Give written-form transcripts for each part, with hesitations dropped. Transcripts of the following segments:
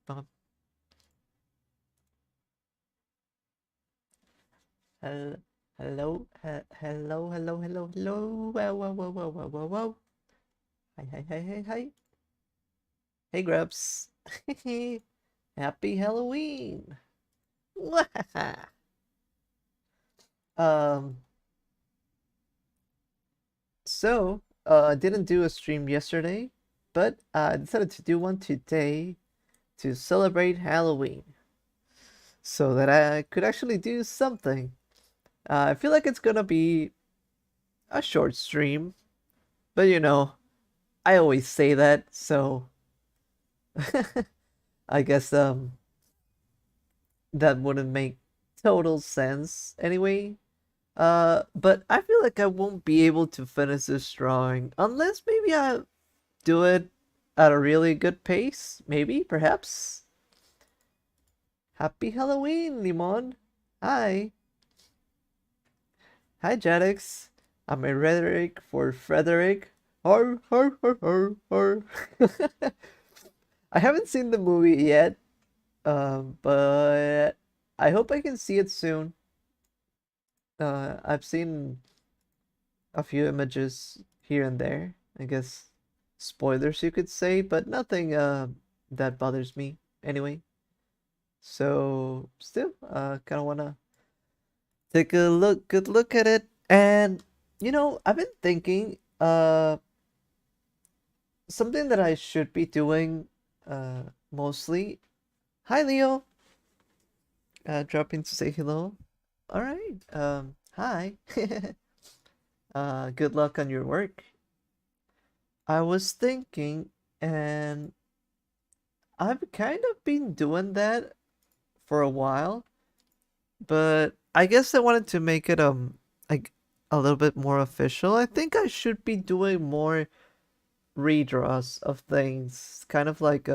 bum. Hel- Hello, hello, hello, hello, hello. Whoa, whoa, whoa, whoa, whoa, whoa, whoa. Hi, hi, hi, hi, hi. Hey, Grubs. Happy Halloween. um, I didn't do a stream yesterday, but I decided to do one today to celebrate Halloween so that I could actually do something. I feel like it's gonna be a short stream, but I always say that, so I guess that wouldn't make total sense anyway. But I feel like I won't be able to finish this drawing unless maybe I do it at a really good pace. Maybe, perhaps. Happy Halloween, Limon. Hi. Hi, Jetix. I'm a rhetoric for Frederick. Har, har, har, har, har. I haven't seen the movie yet, but I hope I can see it soon. I've seen a few images here and there. I guess spoilers you could say, but nothing that bothers me anyway. So still kind of wanna take a good look at it. And I've been thinking something that I should be doing mostly. Hi Leo, dropping to say hello. All right. Hi. Good luck on your work. I was thinking, and I've kind of been doing that for a while, but I guess I wanted to make it like a little bit more official. I think I should be doing more redraws of things, kind of like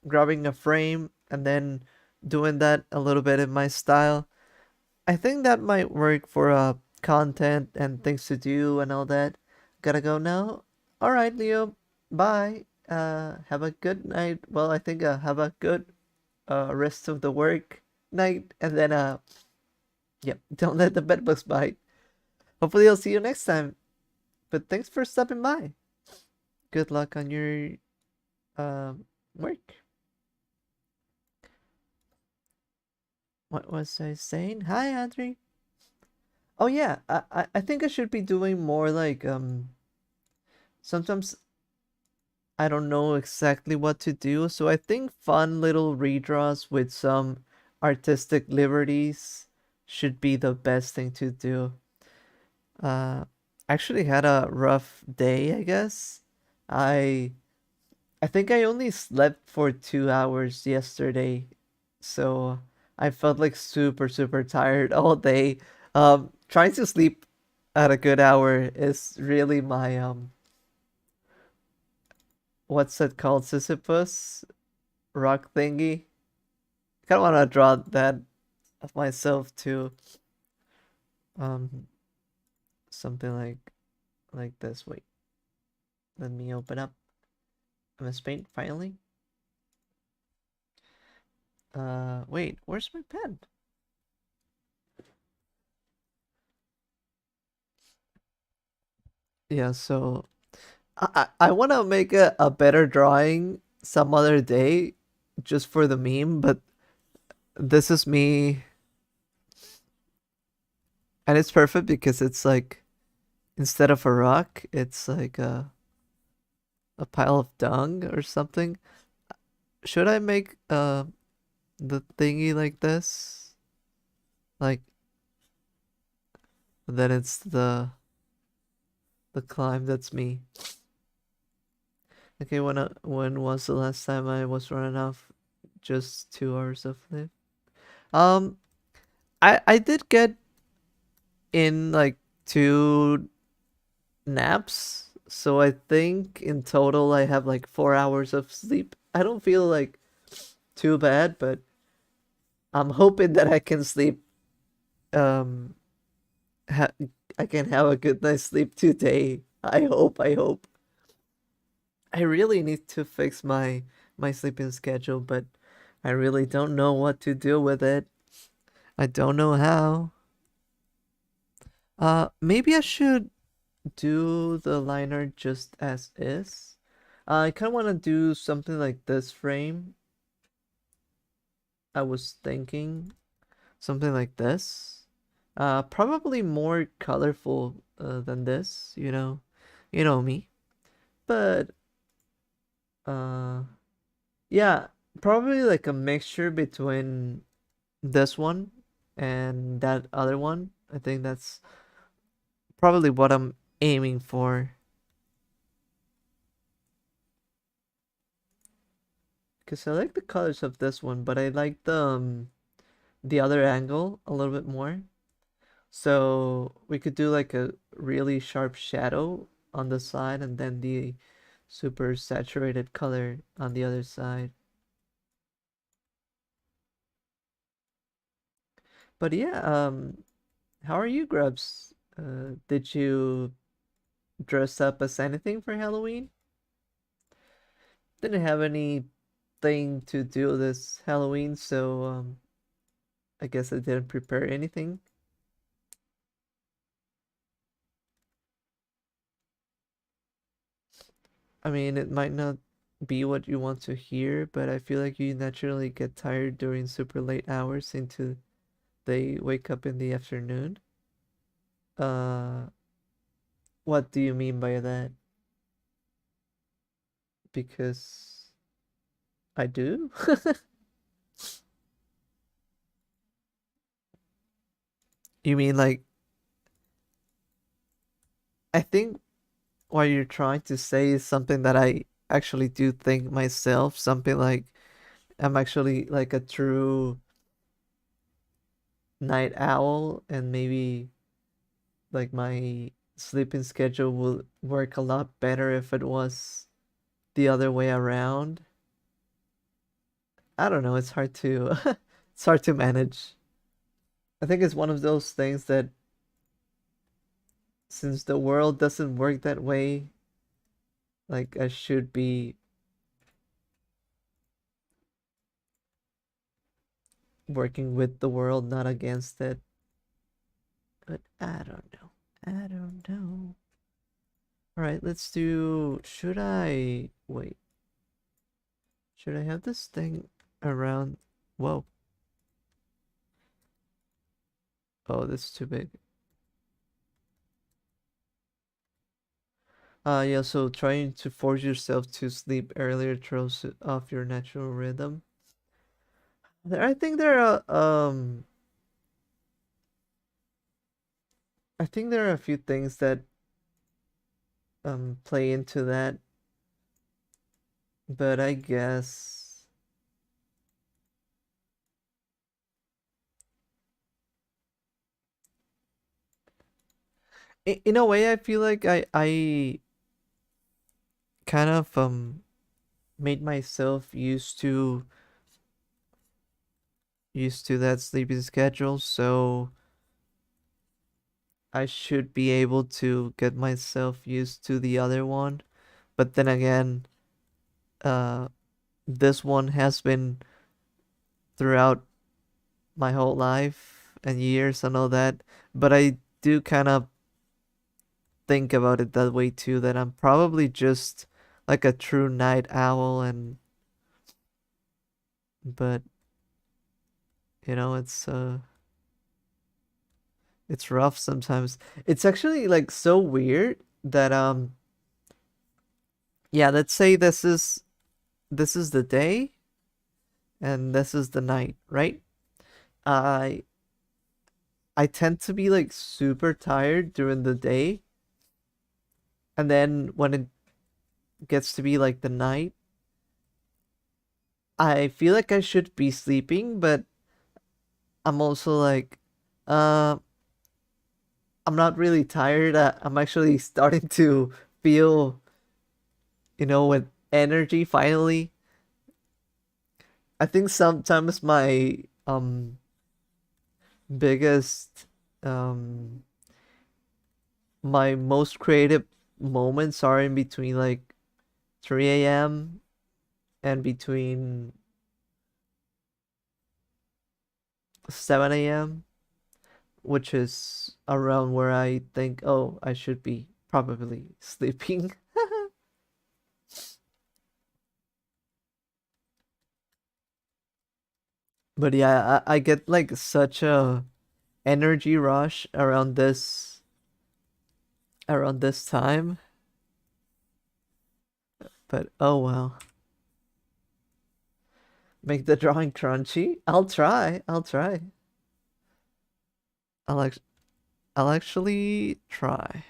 grabbing a frame and then doing that a little bit in my style. I think that might work for content and things to do and all that. Gotta go now. All right, Leo. Bye. Have a good night. Well, I think have a good rest of the work night, and then yep, don't let the bedbugs bite. Hopefully, I'll see you next time. But thanks for stopping by. Good luck on your work. What was I saying? Hi, Andre. Oh yeah, I think I should be doing more like sometimes I don't know exactly what to do, so I think fun little redraws with some artistic liberties should be the best thing to do. Uh, actually had a rough day, I guess. I I think I only slept for 2 hours yesterday, so I felt like super tired all day. Trying to sleep at a good hour is really my what's it called, Sisyphus rock thingy. Kind of want to draw that of myself too. Um, something like this. Wait, let me open up MSPAINT finally. Wait, where's my pen? Yeah, so I want to make a better drawing some other day just for the meme, but this is me, and it's perfect because it's like instead of a rock, it's like a pile of dung or something. Should I make the thingy like this? Like then it's the climb that's me. Okay, when was the last time I was running off just 2 hours of sleep? Um, I did get in like 2 naps, so I think in total I have like 4 hours of sleep. I don't feel like too bad, but I'm hoping that I can sleep. Um, ha- I can have a good night's sleep today. I hope. I hope. I really need to fix my sleeping schedule, but I really don't know what to do with it. I don't know how. Maybe I should do the liner just as is. I kind of want to do something like this frame. I was thinking something like this. Probably more colorful than this, you know me. But uh, yeah, probably like a mixture between this one and that other one. I think that's probably what I'm aiming for. Because I like the colors of this one, but I like the other angle a little bit more. So we could do like a really sharp shadow on the side and then the super saturated color on the other side. But yeah, how are you, Grubs? Did you dress up as anything for Halloween? Didn't have anything to do this Halloween, so I guess I didn't prepare anything. I mean, it might not be what you want to hear, but I feel like you naturally get tired during super late hours into they wake up in the afternoon. Uh, what do you mean by that? Because I do? You mean like I think what you're trying to say is something that I actually do think myself, something like I'm actually like a true night owl and maybe like my sleeping schedule will work a lot better if it was the other way around. I don't know, it's hard to it's hard to manage. I think it's one of those things that since the world doesn't work that way, like I should be working with the world, not against it. But I don't know. I don't know. All right, let's do. Should I wait? Should I have this thing around? Whoa. Oh, this is too big. Yeah, so trying to force yourself to sleep earlier throws off your natural rhythm. I think there are I think there are a few things that play into that, but I guess in a way I feel like I kind of made myself used to that sleeping schedule, so I should be able to get myself used to the other one. But then again, uh this one has been throughout my whole life and years and all that, but I do kind of think about it that way too, that I'm probably just like a true night owl and but it's rough sometimes. It's actually like so weird that yeah, let's say this is the day and this is the night, right? I I tend to be like super tired during the day, and then when it gets to be like the night, I feel like I should be sleeping, but I'm also like, uh, I'm not really tired. I'm actually starting to feel, with energy finally. I think sometimes my biggest um my most creative moments are in between like 3 a.m. and between 7 a.m., which is around where I think, oh, I should be probably sleeping. But yeah, I get like such a energy rush around this time. But oh well. Make the drawing crunchy. I'll try. I'll try. I'll act- I'll actually try.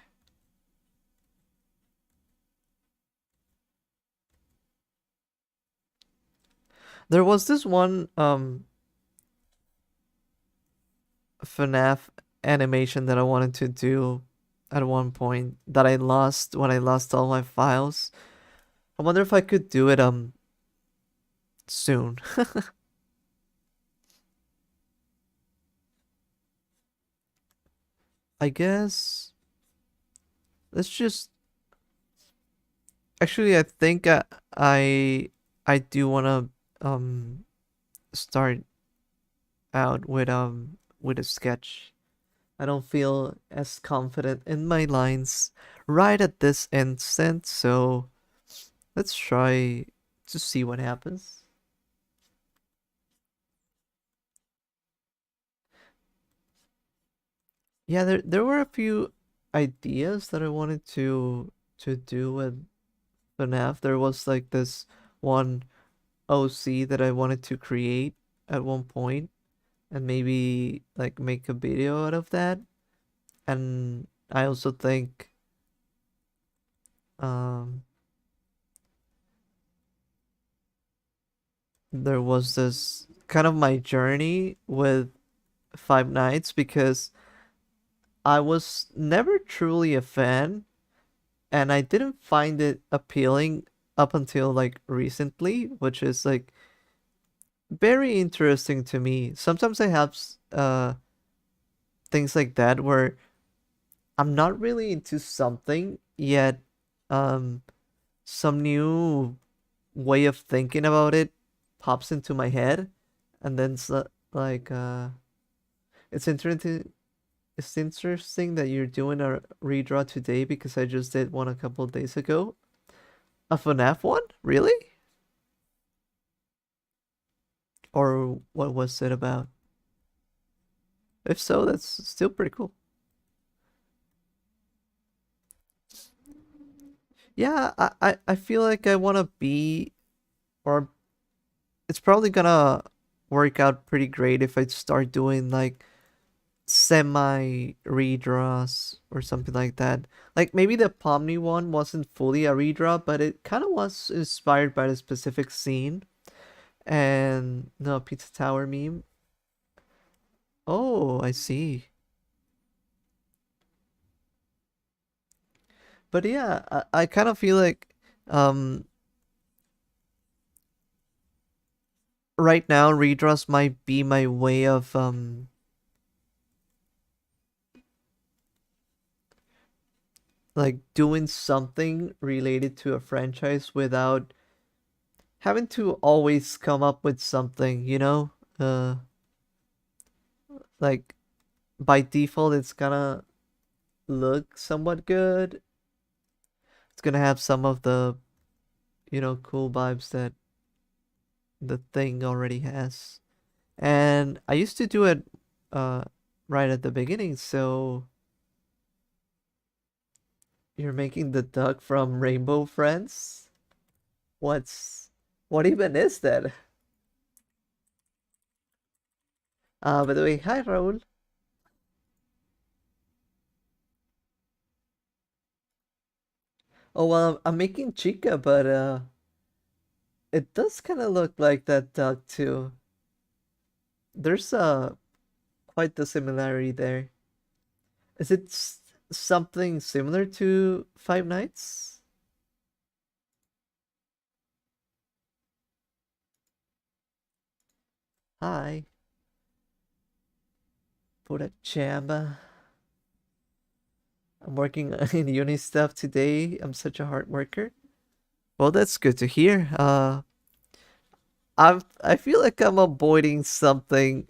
There was this one FNAF animation that I wanted to do at one point that I lost when I lost all my files. I wonder if I could do it soon. I guess let's just actually I think I I do want to start out with a sketch. I don't feel as confident in my lines right at this instant, so let's try to see what happens. Yeah, there were a few ideas that I wanted to do with FNAF. There was like this one OC that I wanted to create at one point and maybe like make a video out of that. And I also think um there was this kind of my journey with Five Nights because I was never truly a fan and I didn't find it appealing up until like recently, which is like very interesting to me. Sometimes I have things like that where I'm not really into something yet um some new way of thinking about it pops into my head and then like it's interesting that you're doing a redraw today because I just did one a couple of days ago. A FNAF one? Really? Or what was it about? If so, that's still pretty cool. Yeah, I feel like I want to be, or it's probably gonna work out pretty great if I start doing like semi redraws or something like that. Like maybe the Pomni one wasn't fully a redraw, but it kind of was inspired by the specific scene and the Pizza Tower meme. Oh, I see. But yeah, I kind of feel like um right now redraws might be my way of like doing something related to a franchise without having to always come up with something, you know? Like by default it's gonna look somewhat good. It's gonna have some of the, cool vibes that the thing already has. And I used to do it uh right at the beginning, so you're making the duck from Rainbow Friends? What's what even is that? By the way, hi Raul. Oh well, I'm making Chica, but it does kind of look like that duck too. There's quite the similarity there. Is it something similar to Five Nights? Hi, pura chamba. I'm working in uni stuff today. I'm such a hard worker. Well, that's good to hear. I feel like I'm avoiding something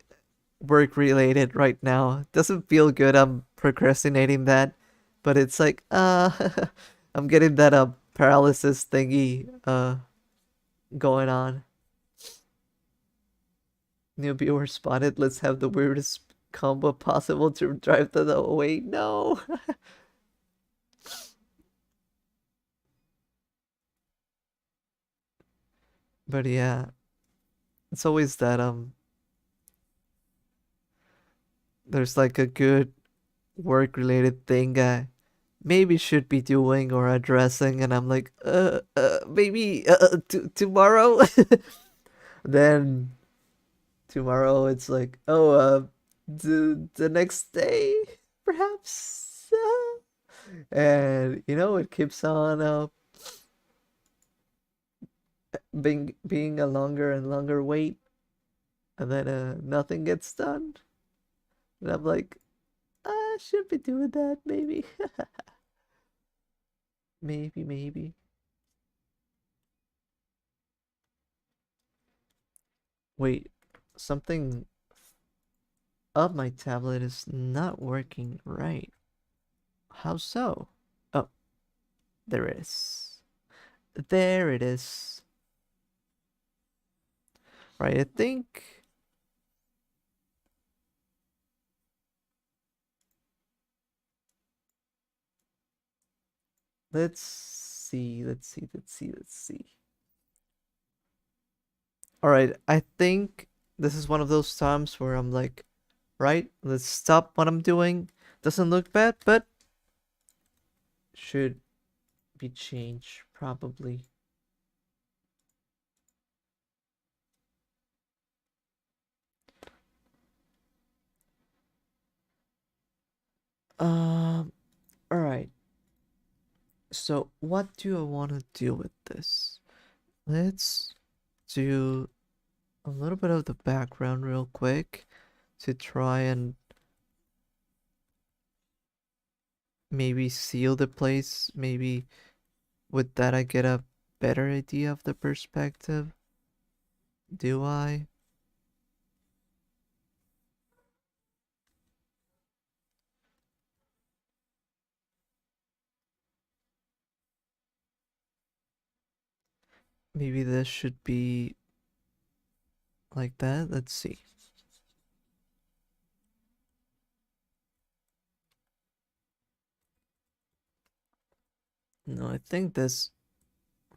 work related right now. Doesn't feel good. I'm procrastinating that, but it's like I'm getting that paralysis thingy going on. New viewer spotted. Let's have the weirdest combo possible to drive them away. No. But yeah, it's always that there's like a good work related thing I maybe should be doing or addressing, and I'm like maybe tomorrow. Then tomorrow it's like, oh, the next day perhaps. And it keeps on being a longer and longer wait, and then nothing gets done, and I'm like, I should be doing that maybe. Maybe. Wait, something of my tablet is not working right. How so? Oh, there it is. There it is. Right, I think. Let's see. Let's see. All right, I think this is one of those times where I'm like, right, let's stop what I'm doing. Doesn't look bad, but should be changed probably. Um, all right. So what do I want to do with this? Let's do a little bit of the background real quick to try and maybe seal the place. Maybe with that I get a better idea of the perspective. Do I? Maybe this should be like that. Let's see. No, I think this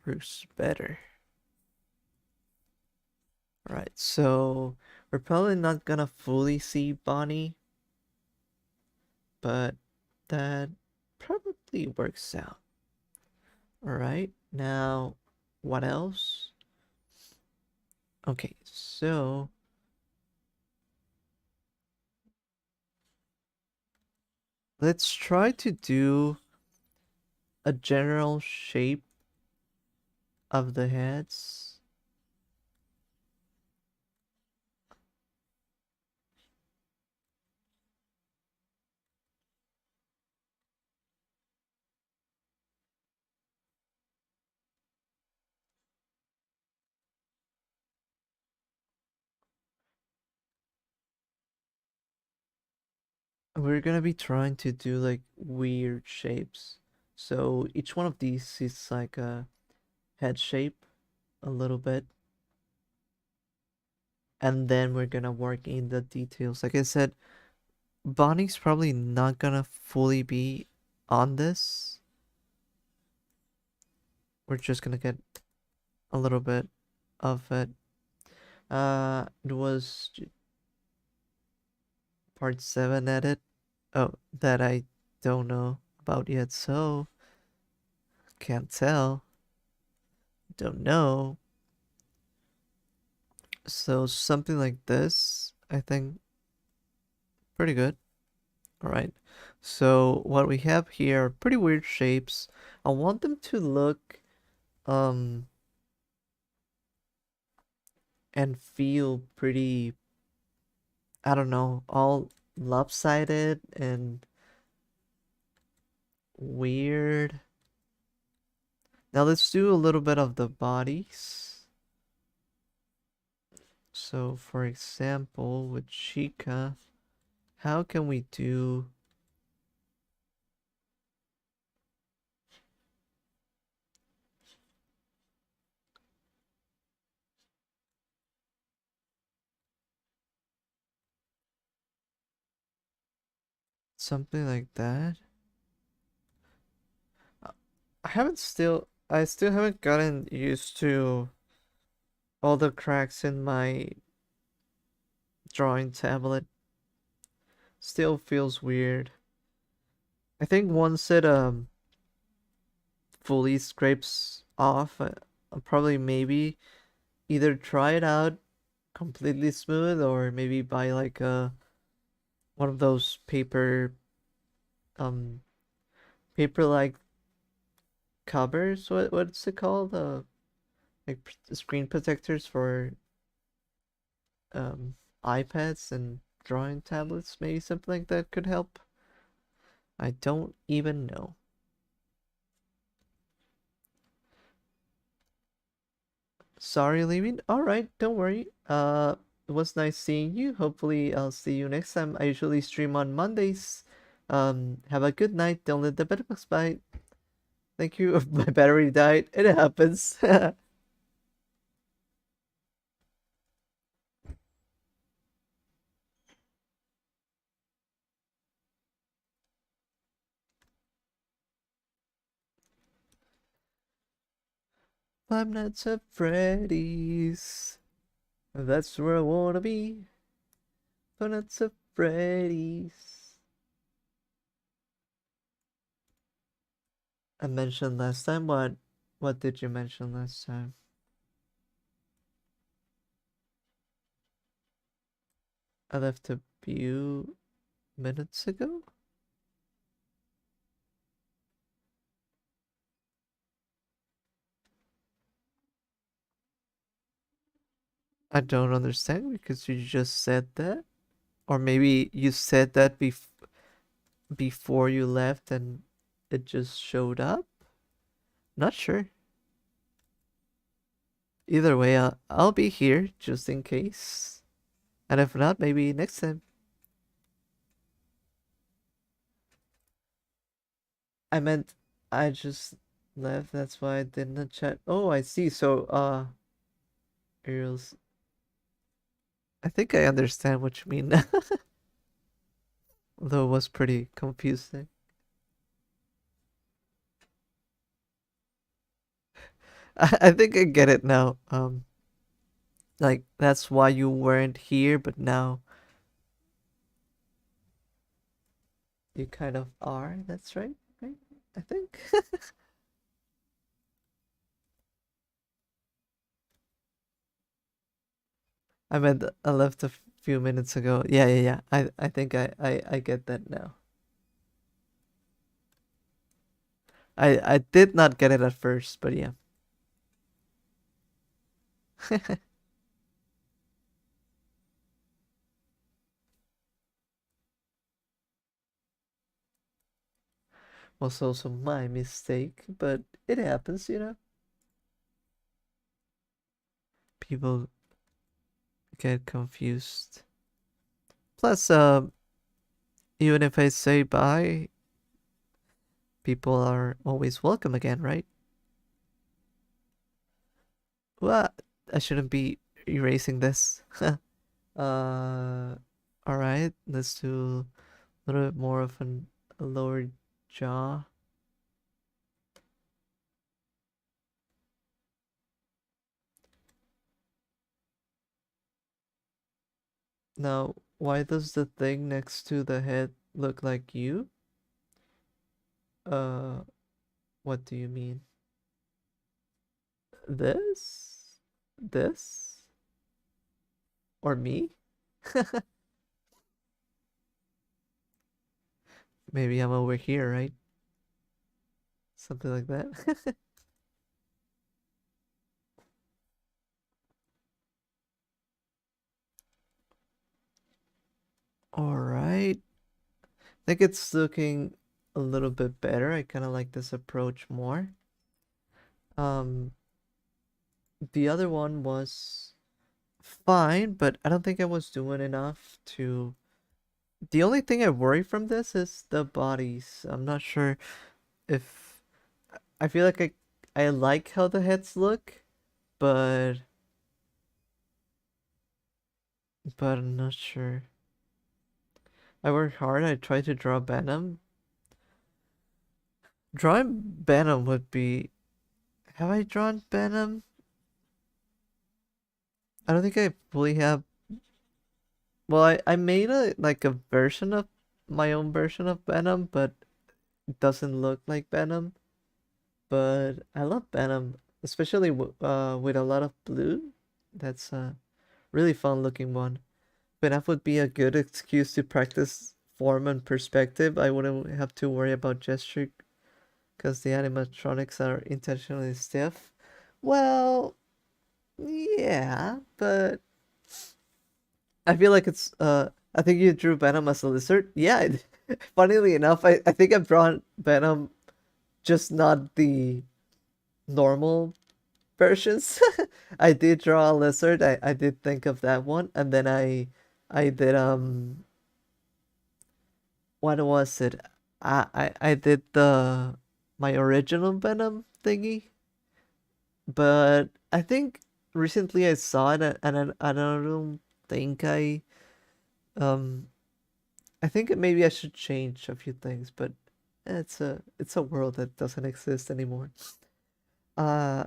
works better. Alright, so we're probably not gonna fully see Bonnie, but that probably works out. Alright, now what else? Okay, so let's try to do a general shape of the heads. We're gonna be trying to do like weird shapes. So each one of these is like a head shape a little bit, and then we're gonna work in the details. Like I said, Bonnie's probably not gonna fully be on this. We're just gonna get a little bit of it. It was part 7 edit. Oh, that I don't know about yet, so can't tell. Don't know. So something like this, I think, pretty good. All right. So what we have here are pretty weird shapes. I want them to look um and feel pretty, I don't know, all lopsided and weird. Now let's do a little bit of the bodies. So, for example, with Chica, how can we do something like that? I still haven't gotten used to all the cracks in my drawing tablet. Still feels weird. I think once it fully scrapes off, I'll probably maybe either try it out completely smooth or maybe buy like a one of those um paper like covers. What's it called? Like screen protectors for um iPads and drawing tablets. Maybe something like that could help. I don't even know. Sorry, leaving. All right, don't worry. It was nice seeing you. Hopefully, I'll see you next time. I usually stream on Mondays. Have a good night. Don't let the bedbugs bite. Thank you. My battery died. It happens. Five Nights at Freddy's. That's where I wanna be. Five Nights at Freddy's. I mentioned last time. What did you mention last time? I left a few minutes ago. I don't understand because you just said that. Or maybe you said that before you left and it just showed up? Not sure. Either way, I'll be here just in case. And if not, maybe next time. I meant I just left, that's why I didn't chat. Oh, I see. So, Ariel's. I think I understand what you mean now. Although it was pretty confusing. I think I get it now. Like that's why you weren't here, but now you kind of are. That's right, right? I think. I meant I left a few minutes ago. Yeah, yeah, yeah. I think I get that now. I did not get it at first, but yeah. Was also my mistake, but it happens, you know. People get confused. Plus, even if I say bye, people are always welcome again, right? Well, I shouldn't be erasing this. All right, let's do a little bit more of a lower jaw. Now, why does the thing next to the head look like you? Uh, what do you mean? This? This? Or me? Maybe I'm over here, right? Something like that. All right. I think it's looking a little bit better. I kind of like this approach more. Um, the other one was fine, but I don't think I was doing enough to. The only thing I worry from this is the bodies. I'm not sure if I feel like I like how the heads look, but I'm not sure. I worked hard. I tried to draw Venom. Drawing Venom would be. Have I drawn Venom? I don't think I fully have. Well, I made a like a version of my own version of Venom, but it doesn't look like Venom. But I love Venom, especially with a lot of blue. That's a really fun looking one. FNAF would be a good excuse to practice form and perspective. I wouldn't have to worry about gesture because the animatronics are intentionally stiff. Well, yeah, but I feel like it's I think you drew Venom as a lizard. Yeah, funnily enough, I think I've drawn Venom, just not the normal versions. I did draw a lizard. I did think of that one, and then I did what was it? I did the my original Venom thingy, but I think recently I saw it and I don't think um I think maybe I should change a few things, but it's a world that doesn't exist anymore. Uh,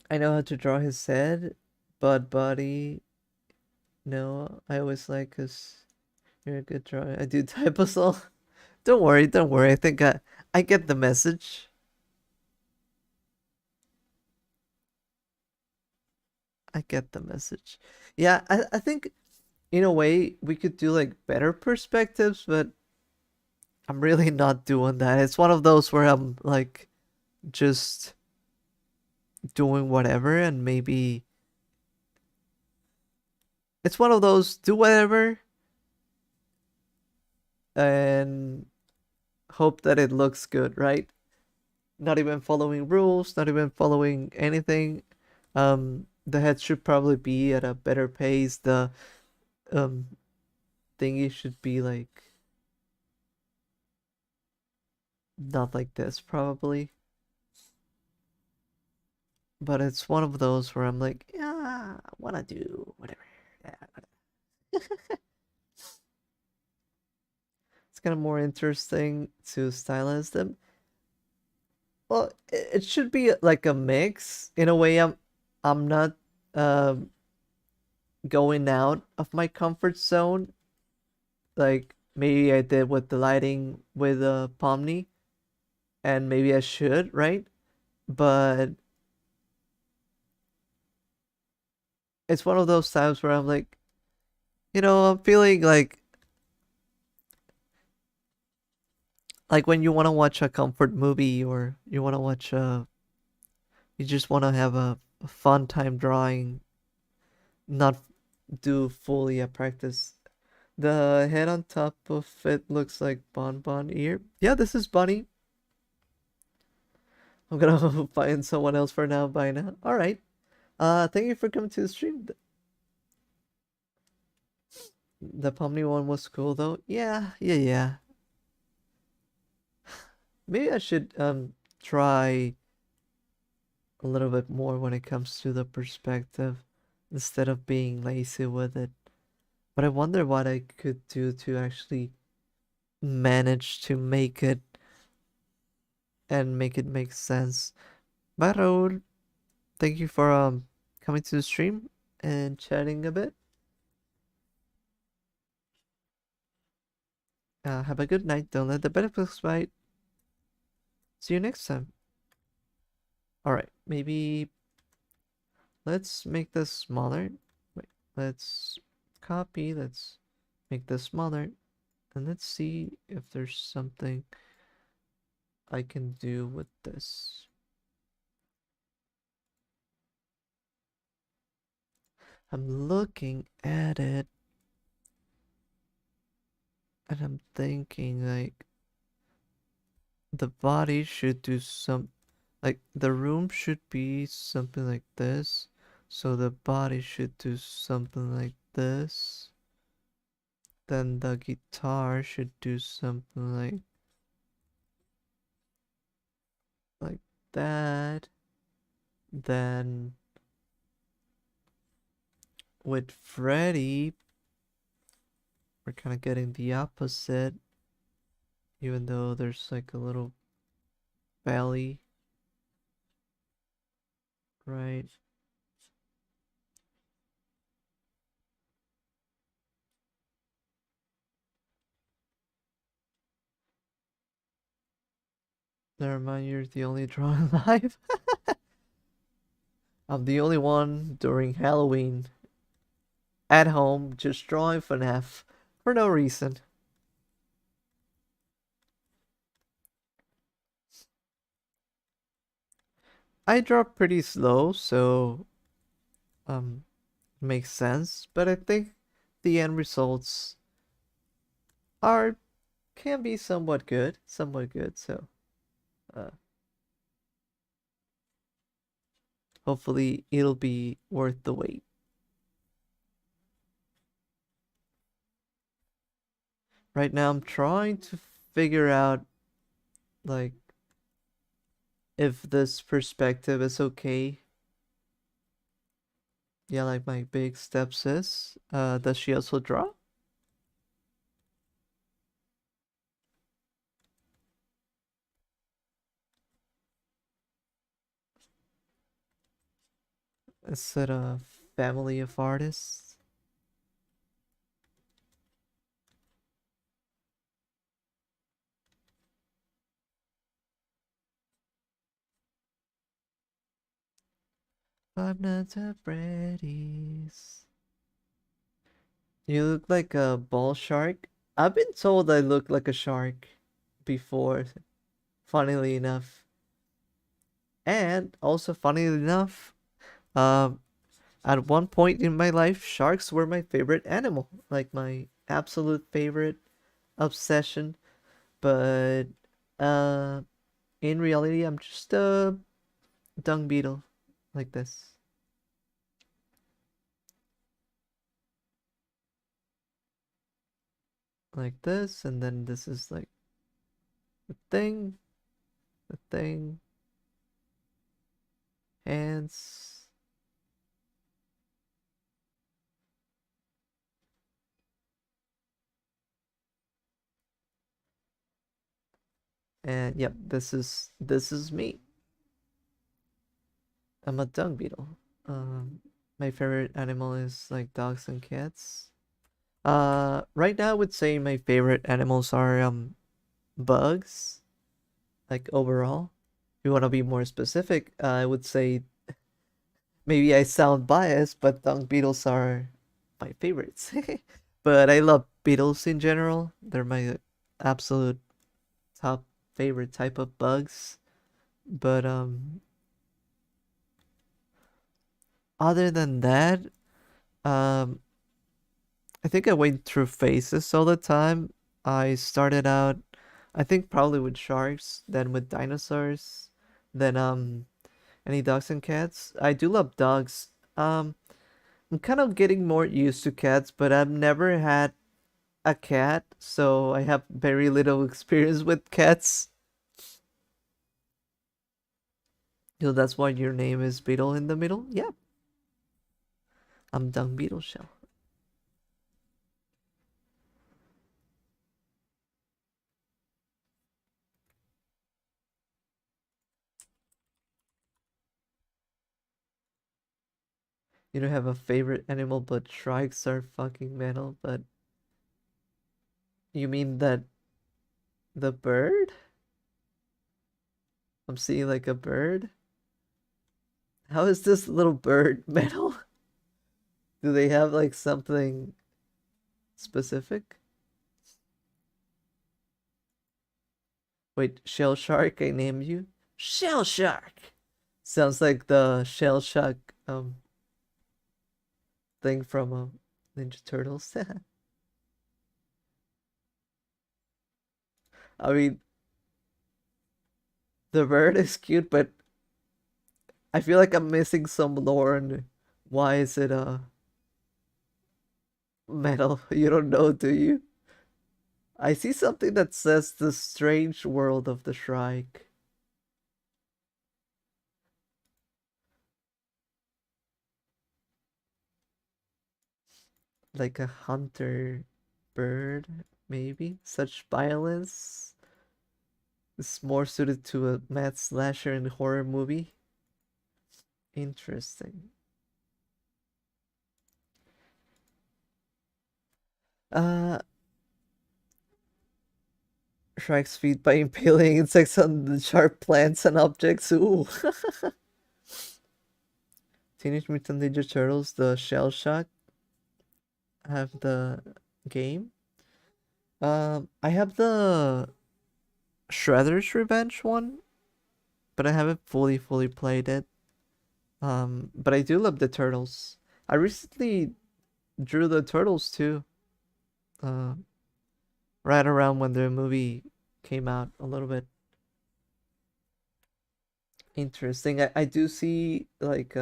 I know how to draw his head, but body, no. I always like cause you're a good drawer. I do typos all. Don't worry, don't worry. I think I get the message. I get the message. Yeah, I think in a way we could do like better perspectives, but I'm really not doing that. It's one of those where I'm like just doing whatever and maybe it's one of those do whatever and hope that it looks good, right? Not even following rules, not even following anything. The head should probably be at a better pace. The um thingy should be like not like this probably. But it's one of those where I'm like, yeah, I wanna do whatever. Yeah, it's kind of more interesting to stylize them. Well, it should be like a mix. In a way, I'm not um going out of my comfort zone. Like maybe I did with the lighting with Pomni, and maybe I should, right? But it's one of those times where I'm like, I'm feeling like when you want to watch a comfort movie or you want to watch you just want to have a fun time drawing, not do fully a practice. The head on top of it looks like Bon ear. Yeah, this is Bunny. I'm gonna find someone else for now. Bye now. All right. Thank you for coming to the stream. The Pomni one was cool though. Yeah, yeah, yeah. Maybe I should try a little bit more when it comes to the perspective instead of being lazy with it. But I wonder what I could do to actually manage to make it and make it make sense. Bye, Raul. Thank you for coming to the stream and chatting a bit. Have a good night. Don't let the benefits bite. See you next time. All right, maybe let's make this smaller. Wait, let's copy. Let's make this smaller, and let's see if there's something I can do with this. I'm looking at it and I'm thinking like the body should do some like the room should be something like this. So the body should do something like this. Then the guitar should do something like that. Then with Freddy, we're kind of getting the opposite, even though there's like a little belly, right? Never mind, you're the only drawing live. I'm the only one during Halloween at home just drawing FNAF for no reason. I draw pretty slow, so um makes sense, but I think the end results are can be somewhat good, so uh hopefully it'll be worth the wait. Right now I'm trying to figure out like if this perspective is okay. Yeah, like my big stepsis. Does she also draw? Is it a family of artists? Five Nights at Freddy's. You look like a ball shark. I've been told I look like a shark before, funnily enough. And also, funnily enough, um, at one point in my life, sharks were my favorite animal, like my absolute favorite obsession. But uh, in reality, I'm just a dung beetle, like this, and then this is like the thing, the thing, hands. And yep, this is me. I'm a dung beetle. My favorite animal is like dogs and cats. Right now I would say my favorite animals are bugs. Like overall, if you want to be more specific, I would say maybe I sound biased, but dung beetles are my favorites. But I love beetles in general. They're my absolute top favorite type of bugs. But other than that, um I think I went through phases all the time. I started out, I think probably with sharks, then with dinosaurs, then any dogs and cats. I do love dogs. I'm kind of getting more used to cats, but I've never had a cat, so I have very little experience with cats. So that's why your name is Beetle in the Middle? Yeah, I'm Dung Beetle Shell. You don't have a favorite animal, but sharks are fucking metal, but you mean that the bird? I'm seeing like a bird. How is this little bird metal? Do they have like something specific? Wait, Shell Shark, I named you? Shell Shark! Sounds like the Shell Shark thing from Ninja Turtles. I mean, the bird is cute, but I feel like I'm missing some lore Why is it metal? You don't know, do you? I see something that says the strange world of the Shrike. Like a hunter bird, maybe? Such violence is more suited to a mad slasher and horror movie. Interesting. Uh, Shrike's feet by impaling insects on the sharp plants and objects. Ooh. Teenage Mutant Ninja Turtles, the Shell Shock, have the game. I have the Shredder's Revenge one, but I haven't fully played it. But I do love the turtles. I recently drew the turtles too. Uh, right around when the movie came out, a little bit interesting. I do see like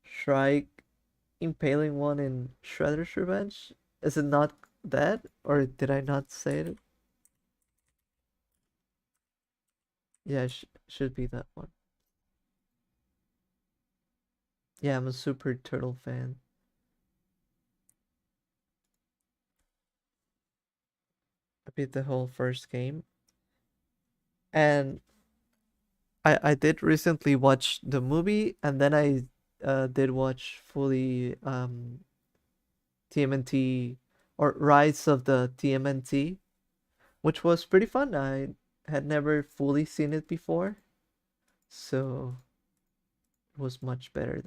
Shrike impaling one in Shredder's Revenge. Is it not that, or did I not say it? Yeah, should be that one. Yeah, I'm a super turtle fan. I beat the whole first game, and I did recently watch the movie, and then I did watch fully TMNT or Rise of the TMNT, which was pretty fun. I had never fully seen it before, so it was much better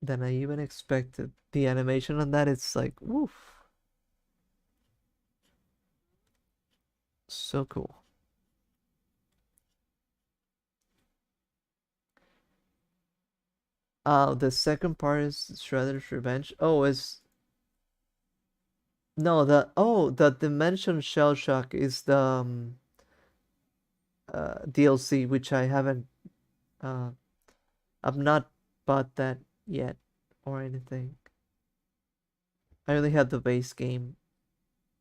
than I even expected. The animation on that, it's like, woof, so cool. The second part is Shredder's Revenge. Oh, is no the Dimension Shell Shock is the DLC, which I haven't uh I've not bought that yet or anything. I only had the base game,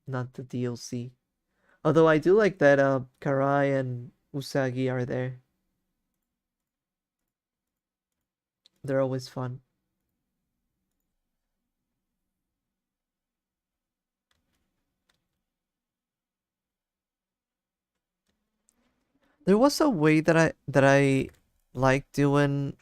not the DLC. Although I do like that Karai and Usagi are there. They're always fun. There was a way that I like doing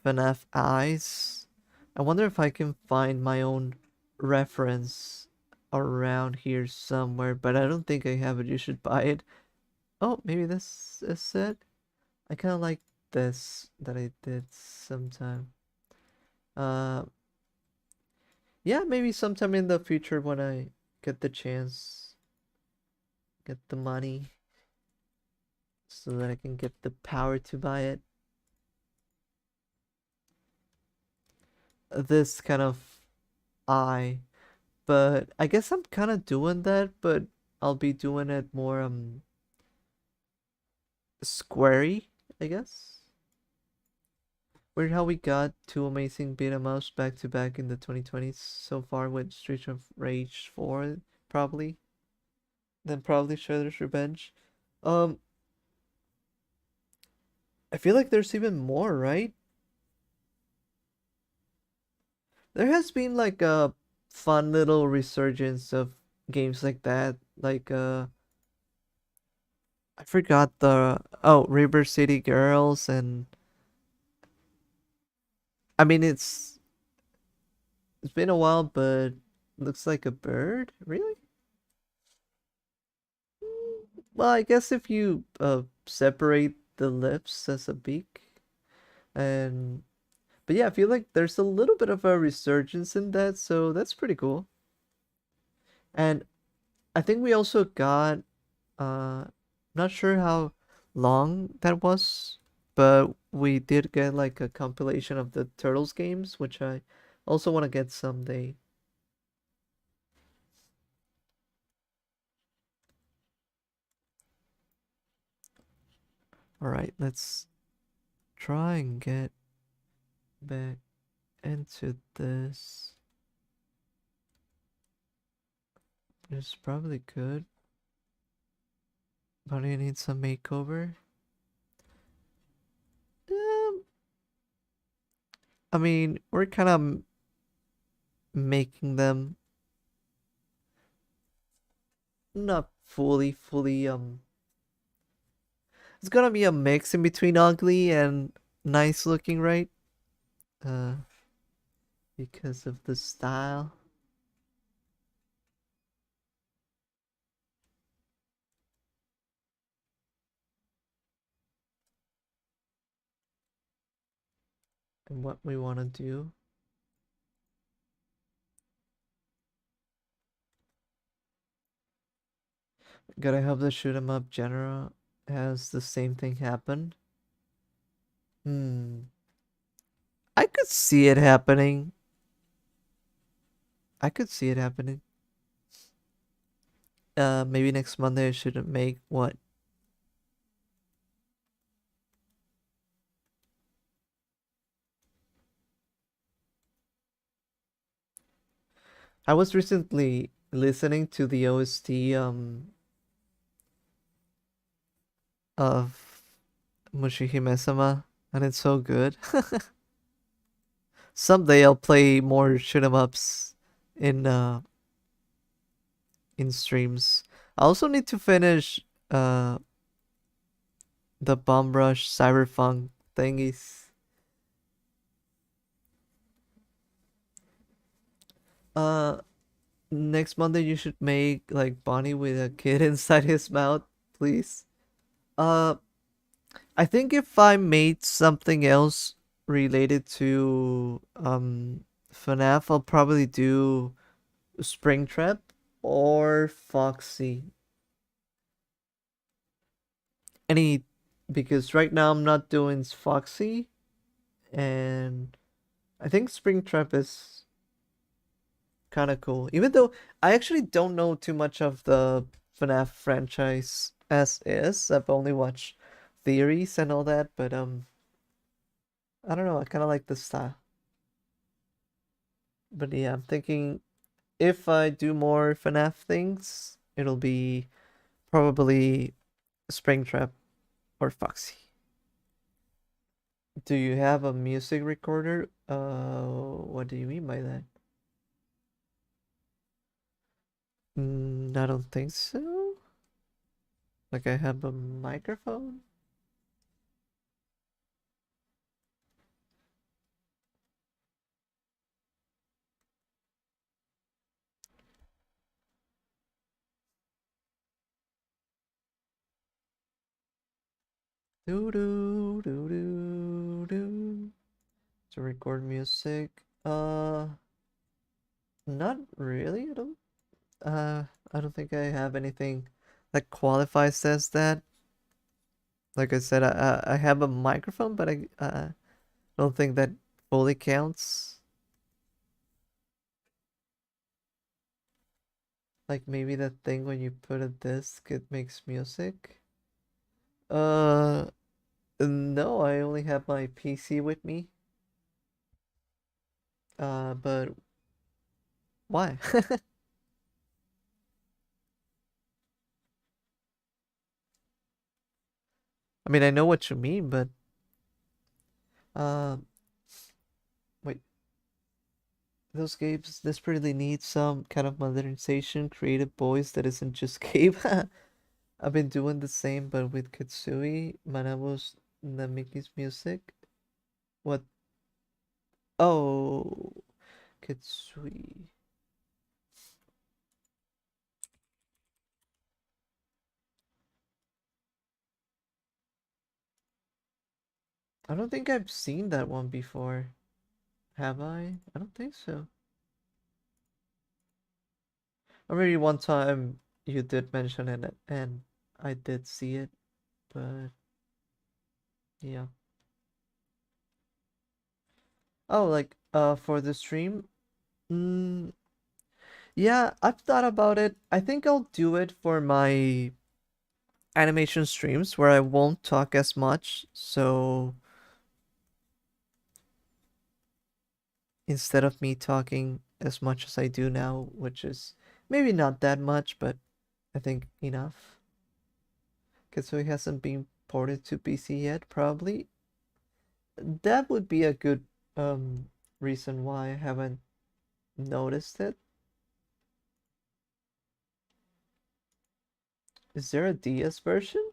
FNAF eyes. I wonder if I can find my own reference around here somewhere, but I don't think I have it. You should buy it. Oh, maybe this is it. I kind of like this that I did sometime. Uh, yeah, maybe sometime in the future when I get the chance, get the money, so that I can get the power to buy it. This kind of eye, but I guess I'm kind of doing that, but I'll be doing it more squarey, I guess. Weird how we got two amazing beat 'em ups back to back in the 2020s so far with Streets of Rage 4, probably. Then probably Shredder's Revenge. Um, I feel like there's even more, right? There has been like a fun little resurgence of games like that. Like I forgot the River City Girls, and I mean it's been a while, but looks like a bird. Really? Well, I guess if you separate the lips as a beak, and but yeah, I feel like there's a little bit of a resurgence in that, so that's pretty cool. And I think we also got not sure how long that was, but we did get like a compilation of the Turtles games, which I also want to get someday. All right, let's try and get back into this. It's probably good, but it needs a makeover. Um, I mean, we're kind of making them not fully. It's gonna be a mix in between ugly and nice looking, right? Uh, because of the style. And what we want to do. Gotta have the shoot 'em up genre has the same thing happen. Hmm. I could see it happening. I could see it happening. Maybe next Monday I should make what? I was recently listening to the OST of Mushihime-sama, and it's so good. Someday I'll play more shoot 'em ups in in streams. I also need to finish uh the Bomb Rush Cyberpunk thingies. Uh Next Monday you should make like Bonnie with a kid inside his mouth, please. Uh I think if I made something else related to FNAF, I'll probably do Springtrap or Foxy. Any because right now I'm not doing Foxy, and I think Springtrap is kind of cool. Even though I actually don't know too much of the FNAF franchise as is. I've only watched theories and all that, but I don't know, I kind of like the style. But yeah, I'm thinking if I do more FNAF things, it'll be probably Springtrap or Foxy. Do you have a music recorder? What do you mean by that? I don't think so. Like I have a microphone? Do do do do do. To record music. Not really. I don't think I have anything that qualifies as that. Like I said, I have a microphone, but I don't think that fully counts. Like maybe that thing when you put a disc, it makes music. Uh, no, I only have my PC with me. But why? I mean, I know what you mean, but uh, wait, those games desperately need some kind of modernization, creative voice that isn't just Gabe. I've been doing the same, but with Kitsui, Manabu's Namiki's music. What? Oh, Kitsui. I don't think I've seen that one before. Have I? I don't think so. Or maybe one time you did mention it and I did see it, but yeah. Oh, like for the stream? Mm, yeah, I've thought about it. I think I'll do it for my animation streams where I won't talk as much. So instead of me talking as much as I do now, which is maybe not that much, but I think enough. Because so he hasn't been ported to PC yet, probably. That would be a good reason why I haven't noticed it. Is there a DS version?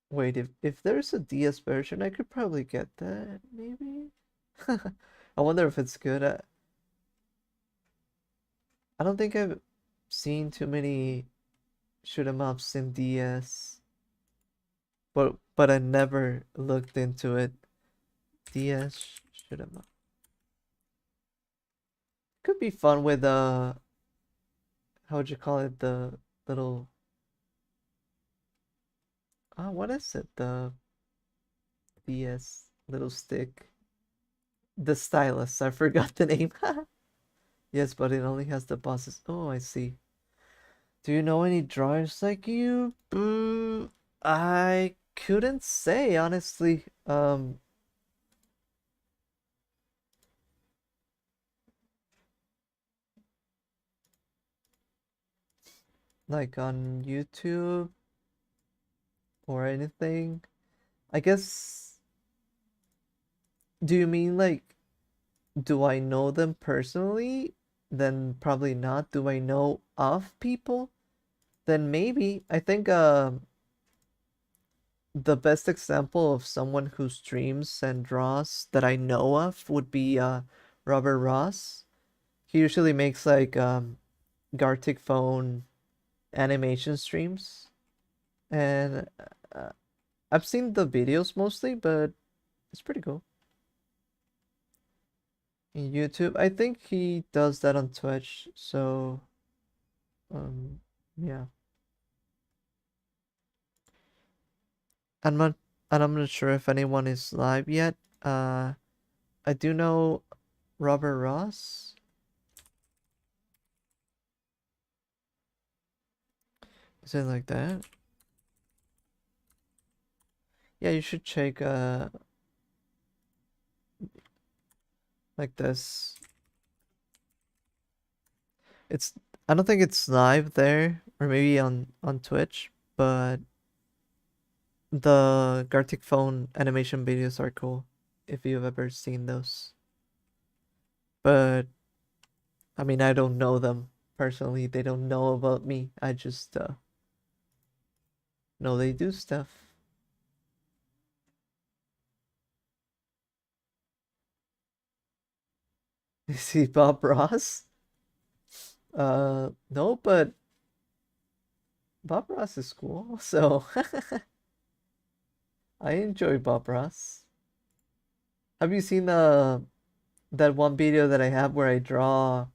Wait, if there's a DS version, I could probably get that, maybe? I wonder if it's good. I don't think I've seen too many shoot 'em ups in DS, but I never looked into it. DS shoot 'em up. Could be fun with how would you call it? The little what is it? The DS little stick. The stylus. I forgot the name. Yes, but it only has the bosses. Oh, I see. Do you know any drawers like you? I couldn't say honestly. Like on YouTube or anything. I guess. Do you mean like, do I know them personally? Then probably not. Do I know of people? Then maybe. I think the best example of someone who streams and draws that I know of would be Robert Ross. He usually makes like Gartic phone animation streams, and uh, I've seen the videos mostly, but it's pretty cool. In YouTube, I think he does that on Twitch, so um yeah. I'm not and I'm not sure if anyone is live yet. I do know Robert Ross. Is it like that? Yeah, you should check like this. It's I don't think it's live there, or maybe on Twitch, but the Gartic phone animation videos are cool if you've ever seen those. But I mean, I don't know them personally. They don't know about me. I just know they do stuff. Is he Bob Ross? No, but Bob Ross is cool. So I enjoy Bob Ross. Have you seen that one video that I have where I draw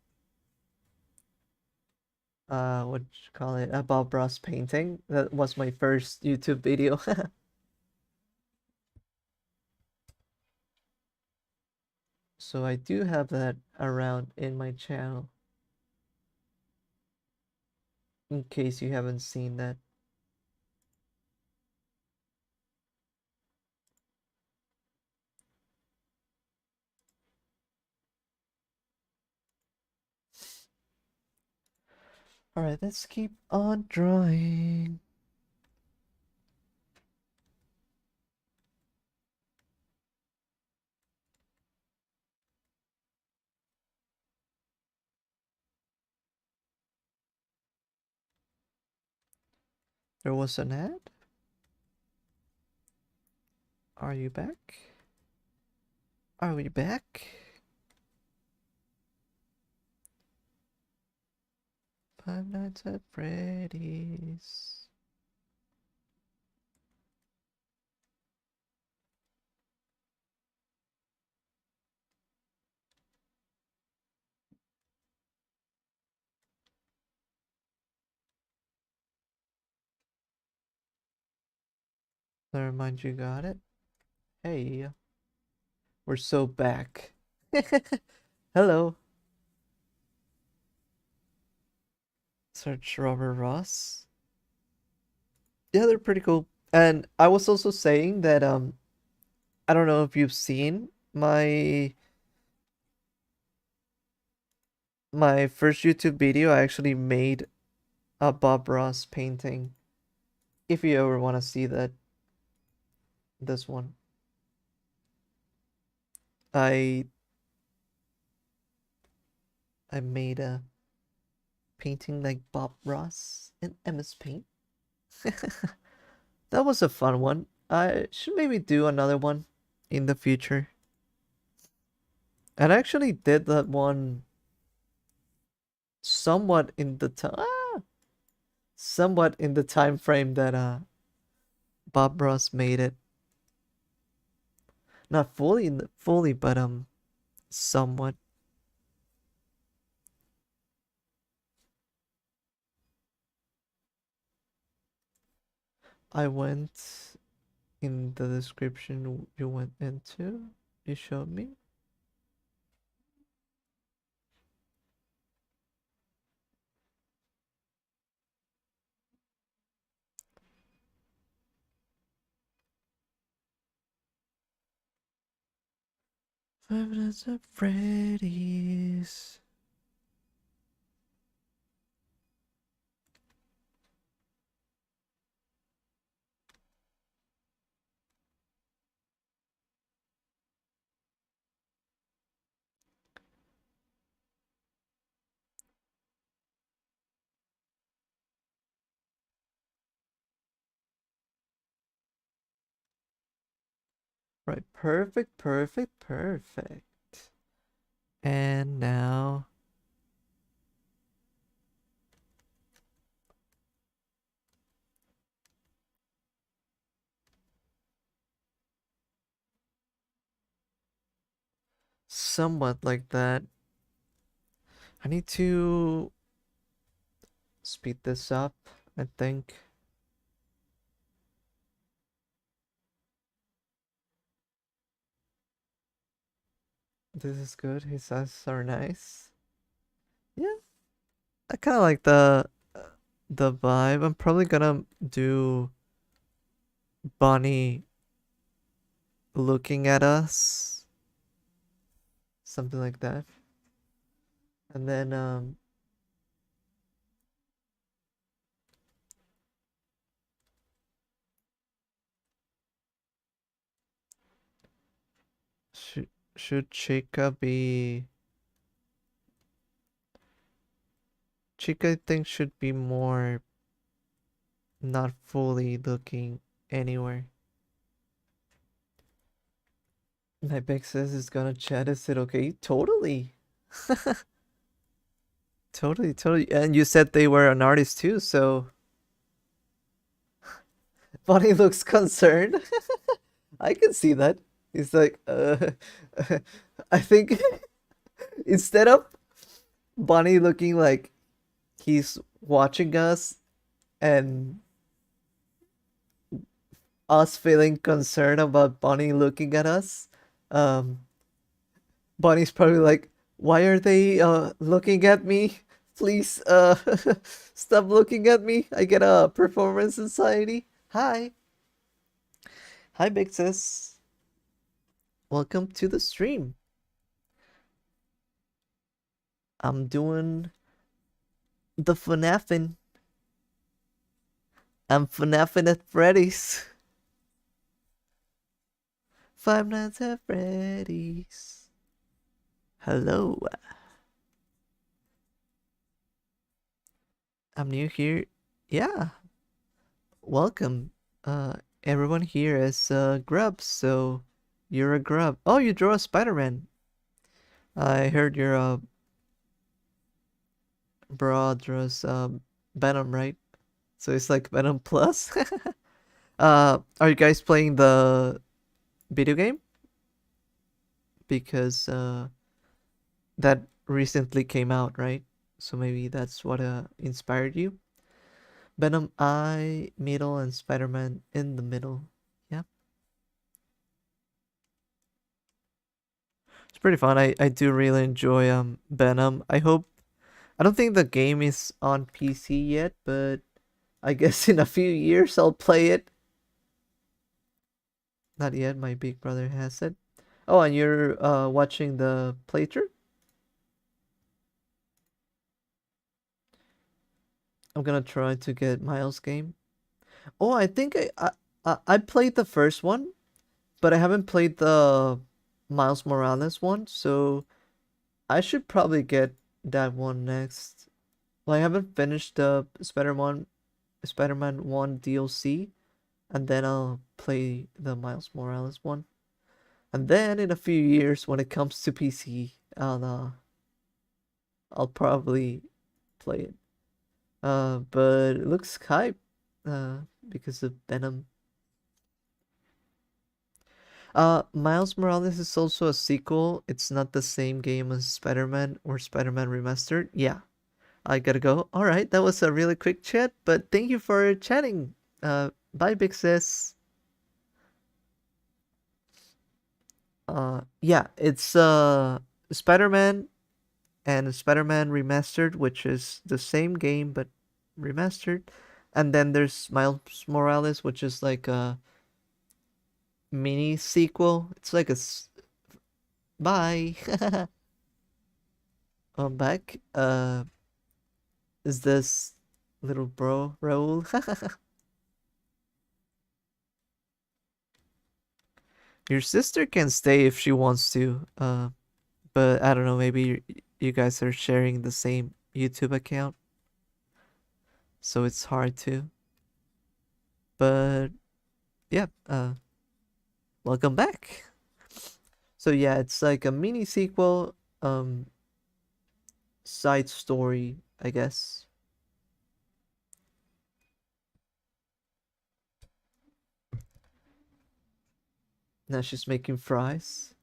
what you call it, a Bob Ross painting? That was my first YouTube video. So I do have that around in my channel in case you haven't seen that. All right, let's keep on drawing. There was an ad. Are you back? Are we back? Five Nights at Freddy's. Never mind, you got it. Hey, we're so back. Hello. Search Robert Ross. Yeah, they're pretty cool. And I was also saying that I don't know if you've seen my first YouTube video. I actually made a Bob Ross painting. If you ever want to see that, this one. I I made a painting like Bob Ross in MS Paint. That was a fun one. I should maybe do another one in the future. And I actually did that one somewhat in the somewhat in the time frame that Bob Ross made it. Not fully, but somewhat. I went in the description you went into. You showed me. Five Nights at Freddy's. Right, perfect, perfect, perfect. And now somewhat like that. I need to speed this up, I think. This is good. His eyes are nice. Yeah, I kind of like the vibe. I'm probably gonna do Bonnie looking at us, something like that. And then should Chica be Chica, I think, should be more not fully looking anywhere. My big sis is gonna chat. Is it okay? Totally. Totally, totally. And you said they were an artist too, so Bonnie looks concerned. I can see that. He's like, I think instead of Bonnie looking like he's watching us and us feeling concerned about Bonnie looking at us, um, Bonnie's probably like, why are they looking at me? Please stop looking at me. I get a performance anxiety. Hi. Hi, big sis. Welcome to the stream. I'm doing the FNAFing. I'm FNAFing at Freddy's. Five Nights at Freddy's. Hello. I'm new here. Yeah. Welcome. Everyone here is Grubs, so you're a Grub. Oh, you draw a Spider-Man. I heard your bra draws Venom, right? So it's like Venom Plus. Are you guys playing the video game? Because that recently came out, right? So maybe that's what inspired you. Venom eye, middle, and Spider-Man in the middle. Yeah. It's pretty fun. I do really enjoy Venom. I don't think the game is on PC yet, but I guess in a few years I'll play it. Not yet. My big brother has it. Oh, and you're watching the playthrough? I'm gonna try to get Miles' game. Oh, I think I played the first one, but I haven't played the Miles Morales one, so I should probably get that one next. Well, I haven't finished the Spider-Man 1 DLC, and then I'll play the Miles Morales one. And then in a few years, when it comes to PC, I'll probably play it. But it looks hype, because of Venom. Miles Morales is also a sequel. It's not the same game as Spider-Man or Spider-Man Remastered. Yeah, I gotta go. All right, that was a really quick chat, but thank you for chatting. Bye, Big Sis. Yeah, it's Spider-Man and Spider-Man Remastered, which is the same game but remastered. And then there's Miles Morales, which is like a mini sequel. It's like bye. I'm back. Is this little bro Raul? Your sister can stay if she wants to. But I don't know. Maybe you guys are sharing the same YouTube account, so it's hard to. But yeah. Welcome back. So yeah, it's like a mini sequel, side story, I guess. Now she's making fries.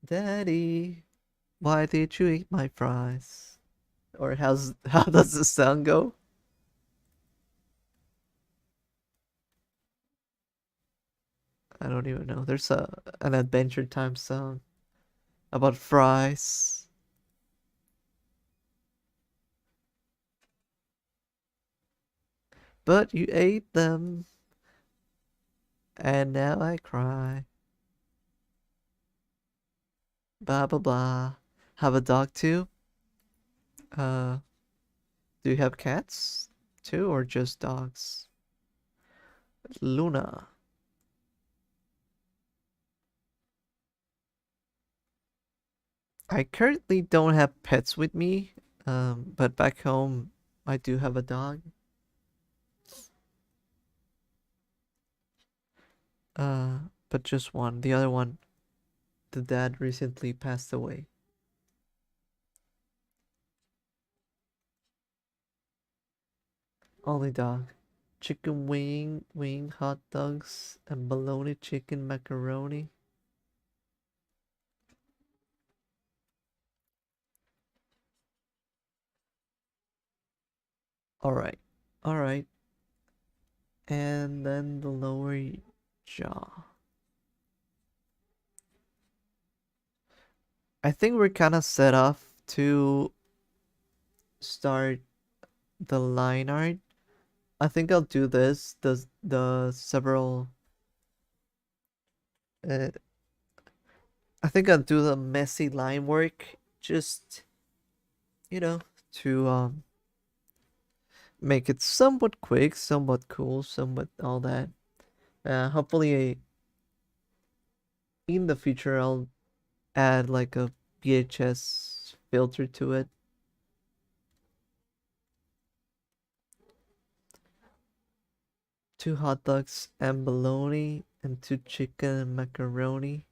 Daddy, why did you eat my fries? Or how does the song go? I don't even know. There's an Adventure Time song about fries. But you ate them, and now I cry. Blah blah blah. Have a dog too? Uh, do you have cats too, or just dogs? Luna. I currently don't have pets with me, but back home I do have a dog. Uh, but just one. The other one, the dad recently passed away. Only dog. Chicken wing, hot dogs, and bologna chicken macaroni. All right, all right, and then the lower jaw. I think we're kind of set off to start the line art. I think I'll do this. The several. Uh, I think I'll do the messy line work. Just to make it somewhat quick, somewhat cool, somewhat all that. Hopefully, in the future, I'll add like a VHS filter to it. Two hot dogs and bologna, and two chicken and macaroni.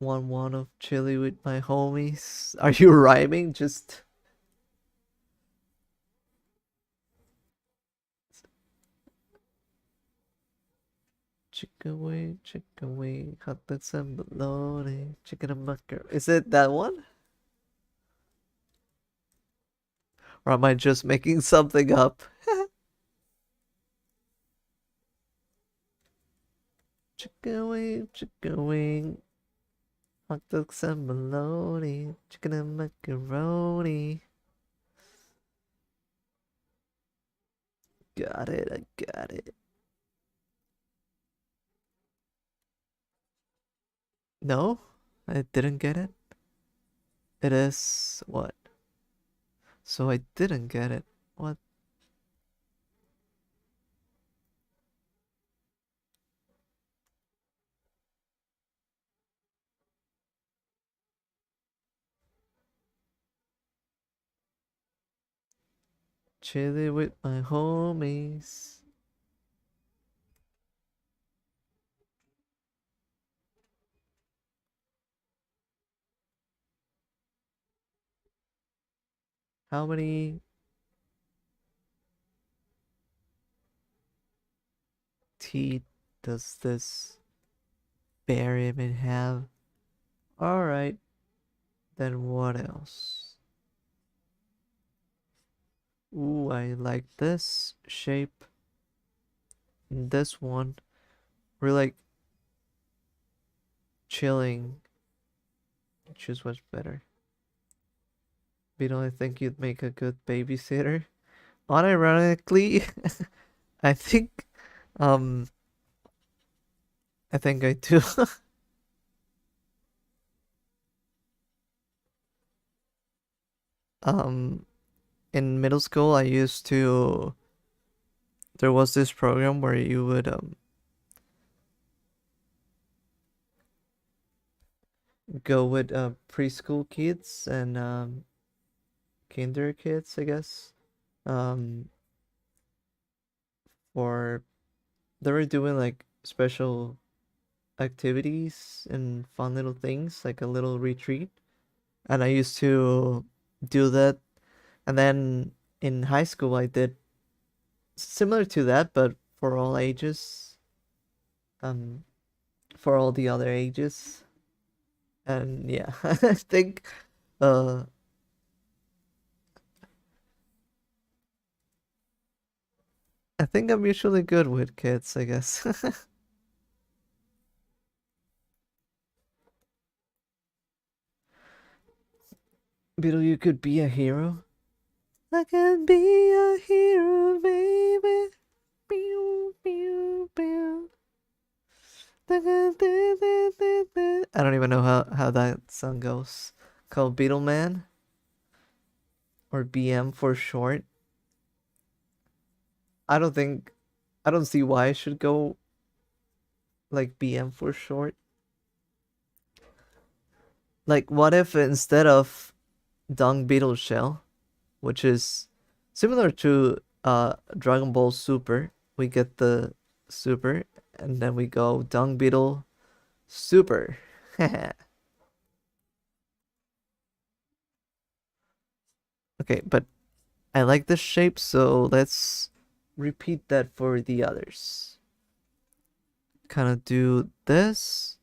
One of chili with my homies. Are you rhyming? Just chicken wing, hot dogs and bologna, chicken and macaroni. Is it that one? Or am I just making something up? Chicken wing, hot dogs and bologna, chicken and macaroni. Got it, I got it. No, I didn't get it. It is what? So I didn't get it. What? Chilly with my homies. How many teeth does this bear even have? Alright, then what else? Ooh, I like this shape. And this one. We're like chilling. Choose what's better. Beetle, I think you'd make a good babysitter. Unironically, I think um I think I do. um in middle school I used to there was this program where you would go with preschool kids and kinder kids, I guess. Um or they were doing like special activities and fun little things, like a little retreat. And I used to do that. And then in high school, I did similar to that, but for all ages, um, for all the other ages. And yeah, uh, I think I'm usually good with kids, I guess. Beetle, you could be a hero. I can be a hero, baby. Pew, pew, pew. I don't even know how that song goes. Called Beetleman or BM for short. I don't think I don't see why I should go like BM for short. Like what if instead of Dung Beetle Shell, which is similar to Dragon Ball Super, we get the Super and then we go Dung Beetle Super. Okay, but I like this shape, so let's repeat that for the others. Kind of do this,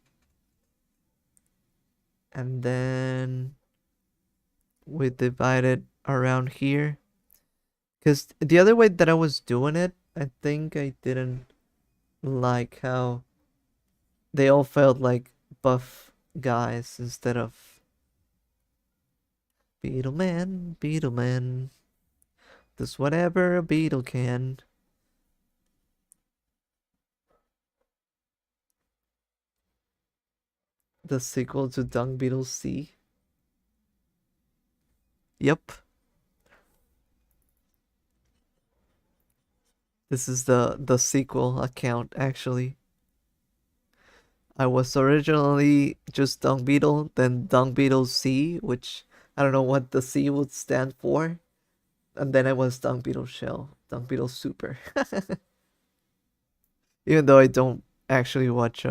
and then we divide it around here. Because the other way that I was doing it, I think I didn't like how they all felt like buff guys instead of Beetleman, Beetleman, does whatever a beetle can. The sequel to Dung Beetle C. Yep. This is the sequel account actually. I was originally just Dung Beetle, then Dung Beetle C, which I don't know what the C would stand for. And then I was Dung Beetle Shell, Dung Beetle Super. Even though I don't actually watch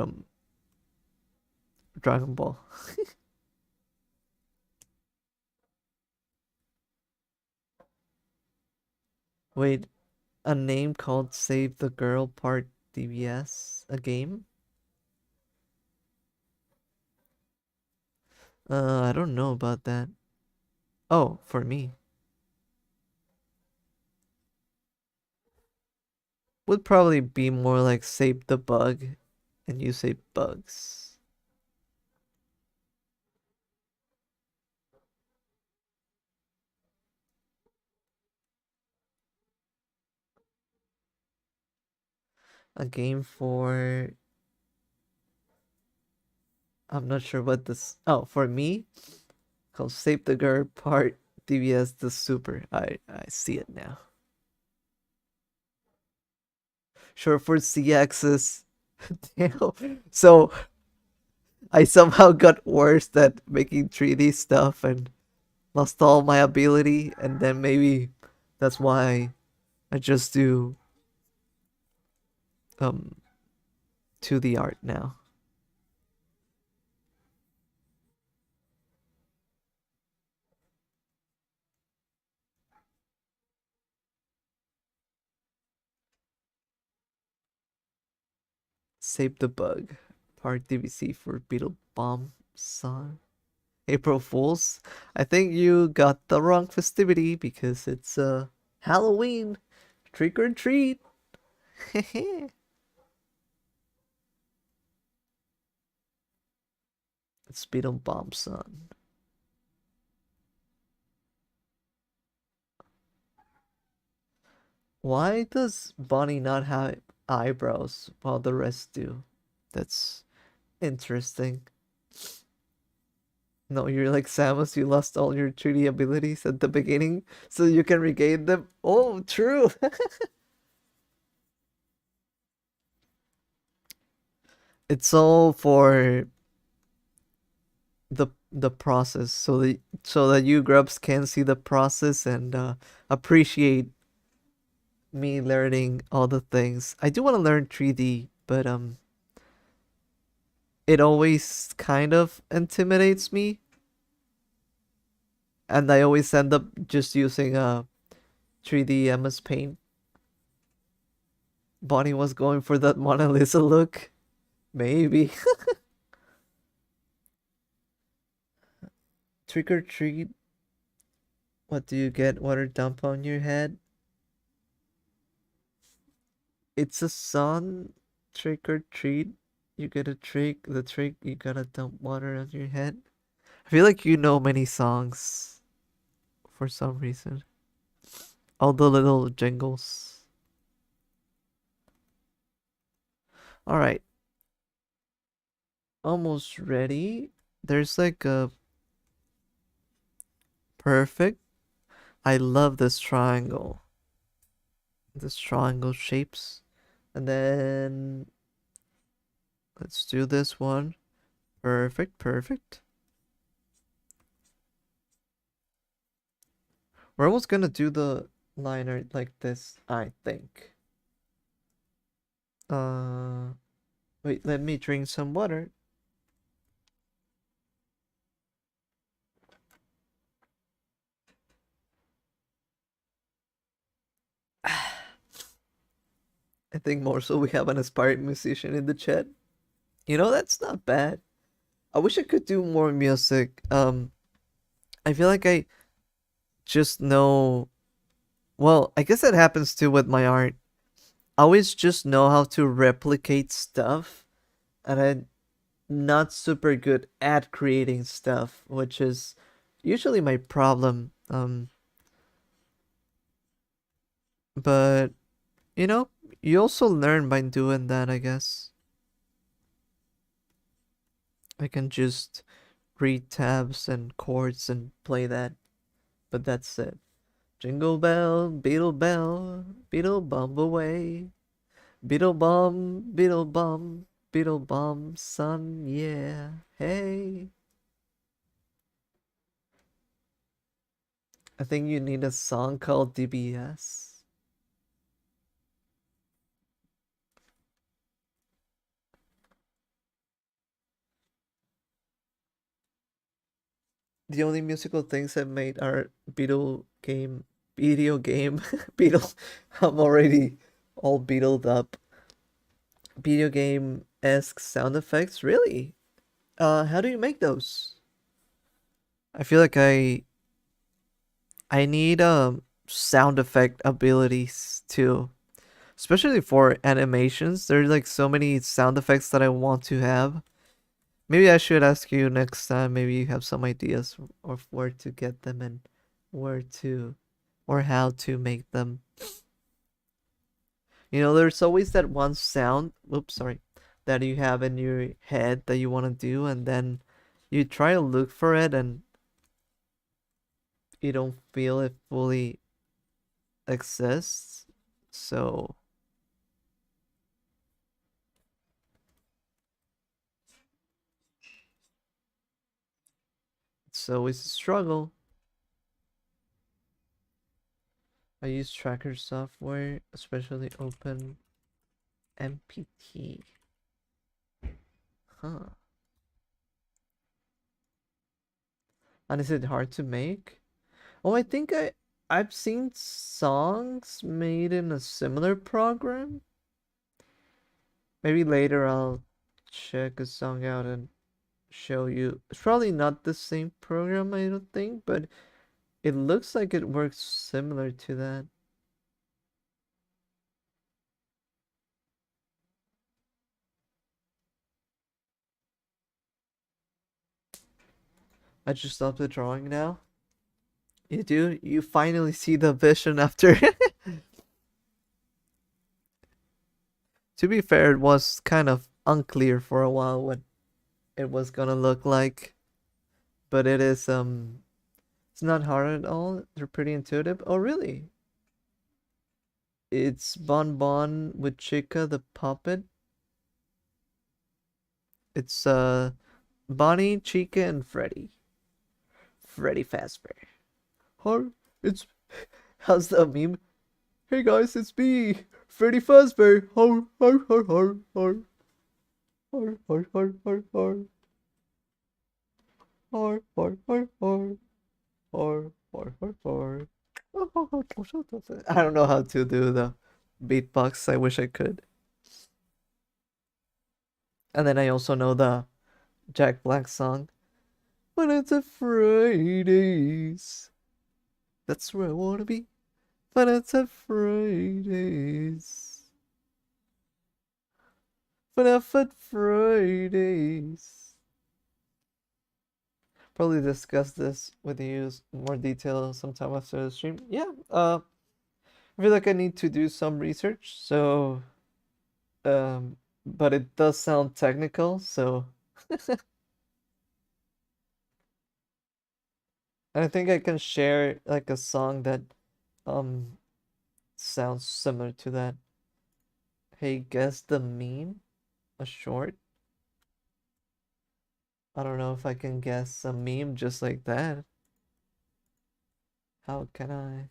Dragon Ball. Wait, a name called Save the Girl Part DBS? A game? I don't know about that. Oh, for me. Would probably be more like Save the Bug and you say bugs. A game for I'm not sure what this. Oh, for me, called Save the Girl Part DBS the Super. I see it now. Short for C-axis. Damn. So I somehow got worse at making 3D stuff and lost all my ability, and then maybe that's why I just do um 2D art now. Save the Bug. Part DVC for Beetle Bomb Song. April Fools. I think you got the wrong festivity because it's Halloween. Trick or treat. It's Beetle Bomb Song. Why does Bonnie not have eyebrows while the rest do? That's interesting. No, you're like Samus, you lost all your 3D abilities at the beginning, so you can regain them. Oh, true. It's all for the process, so that you grubs can see the process and appreciate me learning all the things. I do want to learn 3D, but it always kind of intimidates me, and I always end up just using 3D MS Paint. Bonnie was going for that Mona Lisa look. Maybe. Trick or treat. What do you get? Water dump on your head? It's a song. Trick or treat. You get a trick. The trick, you gotta dump water on your head. I feel like you know many songs for some reason. All the little jingles. Alright. Almost ready. There's like a perfect. I love this triangle. This triangle shapes. And then let's do this one. Perfect, perfect. We're almost gonna do the liner like this, I think. Uh, Wait, let me drink some water. I think more so we have an aspiring musician in the chat. You know, that's not bad. I wish I could do more music. I feel like I just know. Well, I guess that happens too with my art. I always just know how to replicate stuff, and I'm not super good at creating stuff, which is usually my problem. But you know, you also learn by doing that, I guess. I can just read tabs and chords and play that, but that's it. Jingle bell, beetle bum away. Beetle bum, son, yeah. Hey. I think you need a song called DBS. The only musical things I've made are video game, Beetle. I'm already all beetled up. Video game-esque sound effects, really? How do you make those? I feel like I need sound effect abilities too, especially for animations. There's like so many sound effects that I want to have. Maybe I should ask you next time. Maybe you have some ideas of where to get them and where to or how to make them. You know, there's always that one sound. Oops, sorry. that you have in your head that you want to do, and then you try to look for it and you don't feel it fully exists. So it's always a struggle. I use tracker software, especially Open MPT. Huh. And is it hard to make? Oh, I think I've seen songs made in a similar program. Maybe later I'll check a song out and show you. It's probably not the same program, I don't think, but it looks like it works similar to that. I just stopped the drawing now. You do? You finally see the vision after. To be fair, it was kind of unclear for a while what it was gonna look like, but it's not hard at all. They're pretty intuitive. Oh, really? It's Bon Bon with Chica the puppet. It's Bonnie, Chica, and Freddy. Freddy Fazbear. Or it's how's the meme? Hey guys, it's me, Freddy Fazbear. Ho ho ho ho ho ho ho ho ho ho ho ho ho ho ho ho ho. I don't know how to do the beatbox. I wish I could. And then I also know the Jack Black song. When it's a Fridays, that's where I wanna be. When it's a Fridays, FNAF at Fridays. Probably discuss this with you in more detail sometime after the stream. Yeah, I feel like I need to do some research, so but it does sound technical, so and I think I can share like a song that um sounds similar to that. Hey, guess the meme? A short? I don't know if I can guess a meme just like that. How can I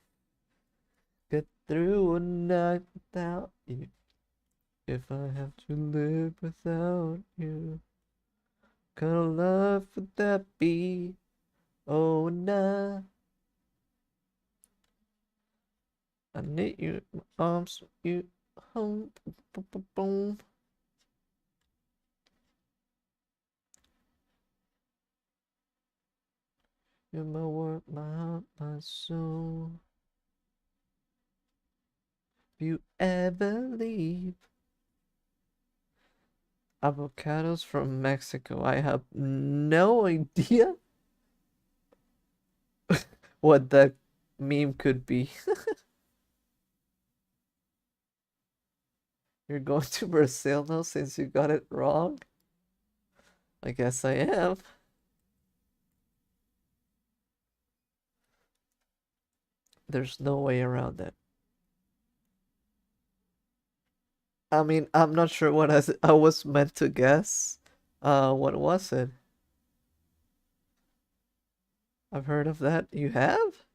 get through a night without you? If I have to live without you, kind of love would that be? Oh, nah. I need you in my arms, you home. Boom, boom, boom. You're my world, my heart, my soul. If you ever leave, avocados from Mexico. I have no idea what that meme could be. You're going to Brazil now since you got it wrong? I guess I am. There's no way around it. I mean, I'm not sure what I was meant to guess. What was it? I've heard of that. You have?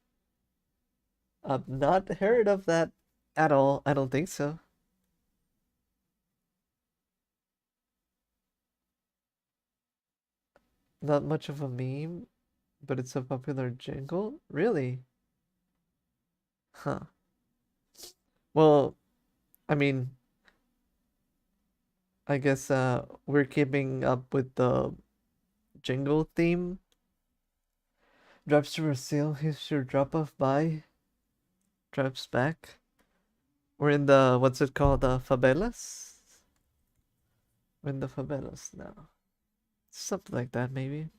I've not heard of that at all. I don't think so. Not much of a meme, but it's a popular jingle? Really? Huh. Well, I mean, I guess we're keeping up with the jingle theme. Drives to Brazil, here's your drop off by. Drives back. We're in the what's it called? The favelas? We're in the favelas now. Something like that maybe.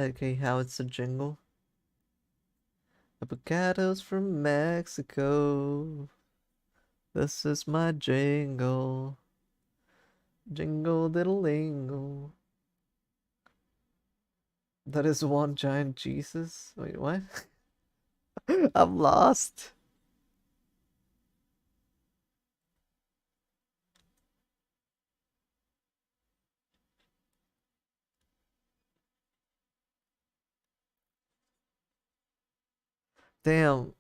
Okay, how it's a jingle. Avocados from Mexico. This is my jingle. Jingle diddle lingle. That is one giant Jesus. Wait, what? I'm lost. Damn.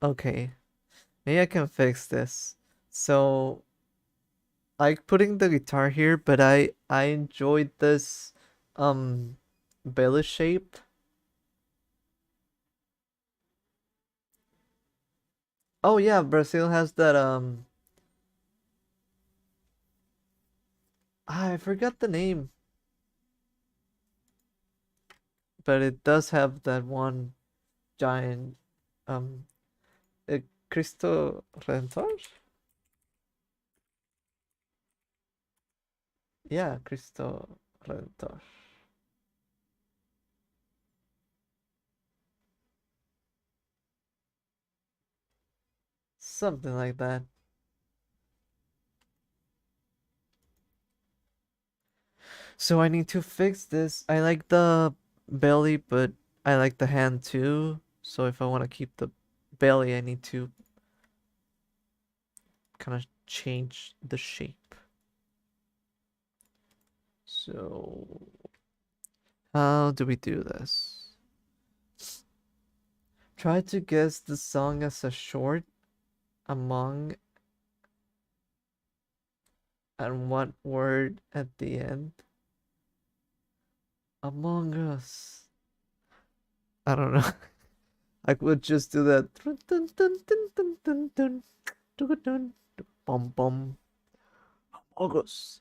Okay. Maybe I can fix this. So I like putting the guitar here, but I enjoyed this um belly shape. Oh yeah, Brazil has that I forgot the name, but it does have that one giant um Cristo Redentor? Yeah, Cristo Redentor. Something like that. So I need to fix this. I like the belly, but I like the hand too. So if I want to keep the belly, I need to kind of change the shape. So how do we do this? Try to guess the song as a short among and what word at the end? Among Us. I don't know. I would just do that. Bum bum. August.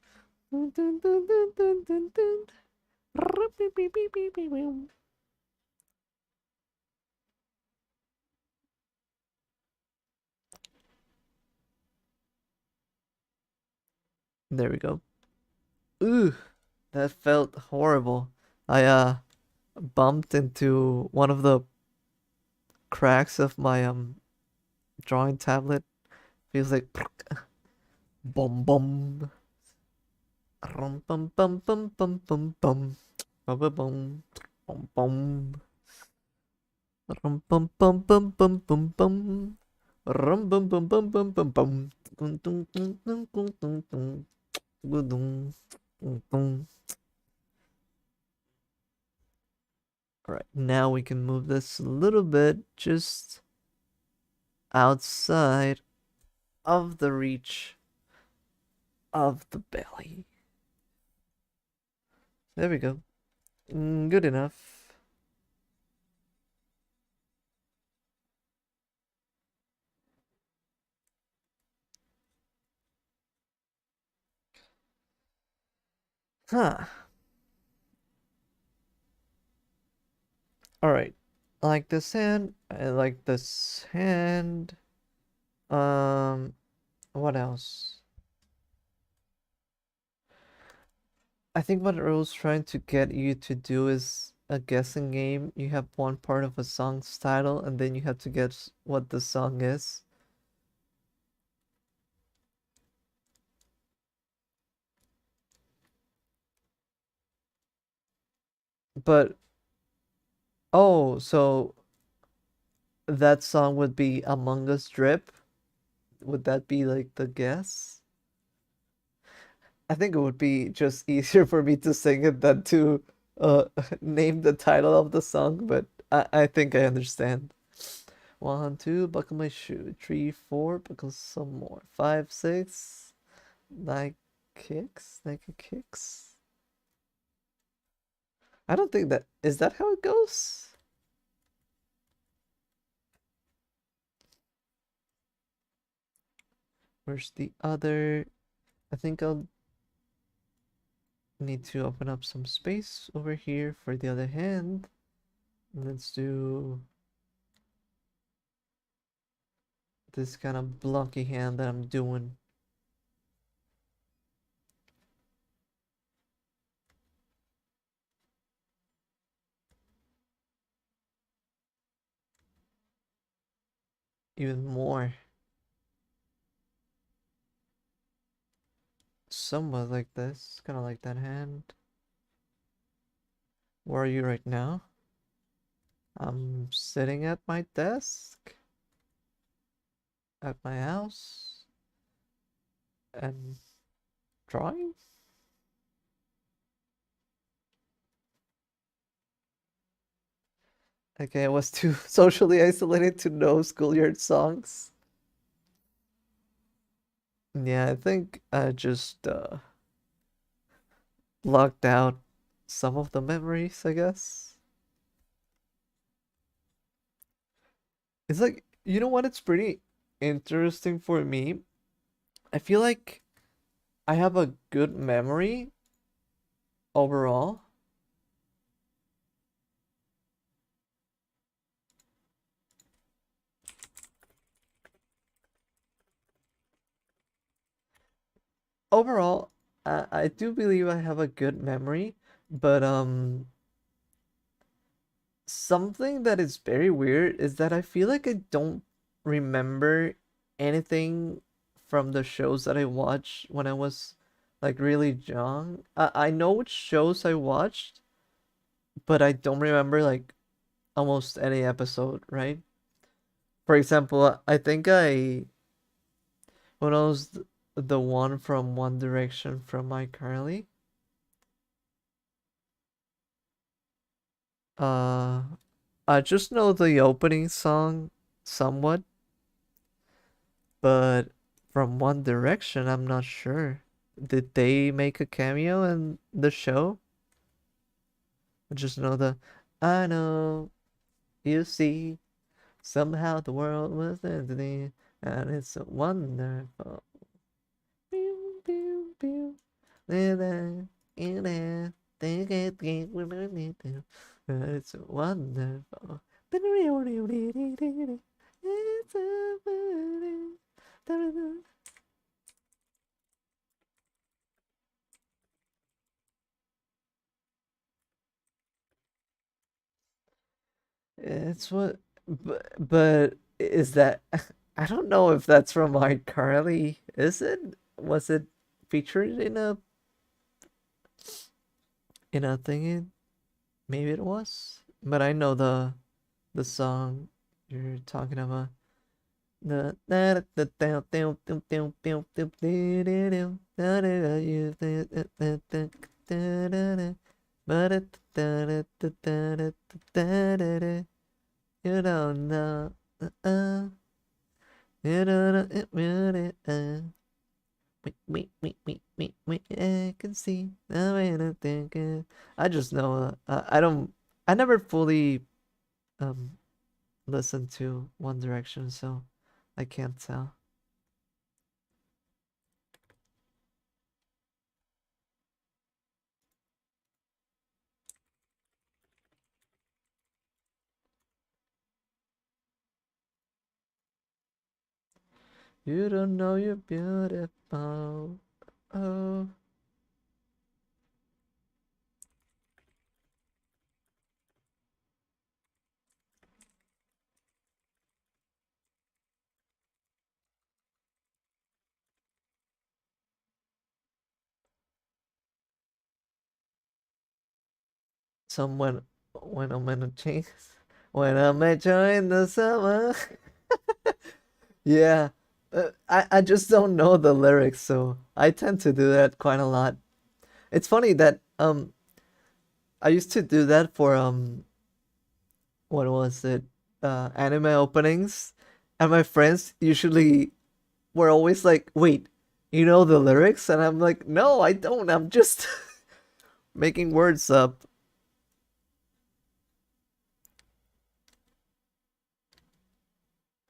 There we go. Ooh, that felt horrible. I bumped into one of the cracks of my drawing tablet. Feels like bum bum. Rum bum bum bum bum bum bum. Bum bum bum. Bum bum. Rum bum bum bum bum bum bum. Rum bum bum bum bum bum bum. Dun dun dun dun dun dun dun. Dun dun dun dun. All right, now we can move this a little bit just outside of the reach of the belly. There we go. Good enough. Huh. All right. I like this hand. I like this hand. Um, what else? I think what Earl's trying to get you to do is a guessing game. You have one part of a song's title, and then you have to guess what the song is. But, oh, so that song would be Among Us Drip? Would that be like the guess? I think it would be just easier for me to sing it than to name the title of the song, but I think I understand. One, two, buckle my shoe. Three, four, buckle some more. Five, six, Nike kicks, Nike kicks. I don't think that is that how it goes? Where's the other? I think I'll need to open up some space over here for the other hand. Let's do this kind of blocky hand that I'm doing. even more. Somewhat like this, kind of like that hand. Where are you right now? I'm sitting at my desk at my house and drawing. Okay, I was too socially isolated to know schoolyard songs. Yeah, I think I just locked out some of the memories, I guess. It's like, you know what? It's pretty interesting for me. I feel like I have a good memory overall. Overall, I do believe I have a good memory, but something that is very weird is that I feel like I don't remember anything from the shows that I watched when I was like really young. I know which shows I watched, but I don't remember like almost any episode, right? For example, I think when I was the one from One Direction from my Carly, uh, I just know the opening song somewhat, but from One Direction, I'm not sure. Did they make a cameo in the show? I just know the I know you see somehow the world was ending and it's wonderful. Pew, pew, pew. Living in it, think it, think we don't need to. It's wonderful. It's a It's what, but is that? I don't know if that's from iCarly. Is it? Was it featured in a thingy? Maybe it was, but I know the song you're talking about. The you don't know. You don't know it really. I can see the way I'm thinking. I just know. I don't. I never fully um listened to One Direction, so I can't tell. You don't know you're beautiful. Oh, someone when I'm in a change. When I'm enjoying the summer. Yeah. I just don't know the lyrics, so I tend to do that quite a lot. It's funny that I used to do that for what was it? Anime openings. And my friends usually were always like, "Wait, you know the lyrics?" And I'm like, "No, I don't. I'm just making words up."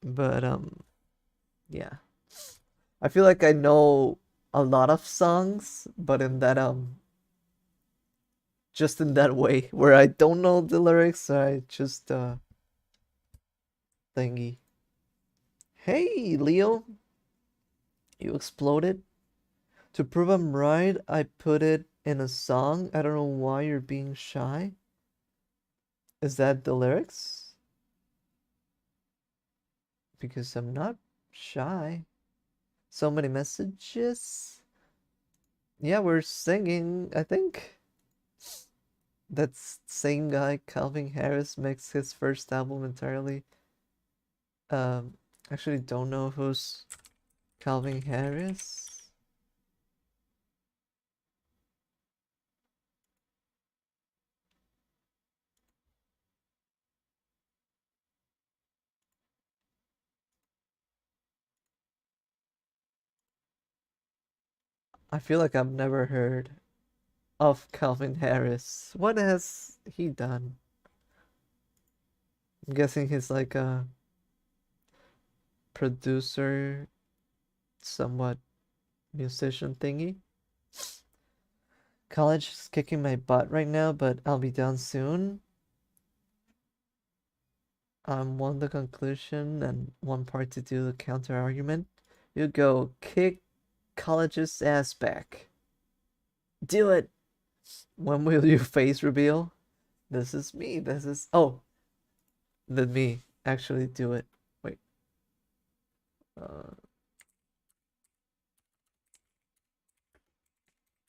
But yeah. I feel like I know a lot of songs, but in that just in that way where I don't know the lyrics, I just thingy. Hey, Leo, you exploded. To prove I'm right, I put it in a song. I don't know why you're being shy. Is that the lyrics? because I'm not shy. So many messages. Yeah, we're singing, I think. That same guy, Calvin Harris, makes his first album entirely. Um, actually don't know who's Calvin Harris. I feel like I've never heard of Calvin Harris. What has he done? I'm guessing he's like a producer, somewhat musician thingy. College is kicking my butt right now, but I'll be done soon. I'm one the conclusion and one part to do the counter argument. You go kick college's ass back. Do it. When will you face reveal? This is me. This is let me actually do it. Wait. Uh,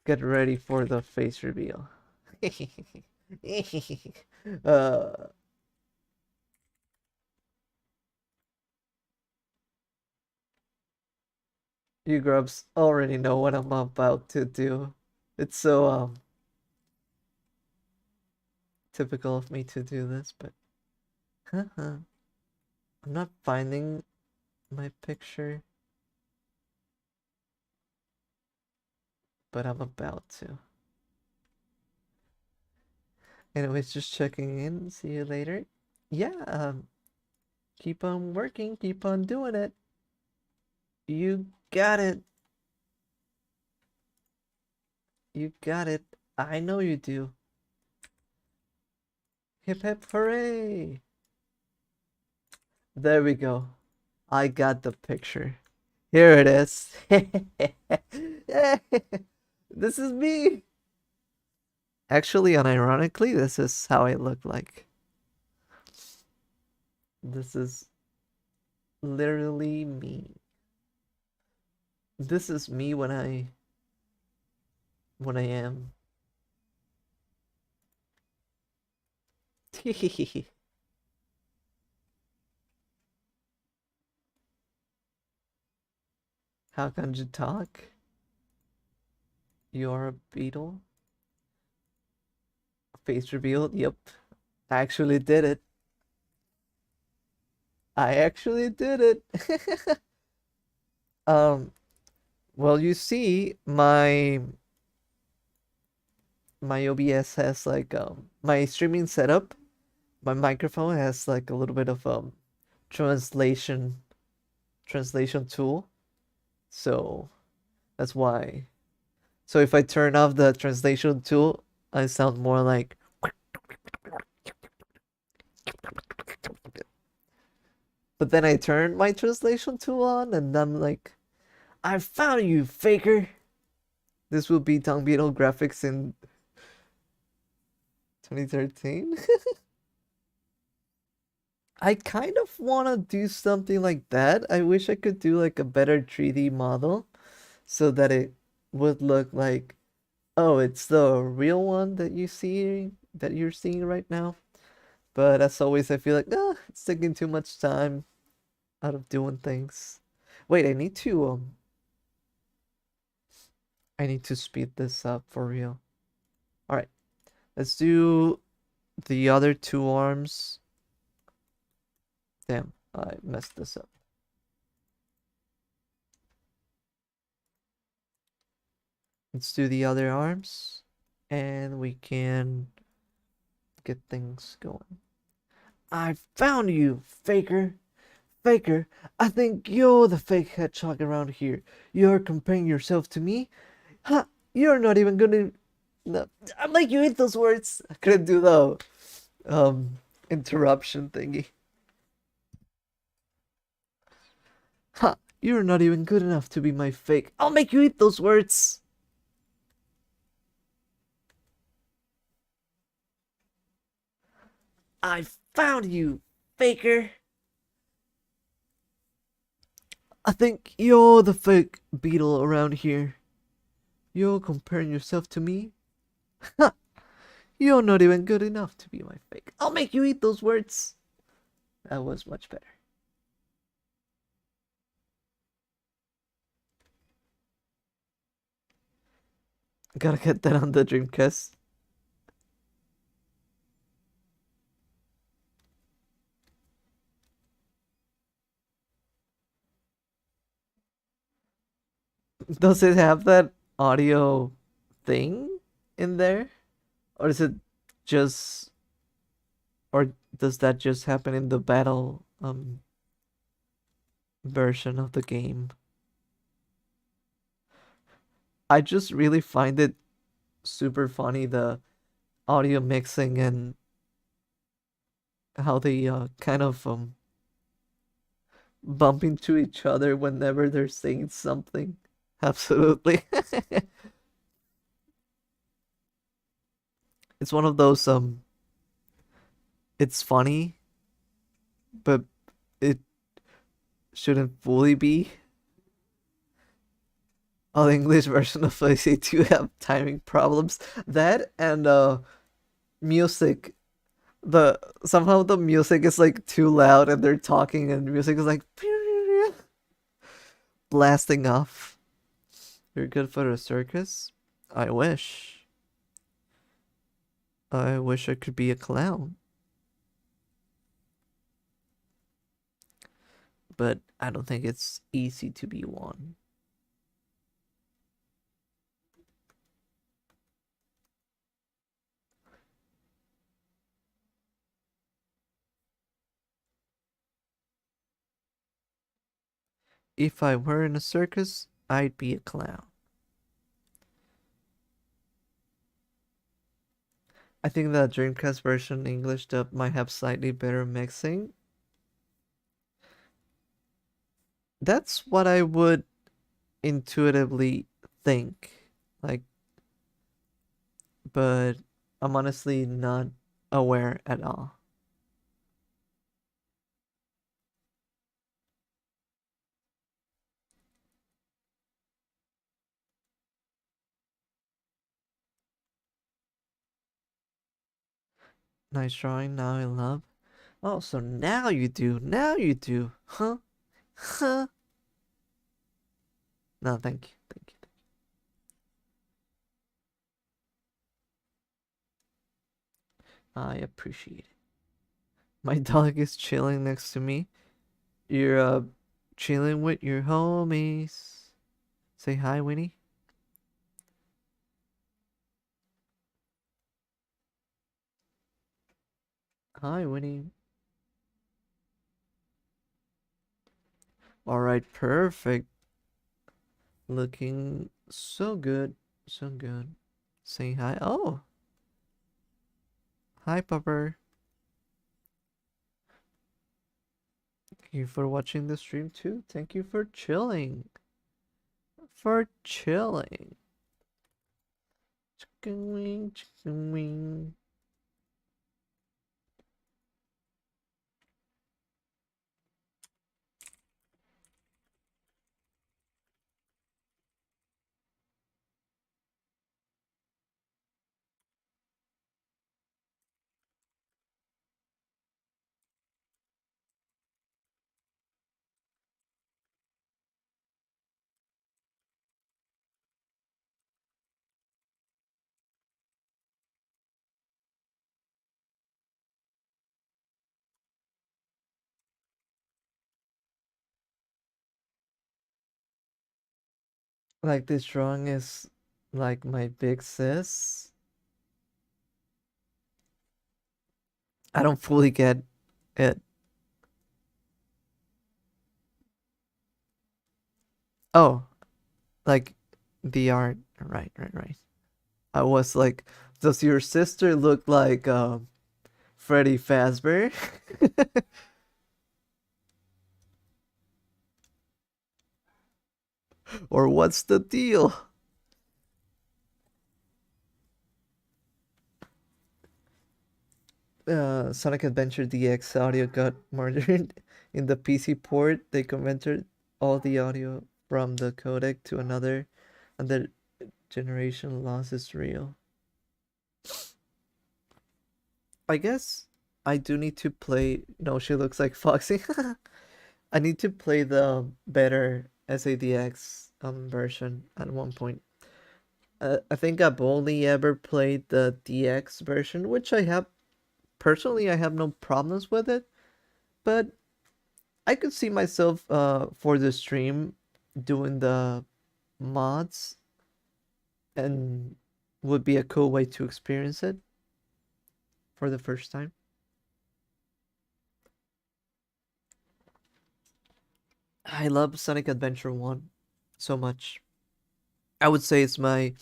get ready for the face reveal. uh, you grubs already know what I'm about to do. It's so typical of me to do this, but I'm not finding my picture, but I'm about to. Anyways, just checking in. See you later. Yeah, keep on working, keep on doing it. You got it. You got it. I know you do. Hip hip hooray! There we go. I got the picture. Here it is. This is me. Actually, unironically, this is how I look like. This is literally me. This is me when I am. How can you talk? You're a beetle? Face reveal? Yep. I actually did it. I actually did it. um, well, you see, my OBS has like my streaming setup. My microphone has like a little bit of translation translation tool. So that's why. So if I turn off the translation tool, I sound more like. But then I turn my translation tool on, and I'm like, I found you, faker. This will be Tongue Beetle graphics in 2013. I kind of want to do something like that. I wish I could do like a better 3D model so that it would look like, oh, it's the real one that you're seeing right now. But as always, I feel like, it's taking too much time out of doing things. Wait, I need to speed this up for real. All right, let's do the other two arms. Damn, I messed this up. Let's do the other arms, and we can get things going. I found you, faker. Faker, I think you're the fake hedgehog around here. You're comparing yourself to me? Huh, you're not even gonna... No, I'm like, you hate those words. I couldn't do the interruption thingy. Ha! You're not even good enough to be my fake. I'll make you eat those words. I found you, faker. I think you're the fake beetle around here. You're comparing yourself to me? Ha! You're not even good enough to be my fake. I'll make you eat those words. That was much better. Gotta get that on the Dreamcast. Does it have that audio thing in there? Or is it just or does that just happen in the battle version of the game? I just really find it super funny, the audio mixing and how they kind of bump into each other whenever they're saying something. Absolutely. It's one of those it's funny, but it shouldn't fully be. Oh, the English version of AC2 have timing problems. That and music. The somehow the music is like too loud and they're talking and music is like blasting off. You're good for a circus? I wish. I wish I could be a clown. But I don't think it's easy to be one. If I were in a circus, I'd be a clown. I think the Dreamcast version English dub might have slightly better mixing. That's what I would intuitively think. Like, but I'm honestly not aware at all. Nice drawing, now I love. Oh, so now you do. Now you do. Huh? Huh? No, thank you. Thank you. I appreciate it. My dog is chilling next to me. You're chilling with your homies. Say hi, Winnie. Hi, Winnie. All right, perfect. Looking so good. So good. Say hi. Oh, hi, Pupper. Thank you for watching the stream too. Thank you for chilling. For chilling. Chicken wing, chicken wing. Like this drawing is like my big sis. I don't fully get it. Oh, like the art. Right, right, right. I was like, does your sister look like Freddy Fazbear? Or what's the deal? Sonic Adventure DX audio got murdered in the PC port they commented. all the audio from the codec to another, and the generation loss is real. I guess I do need to play. No, she looks like Foxy. I need to play the better SADX version at one point. I think I've only ever played the DX version, which I have personally I have no problems with it, but I could see myself for the stream doing the mods, and would be a cool way to experience it for the first time. I love Sonic Adventure 1 so much. I would say it's my,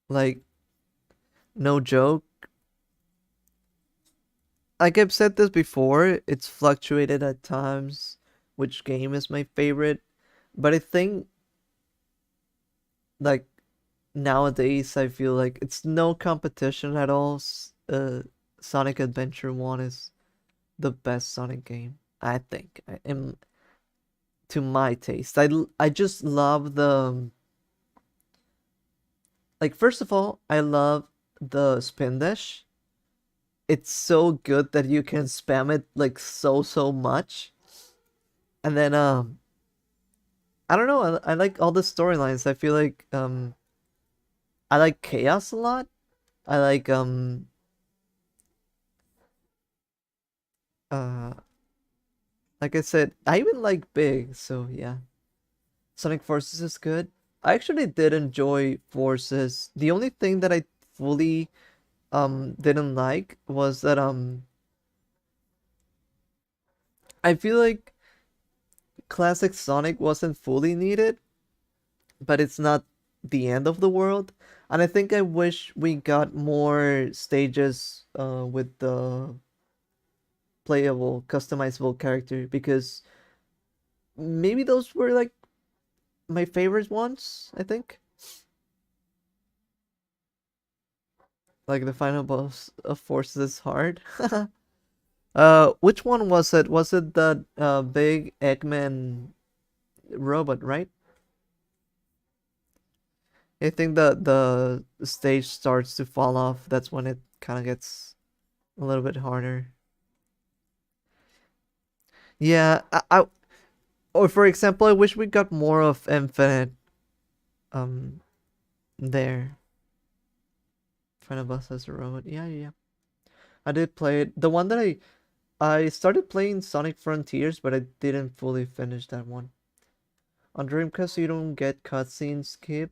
like, no joke. Like I've said this before, it's fluctuated at times which game is my favorite, but I think, like, nowadays I feel like it's no competition at all. Sonic Adventure 1 is the best Sonic game, I think. To my taste. I just love the, like, first of all, I love the spin dash. It's so good that you can spam it like so much. And then I don't know, I like all the storylines. I feel like I like Chaos a lot. I uh like I said, I even like Big, so yeah. Sonic Forces is good. I actually did enjoy Forces. The only thing that I fully didn't like was that I feel like classic Sonic wasn't fully needed, but it's not the end of the world. And I think I wish we got more stages with the playable, customizable character, because maybe those were like my favorite ones, I think. Like the final boss of Forces is hard. Which one was it? Was it the big Eggman robot, right? I think the stage starts to fall off. That's when it kind of gets a little bit harder. Yeah, or for example, I wish we got more of Infinite um there. Final boss as a robot. Yeah, yeah, yeah. I did play it. The one that I started playing Sonic Frontiers, but I didn't fully finish that one. On Dreamcast, you don't get cutscenes skip,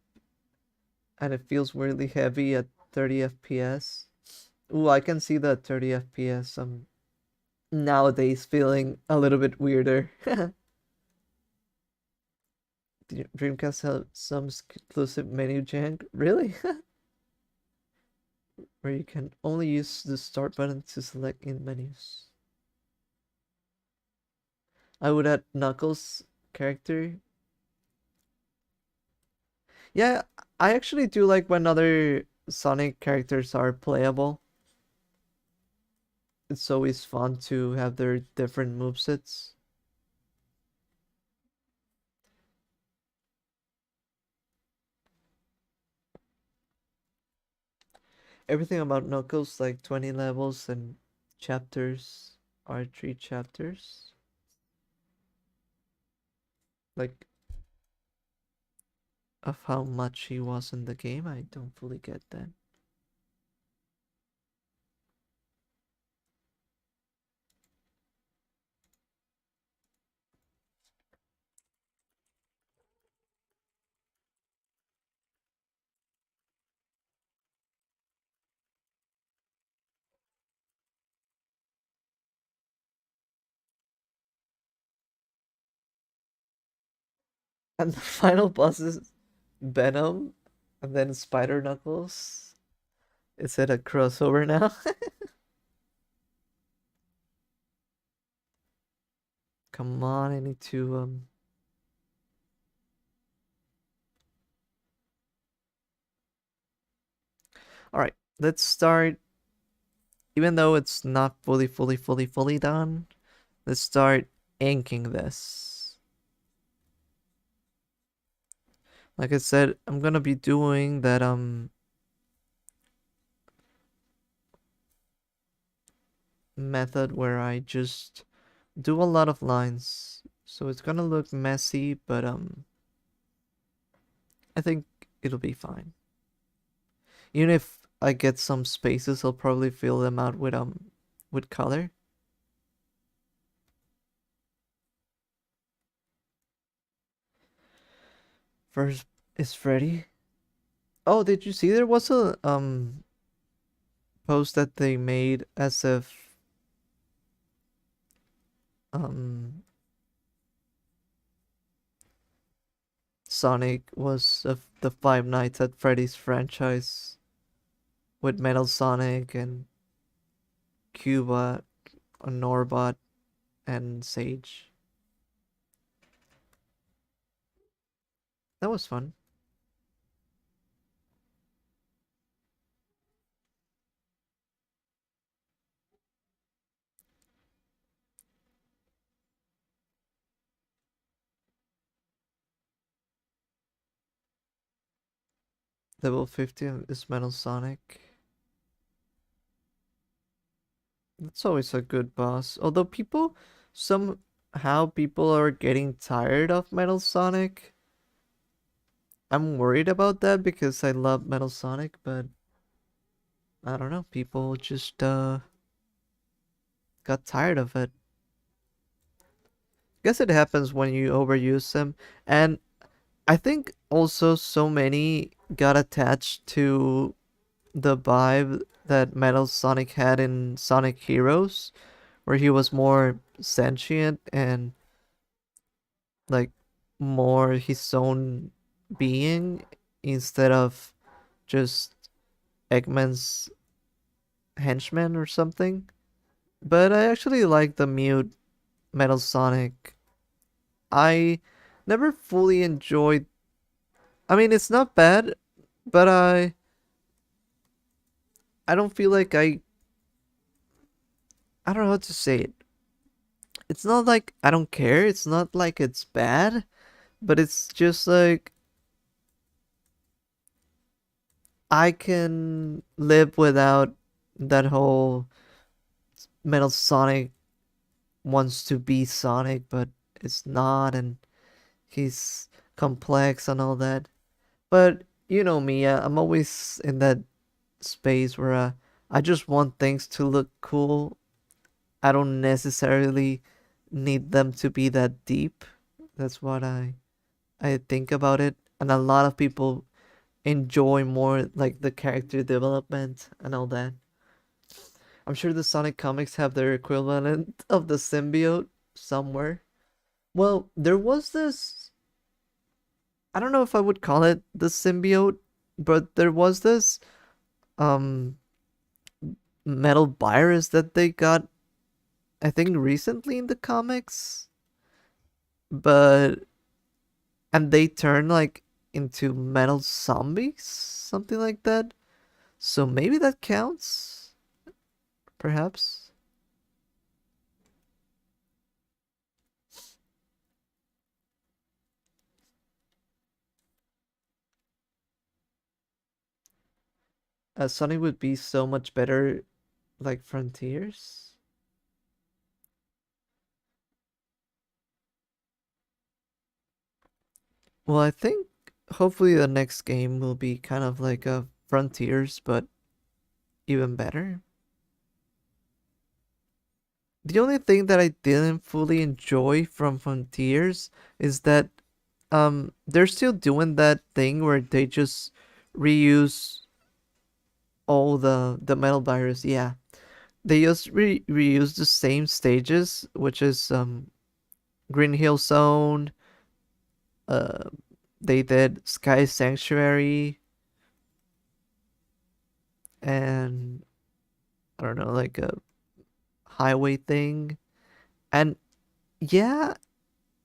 and it feels weirdly heavy at 30 FPS. Ooh, I can see that 30 FPS nowadays feeling a little bit weirder. Dreamcast has some exclusive menu jank. Really? Where you can only use the start button to select in menus. I would add Knuckles character. Yeah, I actually do like when other Sonic characters are playable. It's always fun to have their different movesets. Everything about Knuckles, like 20 levels and chapters, are 3 chapters. Like, of how much he was in the game, I don't fully get that. And the final boss is Venom, and then Spider Knuckles. Is it a crossover now? Come on, I need to All right, let's start. Even though it's not fully done, Let's start inking this. Like I said, I'm gonna be doing that method where I just do a lot of lines. So it's gonna look messy, but I think it'll be fine. Even if I get some spaces, I'll probably fill them out with color. First is Freddy. Oh, did you see there was a post that they made as if um Sonic was of the Five Nights at Freddy's franchise with Metal Sonic and Cuba, Norbot, and Sage. That was fun. Level 50 is Metal Sonic. That's always a good boss. Although somehow people are getting tired of Metal Sonic. I'm worried about that because I love Metal Sonic, but I don't know. People just got tired of it. Guess it happens when you overuse them, and I think also so many got attached to the vibe that Metal Sonic had in Sonic Heroes, where he was more sentient and like more his own being instead of just Eggman's henchman or something. But I actually like the mute Metal Sonic. I never fully enjoyed. I mean, it's not bad, but I don't feel like I don't know how to say it. It's not like I don't care. It's not like it's bad, but it's just like I can live without that whole Metal Sonic wants to be Sonic, but it's not, and he's complex and all that. But you know me, I'm always in that space where I just want things to look cool. I don't necessarily need them to be that deep. That's what I think about it, and a lot of people enjoy more like the character development and all that. I'm sure the Sonic comics have their equivalent of the symbiote somewhere. Well, there was this, I don't know if I would call it the symbiote, but there was this um metal virus that they got, I think recently in the comics, but and they turn like into metal zombies, something like that. So maybe that counts, perhaps. Sonic would be so much better like Frontiers. Well, I think hopefully the next game will be kind of like a Frontiers, but even better. The only thing that I didn't fully enjoy from Frontiers is that they're still doing that thing where they just reuse all the metal virus. Yeah. They just reuse the same stages, which is Green Hill Zone, uh they did Sky Sanctuary and I don't know, like a highway thing. And yeah,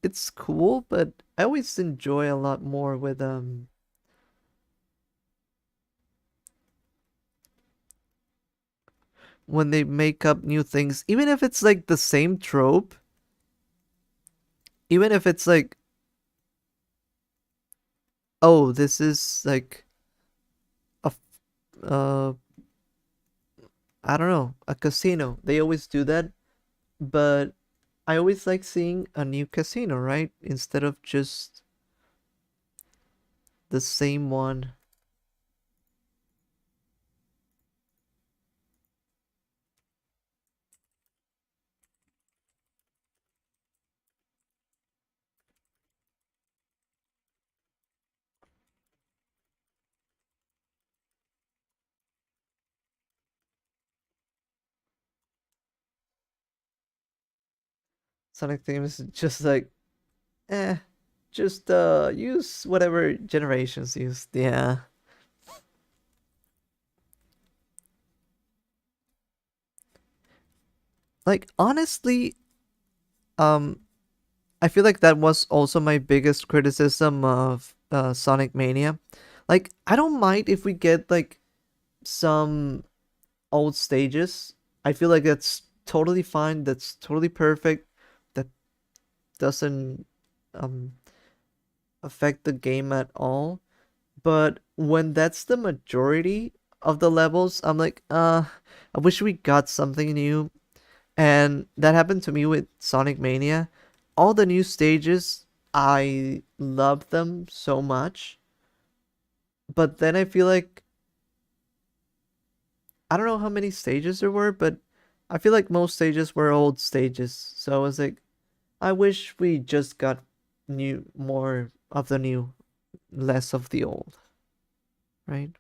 it's cool, but I always enjoy a lot more with when they make up new things, even if it's like the same trope. Even if it's like, oh, this is like a uh I don't know, a casino. They always do that, but I always like seeing a new casino, right? Instead of just the same one. Sonic themes is just like, eh, just use whatever generations used. Yeah. Like honestly, um I feel like that was also my biggest criticism of Sonic Mania. Like I don't mind if we get like some old stages. I feel like that's totally fine. That's totally perfect. That doesn't um affect the game at all. But when that's the majority of the levels, I'm like, I wish we got something new. And that happened to me with Sonic Mania. All the new stages, I love them so much. But then I feel like I don't know how many stages there were, but I feel like most stages were old stages. So I was like, I wish we just got more of the new, less of the old, right?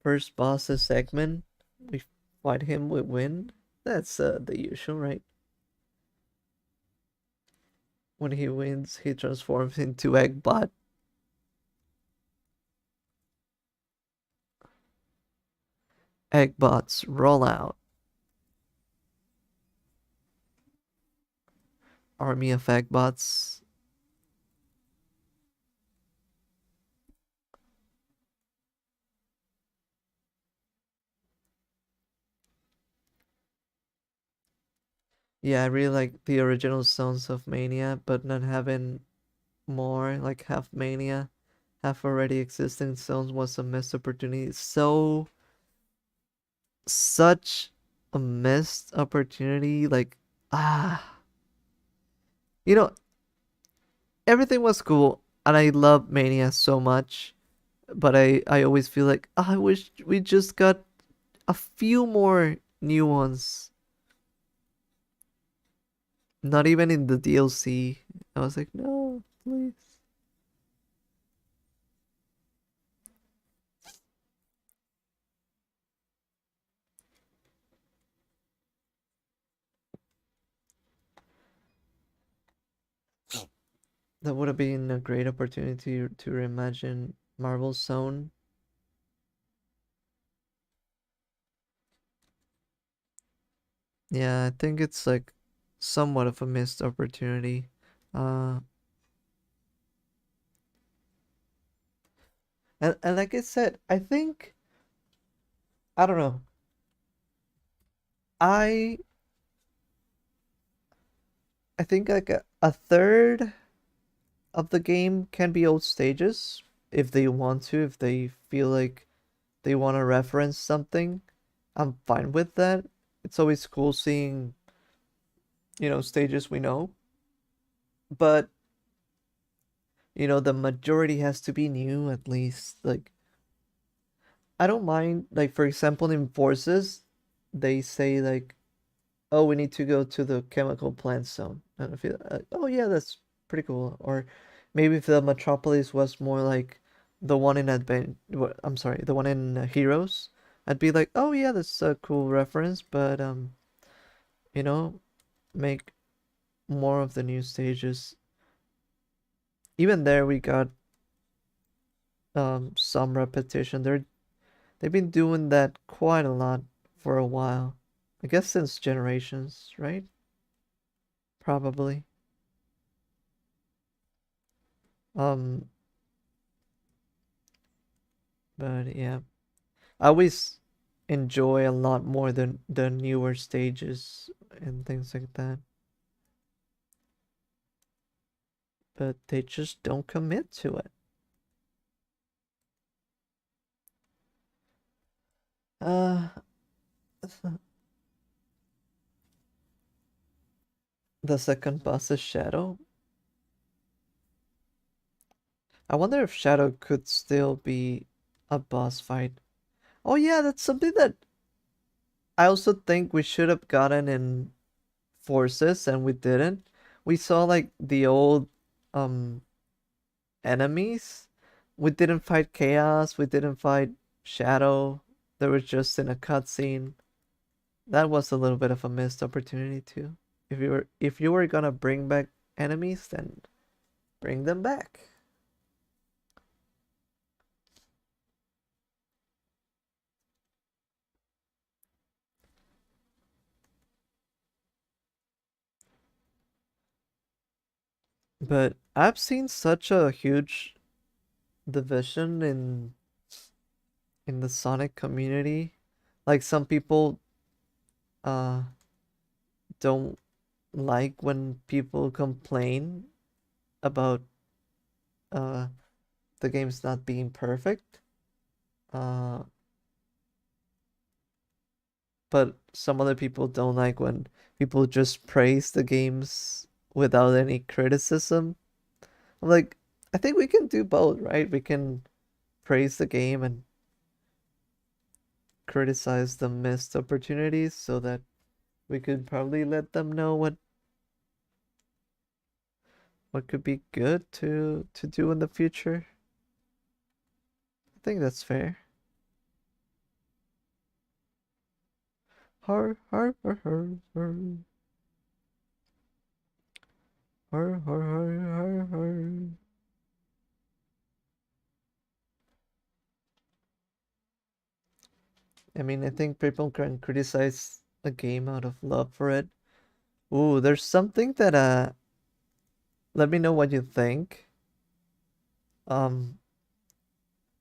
First boss is Eggman. We fight him, we win. That's the usual, right? When he wins, he transforms into Eggbot. Eggbots roll out. Army of Eggbots. Yeah, I really like the original Sons of Mania, but not having more, like half Mania, half already existing Stones was a missed opportunity. Such a missed opportunity. Like, ah, you know, everything was cool, and I love Mania so much, but I always feel like I wish we just got a few more new ones. Not even in the DLC. I was like, no, please. That would have been a great opportunity to reimagine Marvel's Zone. Yeah, I think it's like somewhat of a missed opportunity. Uh, and like I said, I don't know. I I think like a third of the game can be old stages if they want to, if they feel like they want to reference something. I'm fine with that. It's always cool seeing, stages we know, but the majority has to be new at least. Like I don't mind, like for example, in Forces, they say like, "Oh, we need to go to the chemical plant zone," and I feel, "Oh yeah, that's pretty cool." Or maybe if the Metropolis was more like the one in I'm sorry, the one in Heroes, I'd be like, "Oh yeah, that's a cool reference," but you know, make more of the new stages. Even there, we got some repetition. They've been doing that quite a lot for a while. I guess since Generations, right? Probably. Um, but yeah, I always enjoy a lot more than the newer stages and things like that. but they just don't commit to it. Uh, the second boss is Shadow. I wonder if Shadow could still be a boss fight. Oh yeah, that's something that I also think we should have gotten in Forces and we didn't. We saw like the old um enemies. We didn't fight Chaos, we didn't fight Shadow. They were just in a cutscene. That was a little bit of a missed opportunity too. If you were gonna bring back enemies, then bring them back. But I've seen such a huge division in the Sonic community. Like some people uh don't like when people complain about uh the game's not being perfect. Uh but some other people don't like when people just praise the games without any criticism. I'm like, I think we can do both, right? We can praise the game and criticize the missed opportunities so that we could probably let them know what could be good to do in the future. I think that's fair. Har har har har har har har har har har. I mean, I think people can criticize a game out of love for it. Ooh, there's something that let me know what you think. Um,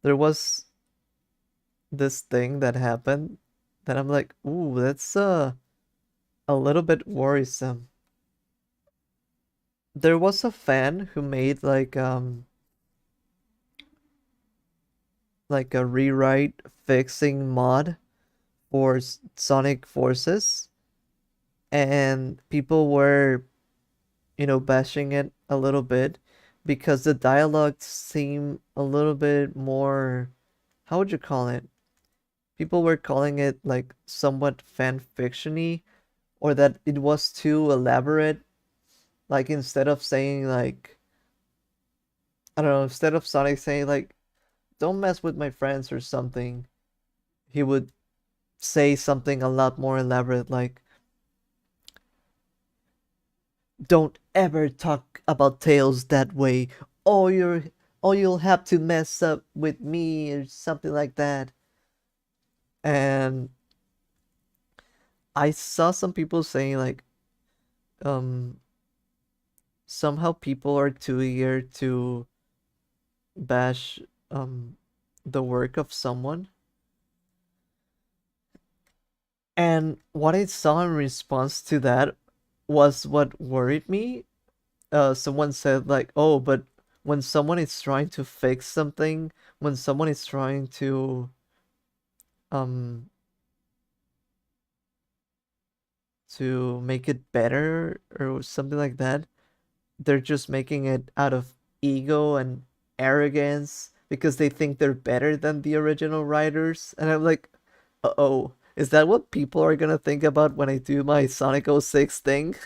there was this thing that happened that I'm like, ooh, that's a little bit worrisome. There was a fan who made like a rewrite fixing mod for Sonic Forces, and people were, bashing it a little bit because the dialogue seemed a little bit more, how would you call it? People were calling it like somewhat fan fictiony, or that it was too elaborate. Like instead of saying like, I don't know, instead of Sonic saying like, "Don't mess with my friends" or something, he would say something a lot more elaborate, like, "Don't ever talk about Tails that way, or you'll have to mess up with me," or something like that. And I saw some people saying like, um, somehow people are too eager to bash um the work of someone. And what I saw in response to that was what worried me. Someone said like, "Oh, but when someone is trying to fix something, when someone is trying um to make it better or something like that, they're just making it out of ego and arrogance because they think they're better than the original writers." And I'm like, "Uh-oh, is that what people are gonna think about when I do my Sonic 06 thing?"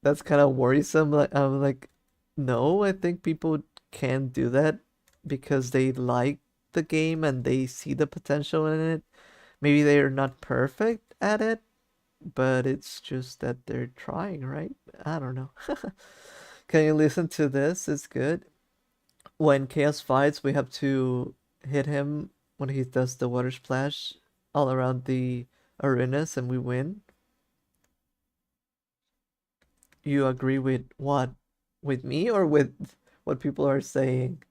That's kind of worrisome. Like I'm like, no, I think people can do that because they like the game and they see the potential in it. Maybe they're not perfect at it, but it's just that they're trying, right? I don't know. Can you listen to this? It's good. When Chaos fights, we have to hit him when he does the water splash all around the arenas and we win. You agree with what? With me or with what people are saying?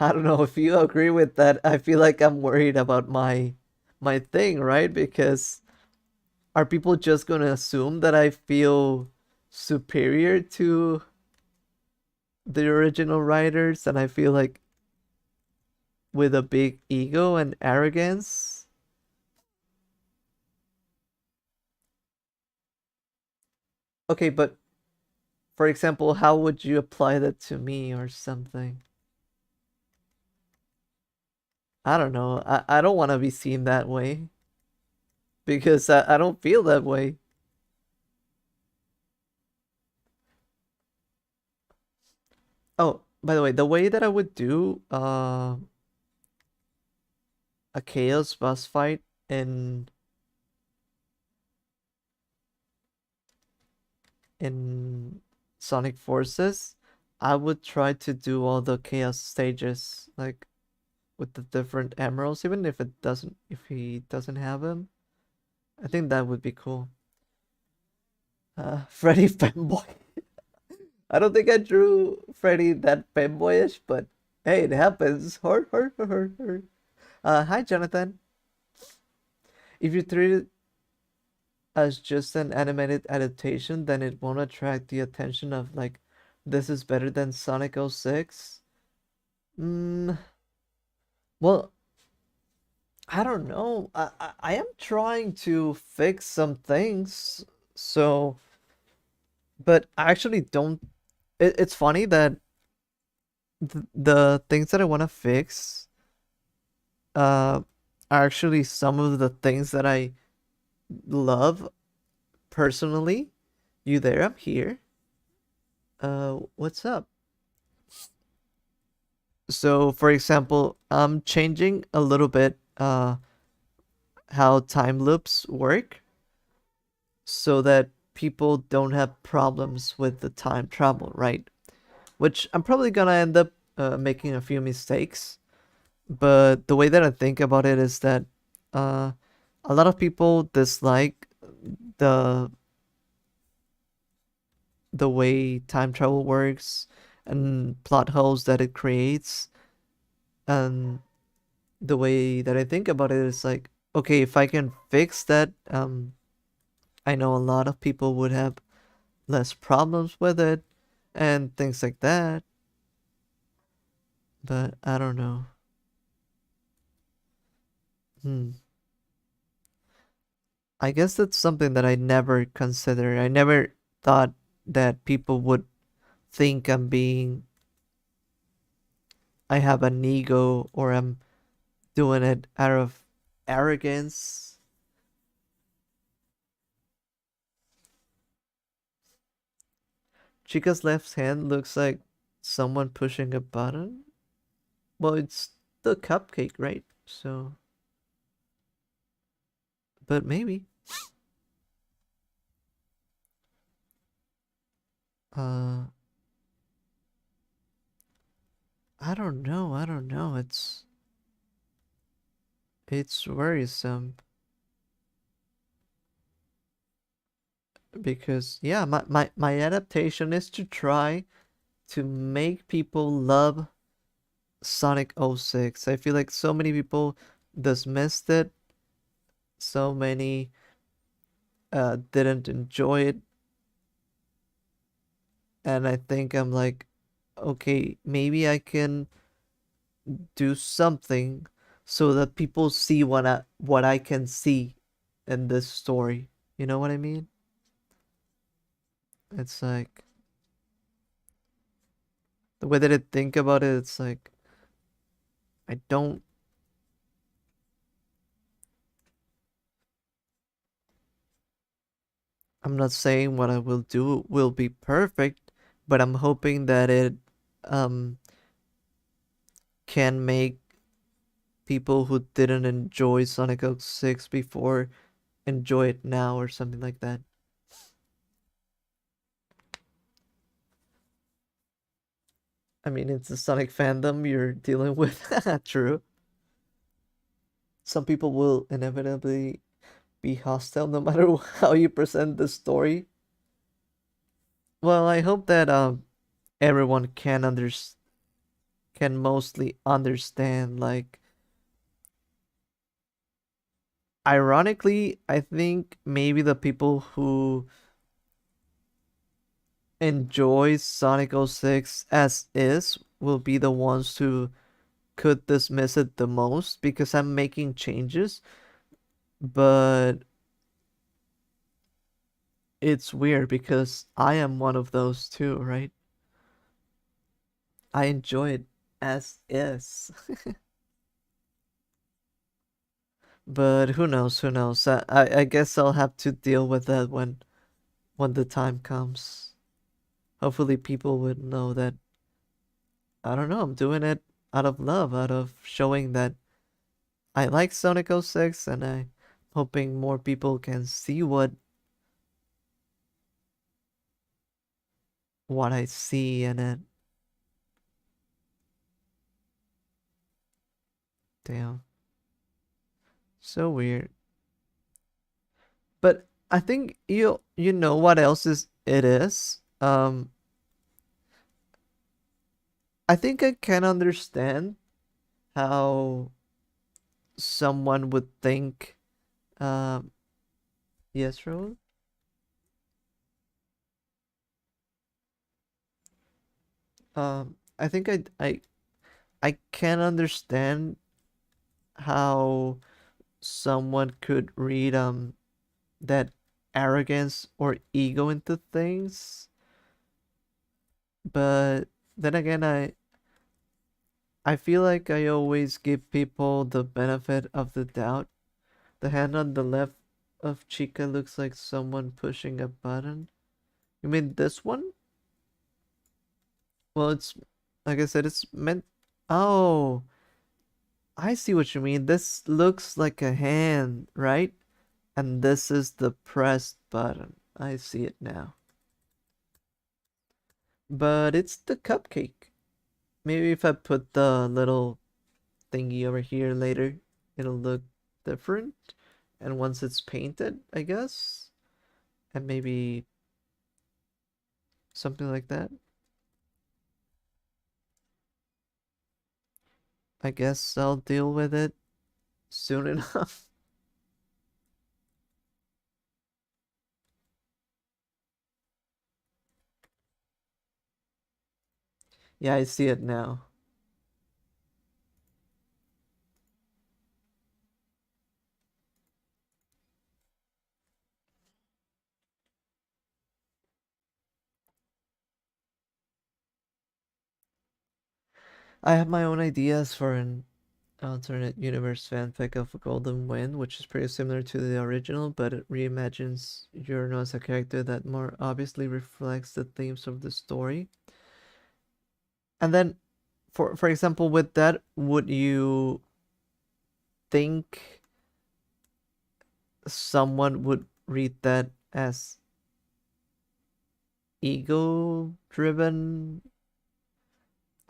I don't know if you agree with that. I feel like I'm worried about my thing, right? Because Are people just gonna assume that I feel superior to the original writers and I feel like with a big ego and arrogance? Okay, but for example, how would you apply that to me or something? I don't know. I don't want to be seen that way because I don't feel that way. Oh, by the way, the way that I would do a chaos boss fight in in Sonic Forces, I would try to do all the chaos stages like with the different emeralds, even if he doesn't have them. I think that would be cool. Freddy fanboy. I don't think I drew Freddy that fanboyish, but hey, it happens. Hurt. Hi, Jonathan. If you treat it as just an animated adaptation, then it won't attract the attention of like, this is better than Sonic 06. Mm, well, I don't know. I am trying to fix some things, so, but I actually don't. It's funny that the things that I want to fix uh are actually some of the things that I love personally. You there? I'm here. What's up? So, for example, I'm changing a little bit how time loops work so that people don't have problems with the time travel, right? Which I'm probably gonna end up making a few mistakes, but the way that I think about it is that uh, a lot of people dislike the the way time travel works and plot holes that it creates. And the way that I think about it is like, okay, if I can fix that, I know a lot of people would have less problems with it and things like that. But I don't know. Hmm. I guess that's something that I never considered. I never thought that people would think I have an ego or I'm doing it out of arrogance. Chica's left hand looks like someone pushing a button. Well, it's the cupcake, right? So, but maybe. Uh, I don't know. I don't know. It's worrisome because yeah, my adaptation is to try to make people love Sonic 06. I feel like so many people dismissed it. So many didn't enjoy it, and I think I'm like, okay, maybe I can do something so that people see what I can see in this story. You know what I mean? It's like the way that I think about it, it's like I don't I'm not saying what I will do will be perfect, but I'm hoping that it um can make people who didn't enjoy Sonic 06 before enjoy it now or something like that. I mean, it's the Sonic fandom you're dealing with. True. Some people will inevitably be hostile no matter how you present the story. Well, I hope that everyone can mostly understand like ironically, I think maybe the people who enjoy Sonic 06 as is will be the ones who could dismiss it the most because I'm making changes. But it's weird because I am one of those too, right? I enjoy it as is. But who knows? Who knows? I guess I'll have to deal with that when the time comes. Hopefully, people would know that I don't know. I'm doing it out of love, out of showing that I like Sonic 06, and I'm hoping more people can see what I see in it. Damn, so weird. But I think you know what else is it is. I think I can understand how someone would think. Um, yes, Raul. I think I can understand how someone could read that arrogance or ego into things, but then again, I feel like I always give people the benefit of the doubt. The hand on the left of Chica looks like someone pushing a button. You mean this one? Well, it's like I said, it's meant. Oh, I see what you mean. This looks like a hand, right? And this is the pressed button. I see it now. But it's the cupcake. Maybe if I put the little thingy over here later, it'll look different. And once it's painted, I guess, and maybe something like that. I guess I'll deal with it soon enough. Yeah, I see it now. I have my own ideas for an alternate universe fanfic of a Golden Wind, which is pretty similar to the original, but it reimagines Yurno as a character that more obviously reflects the themes of the story. And then, for example, with that, would you think someone would read that as ego driven?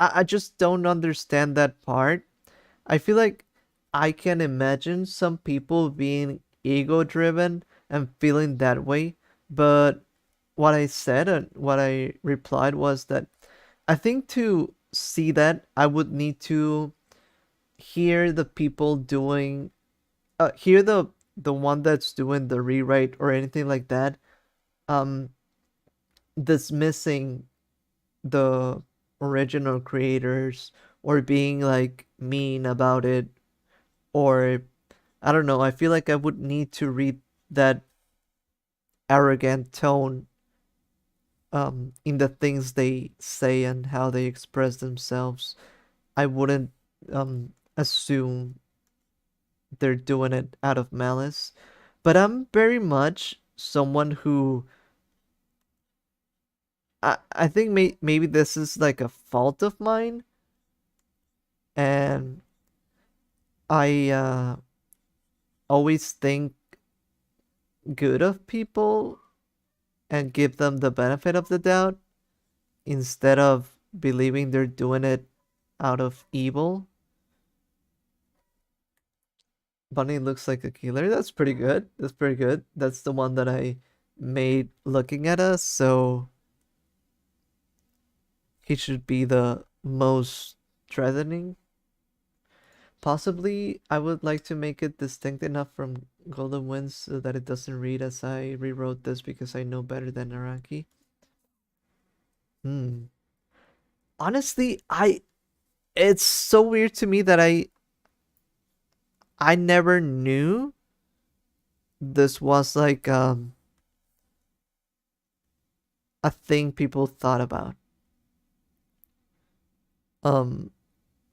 I just don't understand that part. I feel like I can imagine some people being ego driven and feeling that way, but what I said and what I replied was that I think to see that I would need to hear the people doing hear the one that's doing the rewrite or anything like that um dismissing the original creators or being like mean about it, or I don't know. I feel like I would need to read that arrogant tone in the things they say and how they express themselves. I wouldn't assume they're doing it out of malice, but I'm very much someone who I think maybe this is like a fault of mine, and I always think good of people and give them the benefit of the doubt instead of believing they're doing it out of evil. Bunny looks like a killer. That's pretty good. That's pretty good. That's the one that I made looking at us, so he should be the most threatening. Possibly, I would like to make it distinct enough from Golden Winds so that it doesn't read as I rewrote this because I know better than Araki. Hmm. Honestly, it's so weird to me that I never knew this was like a thing people thought about. Um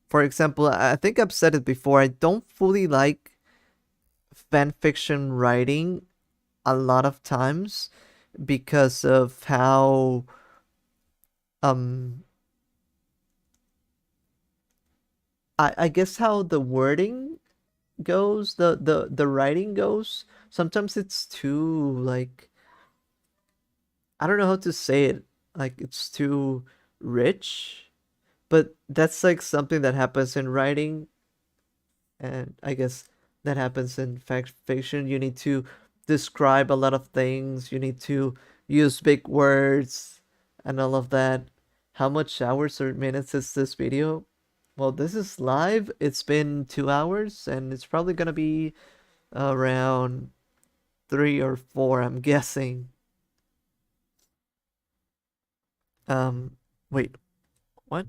for example, I think I've said it before, I don't fully like fan fiction writing a lot of times because of how um I guess how the wording goes, the writing goes. Sometimes it's too like I don't know how to say it. Like it's too rich, but that's like something that happens in writing, and I guess that happens in fact fiction. You need to describe a lot of things. You need to use big words and all of that. How much hours or minutes is this video? Well, this is live. It's been 2 hours, and it's probably gonna be around 3 or 4, I'm guessing. Um, wait, what?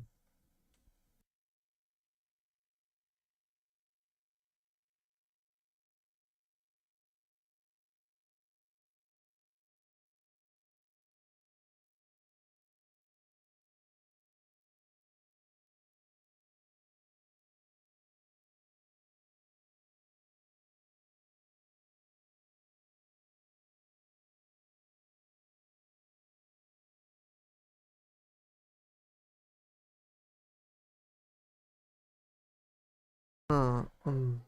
Uh, um,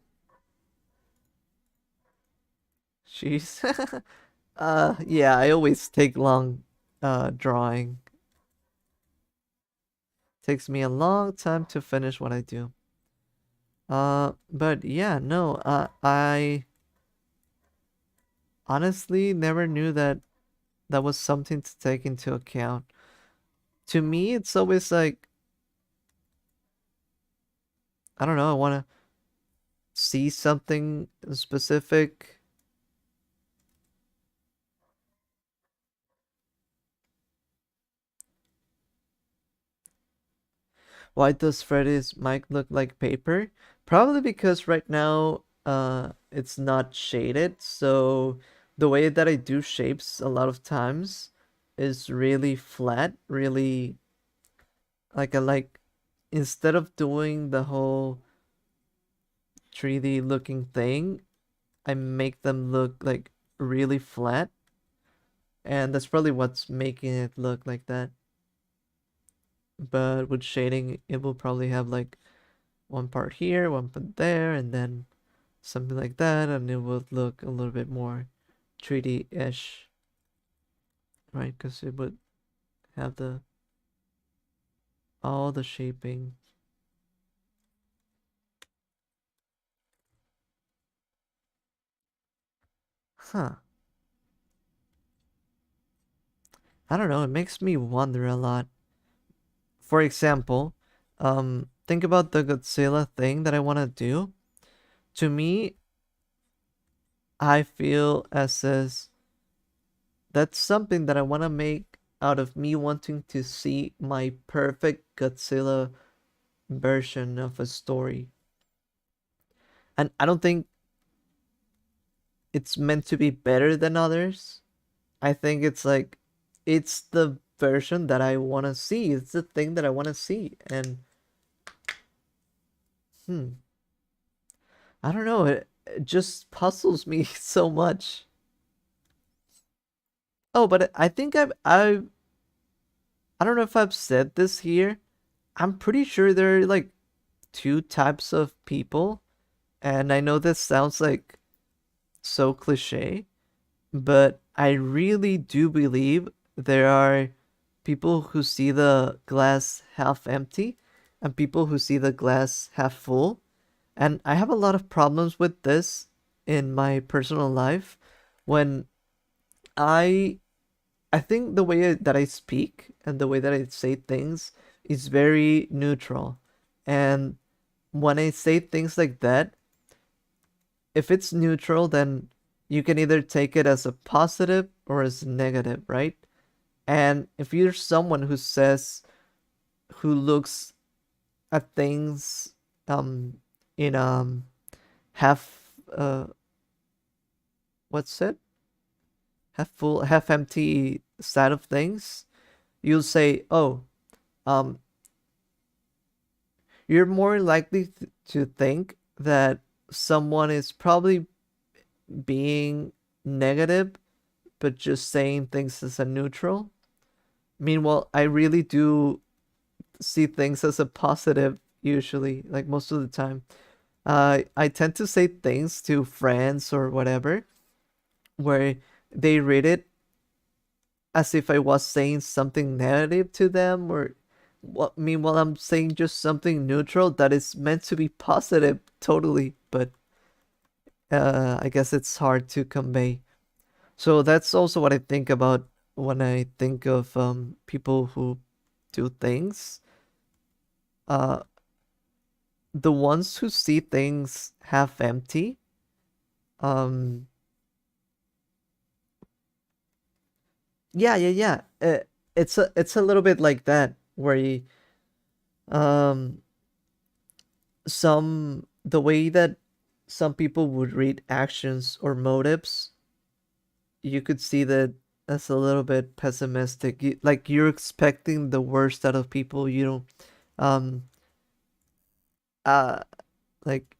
Jeez. Yeah, I always take long drawing. Takes me a long time to finish what I do. But yeah, no, I honestly never knew that that was something to take into account. To me, it's always like, I don't know, I want to see something specific. Why does Freddy's mic look like paper? Probably because right now it's not shaded, so the way that I do shapes a lot of times is really flat, really like I like instead of doing the whole 3D looking thing, I make them look like really flat, and that's probably what's making it look like that. But with shading, it will probably have like one part here, one part there, and then something like that, and it would look a little bit more 3D-ish, right? Because it would have the all the shaping. Huh. I don't know, it makes me wonder a lot. For example, think about the Godzilla thing that I want to do. To me, I feel as is that's something that I want to make out of me wanting to see my perfect Godzilla version of a story. And I don't think it's meant to be better than others. I think it's like it's the version that I want to see. It's the thing that I want to see. And hmm, I don't know. It just puzzles me so much. Oh, but I think I don't know if I've said this here. I'm pretty sure there are like two types of people, and I know this sounds like so cliche, but I really do believe there are people who see the glass half empty and people who see the glass half full. And I have a lot of problems with this in my personal life when I I think the way that I speak and the way that I say things is very neutral. And when I say things like that, if it's neutral, then you can either take it as a positive or as negative, right? And if you're someone who says, who looks at things um in half what's it? Half full, half empty side of things, you'll say, "Oh, um you're more likely to think that someone is probably being negative but just saying things as a neutral." Meanwhile, I really do see things as a positive usually, like most of the time. I tend to say things to friends or whatever where they read it as if I was saying something negative to them, or what, meanwhile I'm saying just something neutral that is meant to be positive totally, but I guess it's hard to convey. So that's also what I think about when I think of people who do things. Uh, the ones who see things half empty, um, yeah. It's a little bit like that where you, um, the way that some people would read actions or motives, you could see that that's a little bit pessimistic. Like you're expecting the worst out of people. You don't, um, uh, like,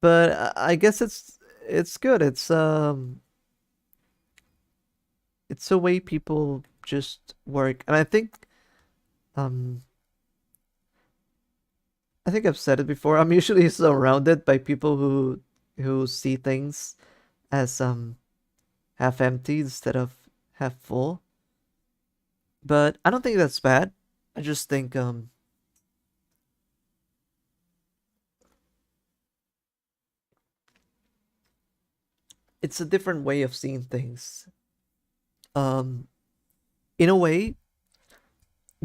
but I guess it's good. It's a way people just work, and um I think I've said it before. I'm usually surrounded by people who see things as half empty instead of half full. But I don't think that's bad. I just think it's a different way of seeing things. Um in a way,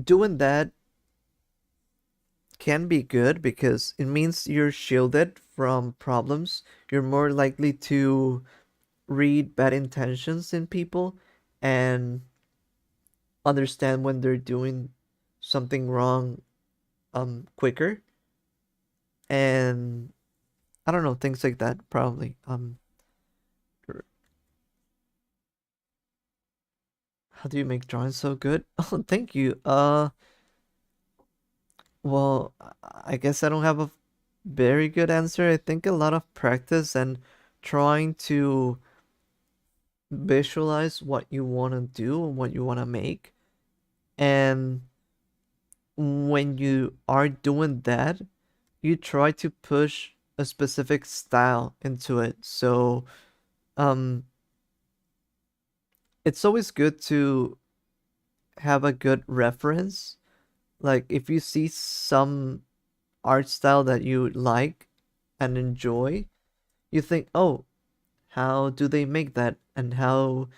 doing that can be good because it means you're shielded from problems. You're more likely to read bad intentions in people and understand when they're doing something wrong quicker, and I don't know, things like that probably. How do you make drawings so good? Oh, thank you. Well, I guess I don't have a very good answer. I think a lot of practice and trying to visualize what you want to do and what you want to make. And when you are doing that, you try to push a specific style into it. So, um, it's always good to have a good reference. Like if you see some art style that you like and enjoy, you think, "Oh, how do they make that? And how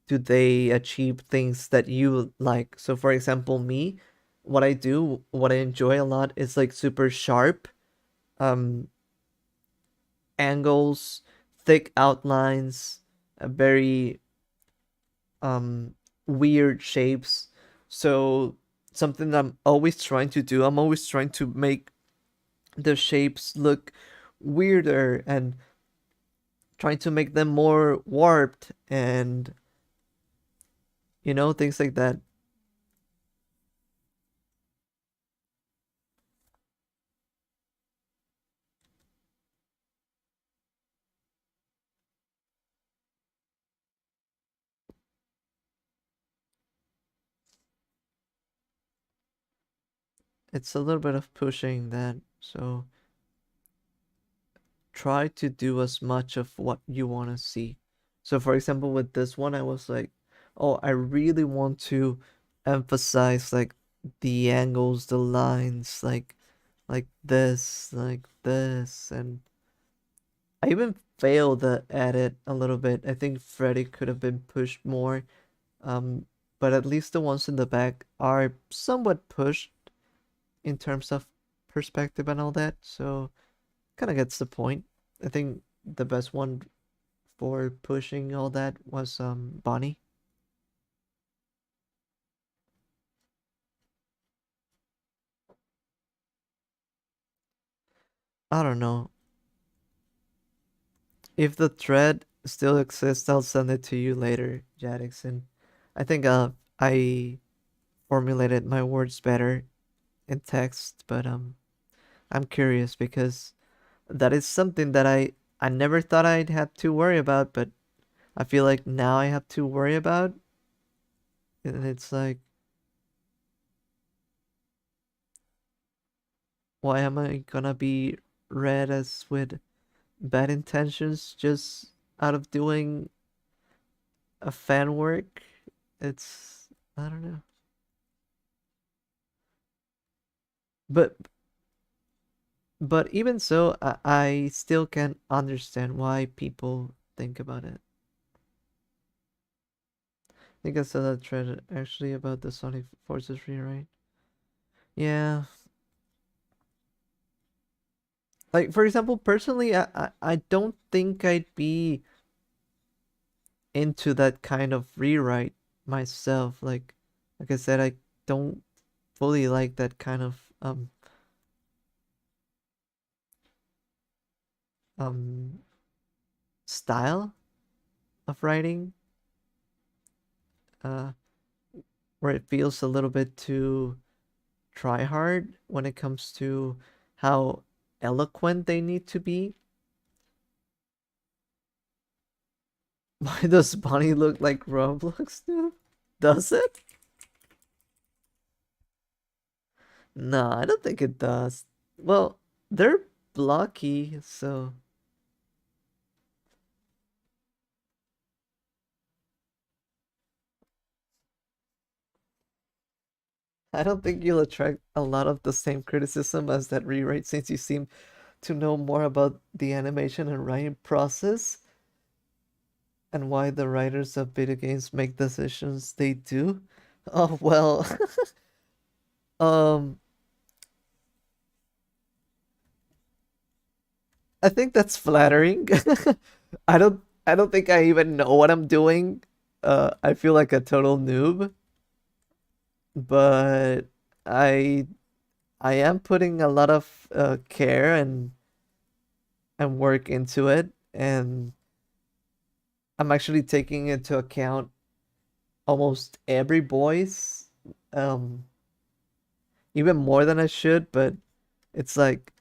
do they achieve things that you like?" So for example, me, what I do, what I enjoy a lot is like super sharp um angles, thick outlines, a very weird shapes. So something that I'm always trying to do, I'm always trying to make the shapes look weirder and trying to make them more warped and things like that. It's a little bit of pushing that. So try to do as much of what you want to see. So for example, with this one, I was like, "Oh, I really want to emphasize like the angles, the lines, like this." And I even failed at it a little bit. I think Freddy could have been pushed more. Um, but at least the ones in the back are somewhat pushed in terms of perspective and all that. So kind of gets the point. I think the best one for pushing all that was Bonnie. I don't know. If the thread still exists, I'll send it to you later, Jadixon. I think I formulated my words better in text, but I'm curious because that is something that I never thought I'd have to worry about, but I feel like now I have to worry about, and it's like, why am I gonna be read as with bad intentions just out of doing a fan work? It's I don't know. But even so, I still can't understand why people think about it. I think I saw that thread actually about the Sonic Forces rewrite. Yeah. Like for example, personally, I don't think I'd be into that kind of rewrite myself. Like I said, I don't fully like that kind of um style of writing. Uh where it feels a little bit too try hard when it comes to how eloquent they need to be. Why does Bonnie look like Roblox do? Does it? No, I don't think it does. Well, they're blocky, so I don't think you'll attract a lot of the same criticism as that rewrite since you seem to know more about the animation and writing process and why the writers of video games make decisions they do. Oh well, um I think that's flattering. I don't think I even know what I'm doing. I feel like a total noob, but I I am putting a lot of care and work into it, and I'm actually taking into account almost every voice, um, even more than I should. But it's like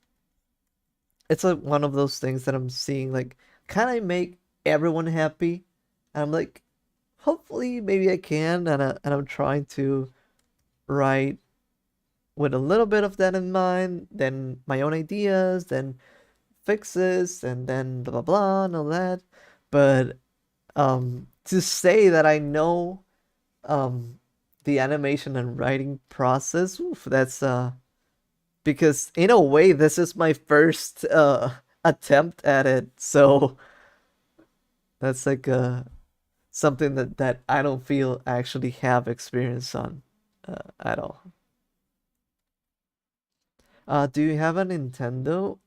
it's like one of those things that I'm seeing. Like, can I make everyone happy? And I'm like, hopefully, maybe I can, and I'm trying to write with a little bit of that in mind, then my own ideas, then fixes, and then blah blah blah and all that. But to say that I know um the animation and writing process, oof, that's because in a way this is my first attempt at it. So that's like something that I don't feel I actually have experience on at all. Do you have a Nintendo?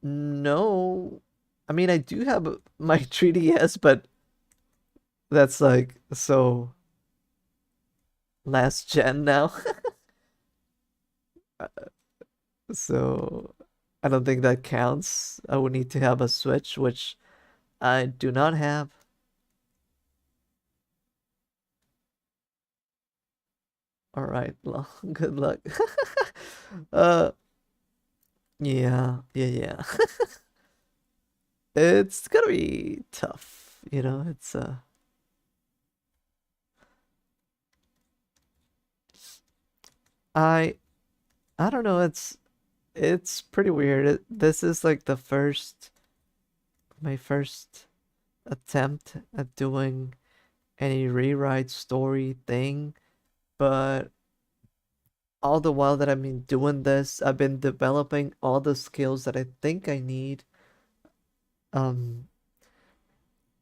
No. I mean, I do have my 3DS, but that's like so last gen now. So I don't think that counts. I would need to have a Switch, which I do not have. All right, well, good luck. uh, yeah. It's gonna be tough, you know. I I don't know. It's pretty weird. This is like the first my first attempt at doing any rewrite story thing, but all the while that I've been doing this, I've been developing all the skills that I think I need um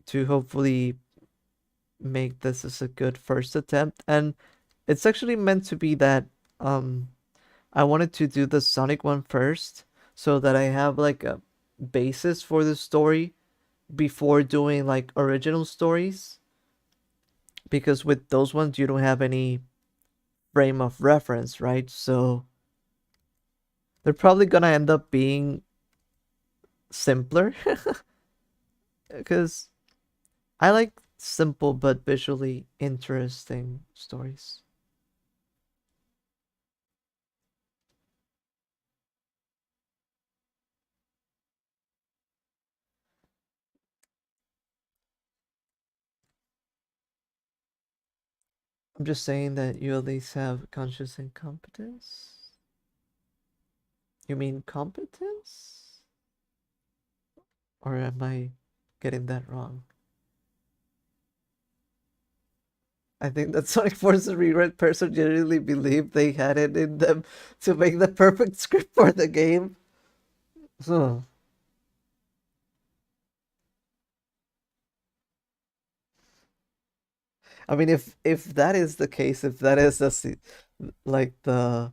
to hopefully make this as a good first attempt. And it's actually meant to be that um I wanted to do the Sonic one first so that I have like a basis for the story before doing like original stories, because with those ones you don't have any frame of reference, right? So they're probably gonna end up being simpler because I like simple but visually interesting stories. I'm just saying that you at least have conscious incompetence. You mean competence? Or am I getting that wrong? I think that Sonic Forces rewrite person genuinely believed they had it in them to make the perfect script for the game. Huh. I mean, if that is the case, if that is like the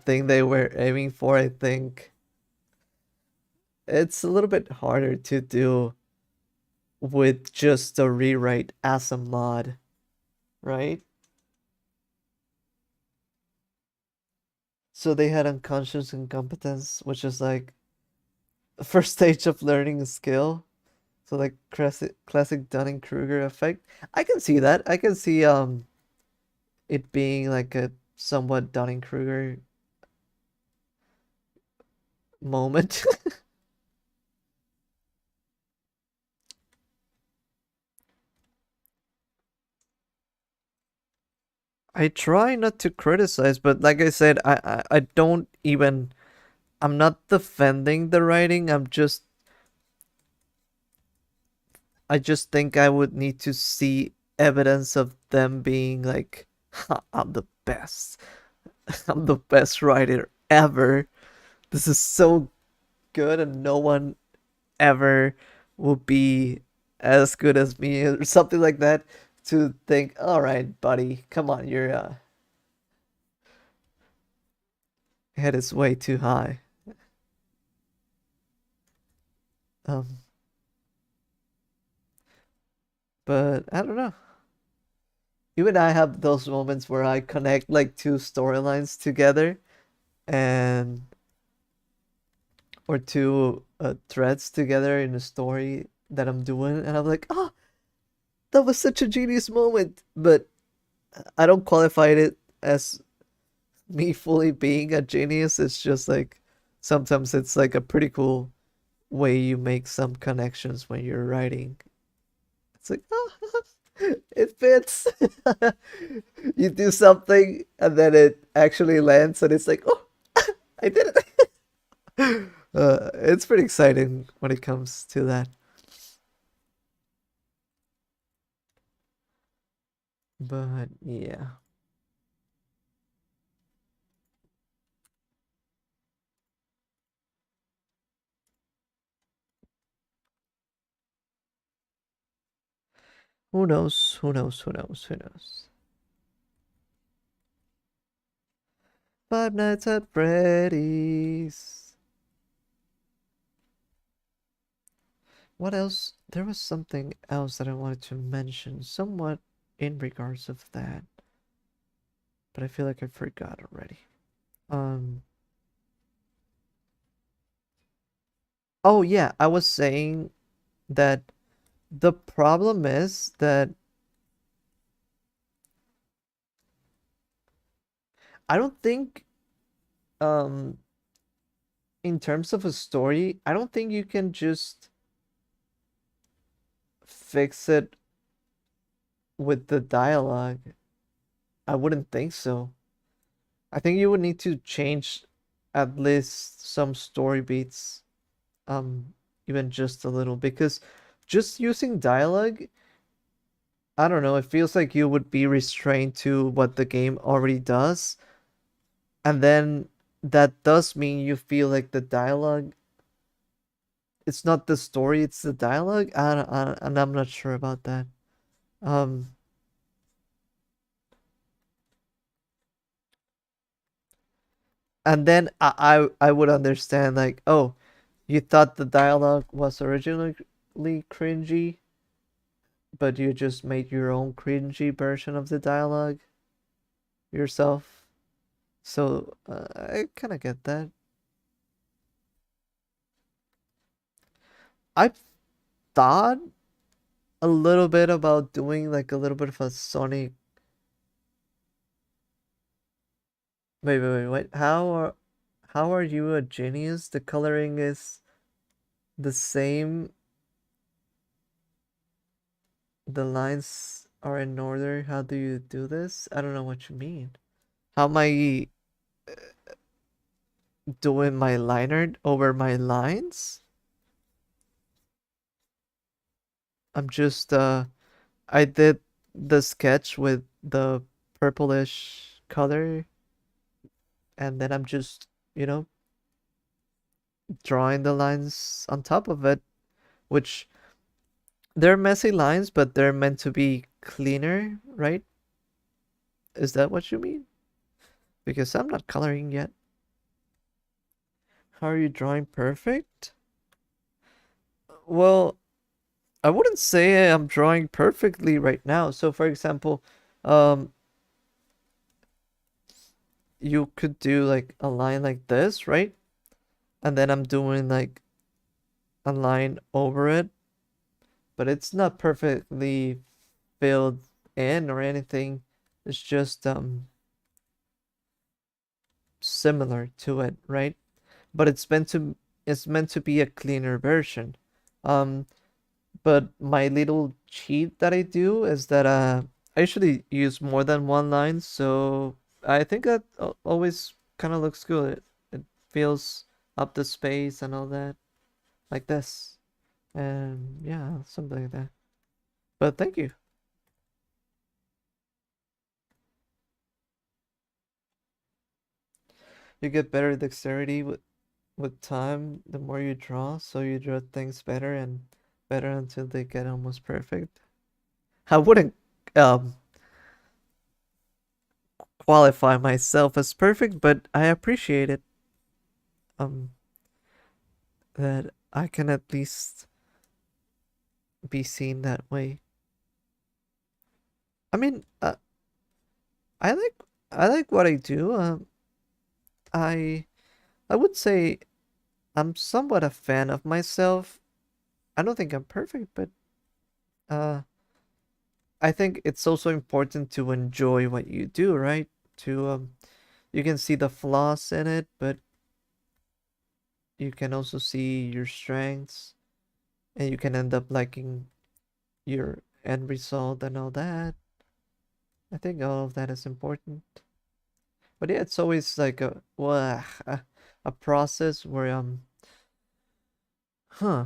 thing they were aiming for, I think it's a little bit harder to do with just a rewrite as a mod, right? So they had unconscious incompetence, which is like the first stage of learning a skill. So like classic Dunning-Kruger effect. I can see that. I can see it being like a somewhat Dunning-Kruger moment. I try not to criticize, but like I said, I don't even, I'm not defending the writing. I just think I would need to see evidence of them being like, "Ha, I'm the best. I'm the best writer ever. This is so good, and no one ever will be as good as me," or something like that. To think, all right, buddy, come on, your head is way too high. Um, but I don't know. Even I have those moments where I connect like two storylines together, and or two threads together in a story that I'm doing, and I'm like, oh, that was such a genius moment. But I don't qualify it as me fully being a genius. It's just like sometimes it's like a pretty cool way you make some connections when you're writing. It's like, oh, it fits. You do something and then it actually lands, and it's like, oh, I did it. It's pretty exciting when it comes to that. But yeah, who knows? Who knows? Who knows? Who knows? Five Nights at Freddy's. What else? There was something else that I wanted to mention, somewhat in regards of that, but I feel like I forgot already. Um. Oh yeah, I was saying that the problem is that I don't think, um, in terms of a story, I don't think you can just fix it with the dialogue. I wouldn't think so. I think you would need to change at least some story beats, um, even just a little, because just using dialogue, I don't know, it feels like you would be restrained to what the game already does, and then that does mean you feel like the dialogue, it's not the story, it's the dialogue. And I'm not sure about that. Um, And then I would understand like, oh, you thought the dialogue was originally cringy, but you just made your own cringy version of the dialogue yourself. So I kind of get that. I've thought a little bit about doing like a little bit of a Sonic. Wait. How are you a genius? The coloring is the same. The lines are in order. How do you do this? I don't know what you mean. How am I doing my liner over my lines? I'm just I did the sketch with the purplish color, and then I'm just, you know, drawing the lines on top of it, which they're messy lines, but they're meant to be cleaner, right? Is that what you mean? Because I'm not coloring yet. How are you drawing perfect? Well, I wouldn't say I'm drawing perfectly right now. So, for example, um, you could do like a line like this, right? And then I'm doing like a line over it, but it's not perfectly filled in or anything. It's just similar to it, right? But it's meant to be a cleaner version. Um, but my little cheat that I do is that I usually use more than one line, so I think that always kind of looks good. It fills up the space and all that, like this, and yeah, something like that. But thank you. You get better dexterity with time. The more you draw, so you draw things better and better until they get almost perfect. I wouldn't um qualify myself as perfect, but I appreciate it. Um, that I can at least be seen that way. I mean, I like I like what I do. I I would say I'm somewhat a fan of myself. I don't think I'm perfect, but uh, I think it's also important to enjoy what you do, right? To you can see the flaws in it, but you can also see your strengths, and you can end up liking your end result and all that. I think all of that is important. But yeah, it's always like a process where huh,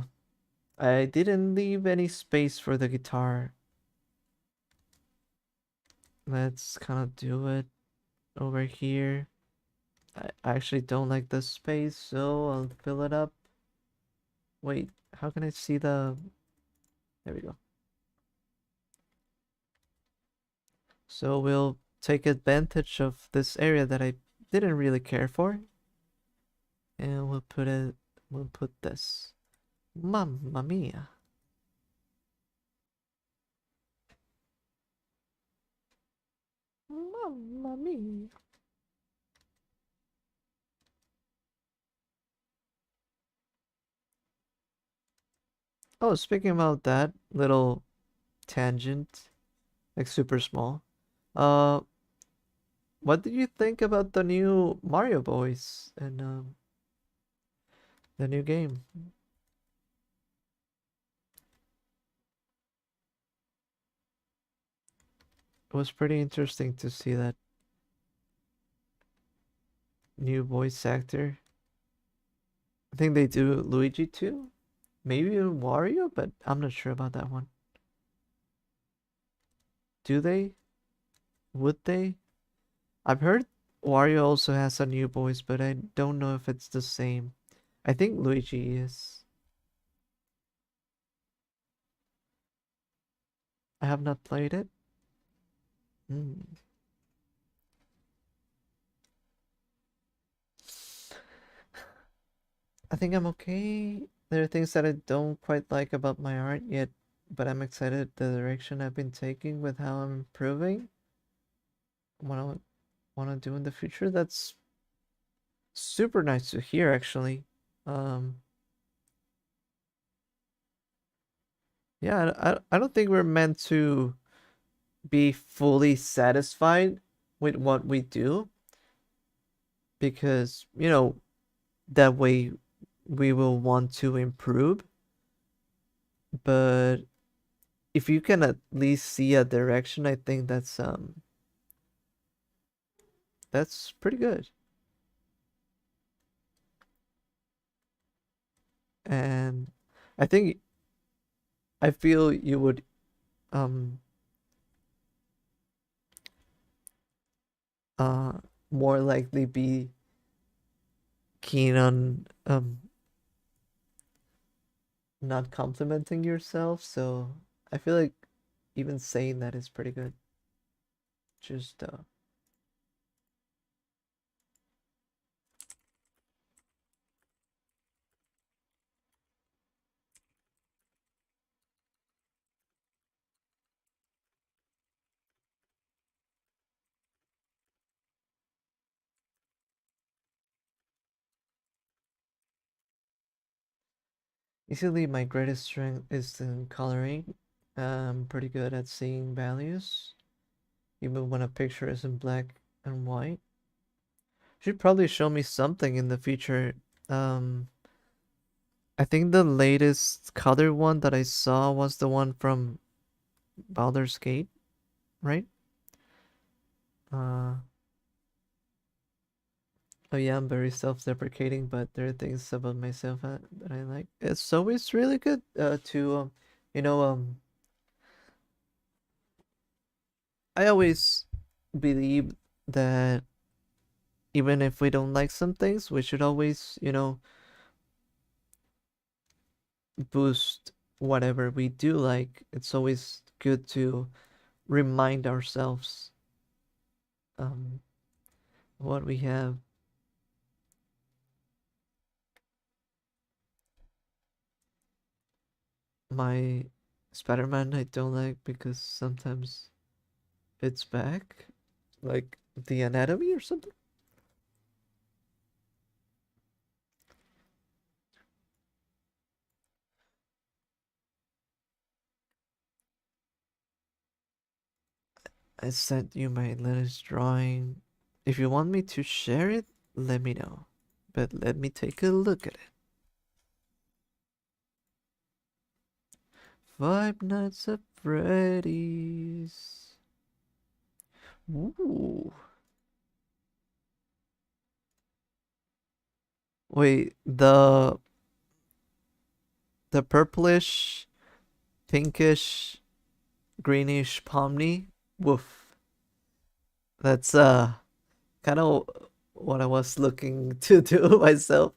I didn't leave any space for the guitar. Let's kind of do it over here. I actually don't like the space, so I'll fill it up. Wait, how can I see the... There we go. So we'll take advantage of this area that I didn't really care for, and we'll put this. Mamma mia. Mamma mia. Oh, speaking about that little tangent, like super small. Uh, what did you think about the new Mario Boys and the new game? It was pretty interesting to see that new voice actor. I think they do Luigi too, maybe even Wario, but I'm not sure about that one. Do they? Would they? I've heard Wario also has a new voice, but I don't know if it's the same. I think Luigi is. I have not played it. Hmm. I think I'm okay. There are things that I don't quite like about my art yet, but I'm excited the direction I've been taking with how I'm improving. What I want to do in the future. That's super nice to hear, actually. Um, yeah, I don't think we're meant to be fully satisfied with what we do because, that way we will want to improve. But if you can at least see a direction, I think that's pretty good. And I think I feel you would um uh more likely be keen on not complimenting yourself, so I feel like even saying that is pretty good. Just easily my greatest strength is in coloring. I'm pretty good at seeing values, even when a picture is in black and white. Should probably show me something in the future. Um, I think the latest color one that I saw was the one from Baldur's Gate, right? Uh, oh yeah, I'm very self-deprecating, but there are things about myself that I like. It's always really good to you know, I always believe that even if we don't like some things, we should always, boost whatever we do like. It's always good to remind ourselves um what we have. My Spider-Man I don't like because sometimes it's back, like the anatomy or something. I sent you my latest drawing. If you want me to share it, let me know. But let me take a look at it. Five Nights at Freddy's. Ooh. Wait, the purplish, pinkish, greenish pomni. Woof. That's kind of what I was looking to do myself.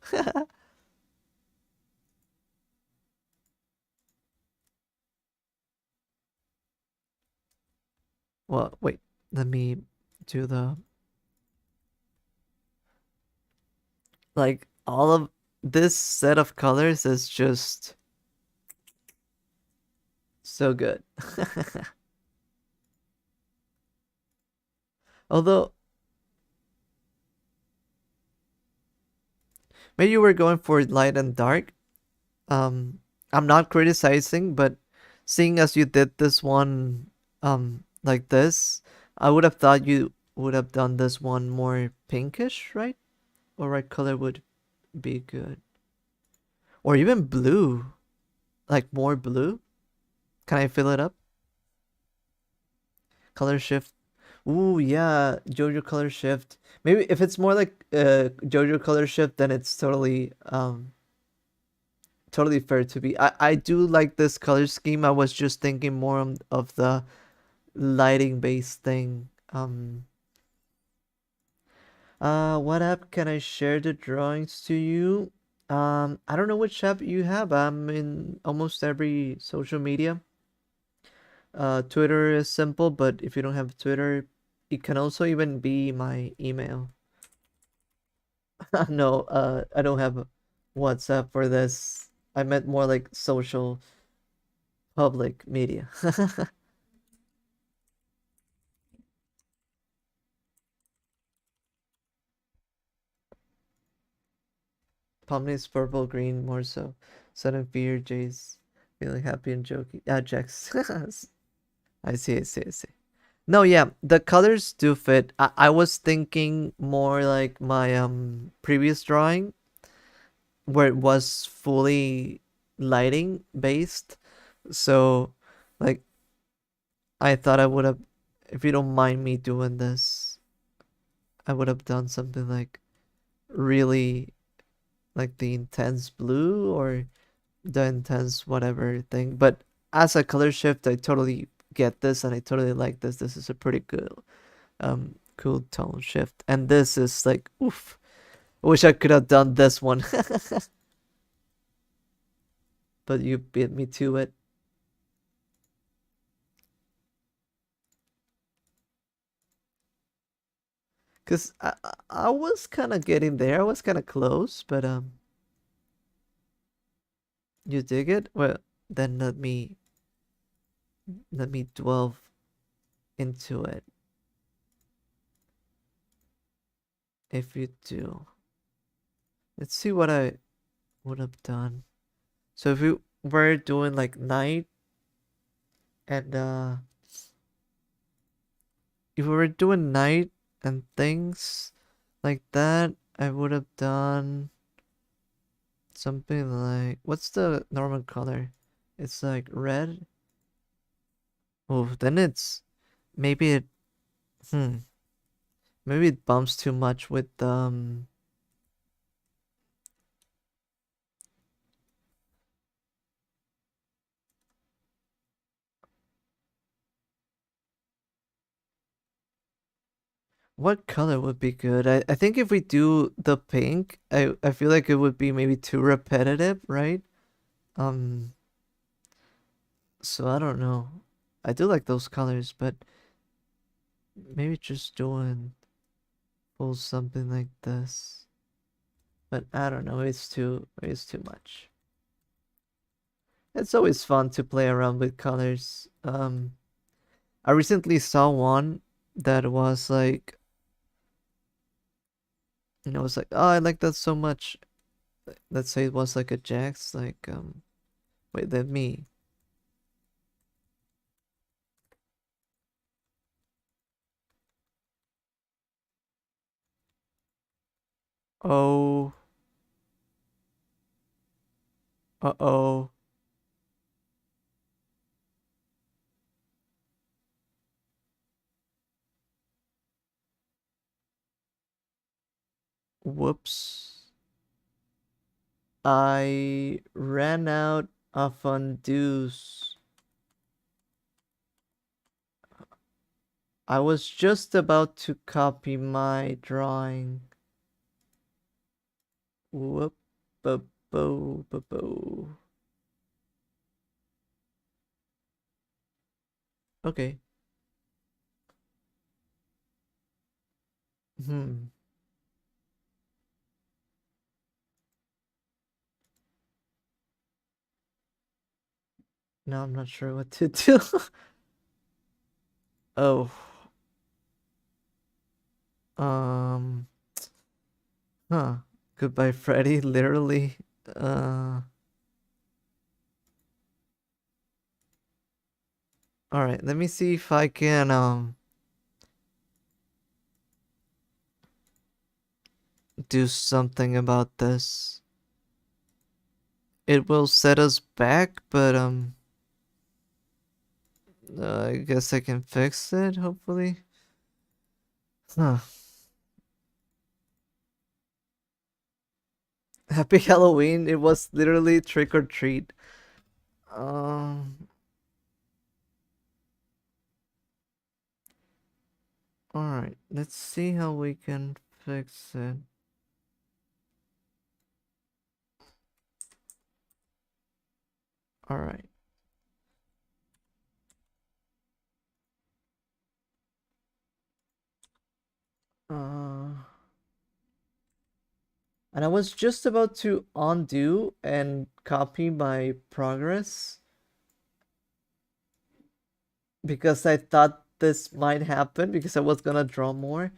Well, wait. Let me do the like all of this set of colors is just so good. Although maybe you were going for light and dark. Um, I'm not criticizing, but seeing as you did this one like this, I would have thought you would have done this one more pinkish, right? Or what color would be good? Or even blue, like more blue. Can I fill it up? Color shift. Ooh, yeah, JoJo color shift. Maybe if it's more like JoJo color shift, then it's totally fair to be. I do like this color scheme. I was just thinking more of the lighting based thing. What app can I share the drawings to you? I don't know which app you have. I'm in almost every social media. Twitter is simple, but if you don't have Twitter, it can also even be my email. No, I don't have. WhatsApp for this. I meant more like social public media. Pomni's purple, green, more so. Sudden fear, Jay's feeling happy and joking. Ah, Jax. I see, I see, I see. No, yeah, the colors do fit. I was thinking more like my previous drawing where it was fully lighting based. So like I thought I would have, if you don't mind me doing this, I would have done something like really like the intense blue or the intense whatever thing. But as a color shift, I totally get this and I totally like this. This is a pretty good cool tone shift. And this is like oof. I wish I could have done this one. But you beat me to it. Cause I was kind of getting there. I was kind of close, but you dig it? Well, then let me delve into it. If you do, let's see what I would have done. So if we were doing like night and if we were doing night and things like that, I would have done something like what's the normal color? It's like red. Oh, then it's maybe it hmm maybe it bumps too much with what color would be good? I think if we do the pink, I feel like it would be maybe too repetitive, right? Um, so I don't know. I do like those colors, but maybe just doing pull something like this. But I don't know, it's too much. It's always fun to play around with colors. I recently saw one that was like, it was like, oh, I like that so much. Let's say it was like a Jax, like wait, let me. Oh, uh-oh. Whoops. I ran out of undos. I was just about to copy my drawing. Whoop, bo, bo, bo, bo. Okay. Hmm. Now I'm not sure what to do. Oh. Um. Huh. Goodbye, Freddy. Literally. Uh. All right. Let me see if I can do something about this. It will set us back, but I guess I can fix it. Hopefully. Huh. Happy Halloween. It was literally trick or treat. Um. All right. Let's see how we can fix it. All right. Uh. And I was just about to undo and copy my progress because I thought this might happen because I was gonna draw more,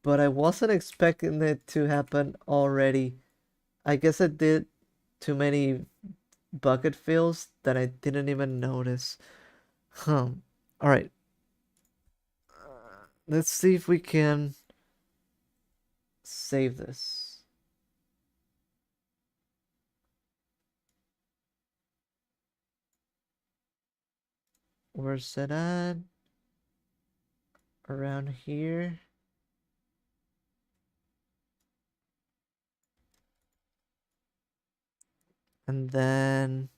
but I wasn't expecting it to happen already. I guess I did too many bucket fills that I didn't even notice. All right. Let's see if we can save this. Where's it at? Around here. And then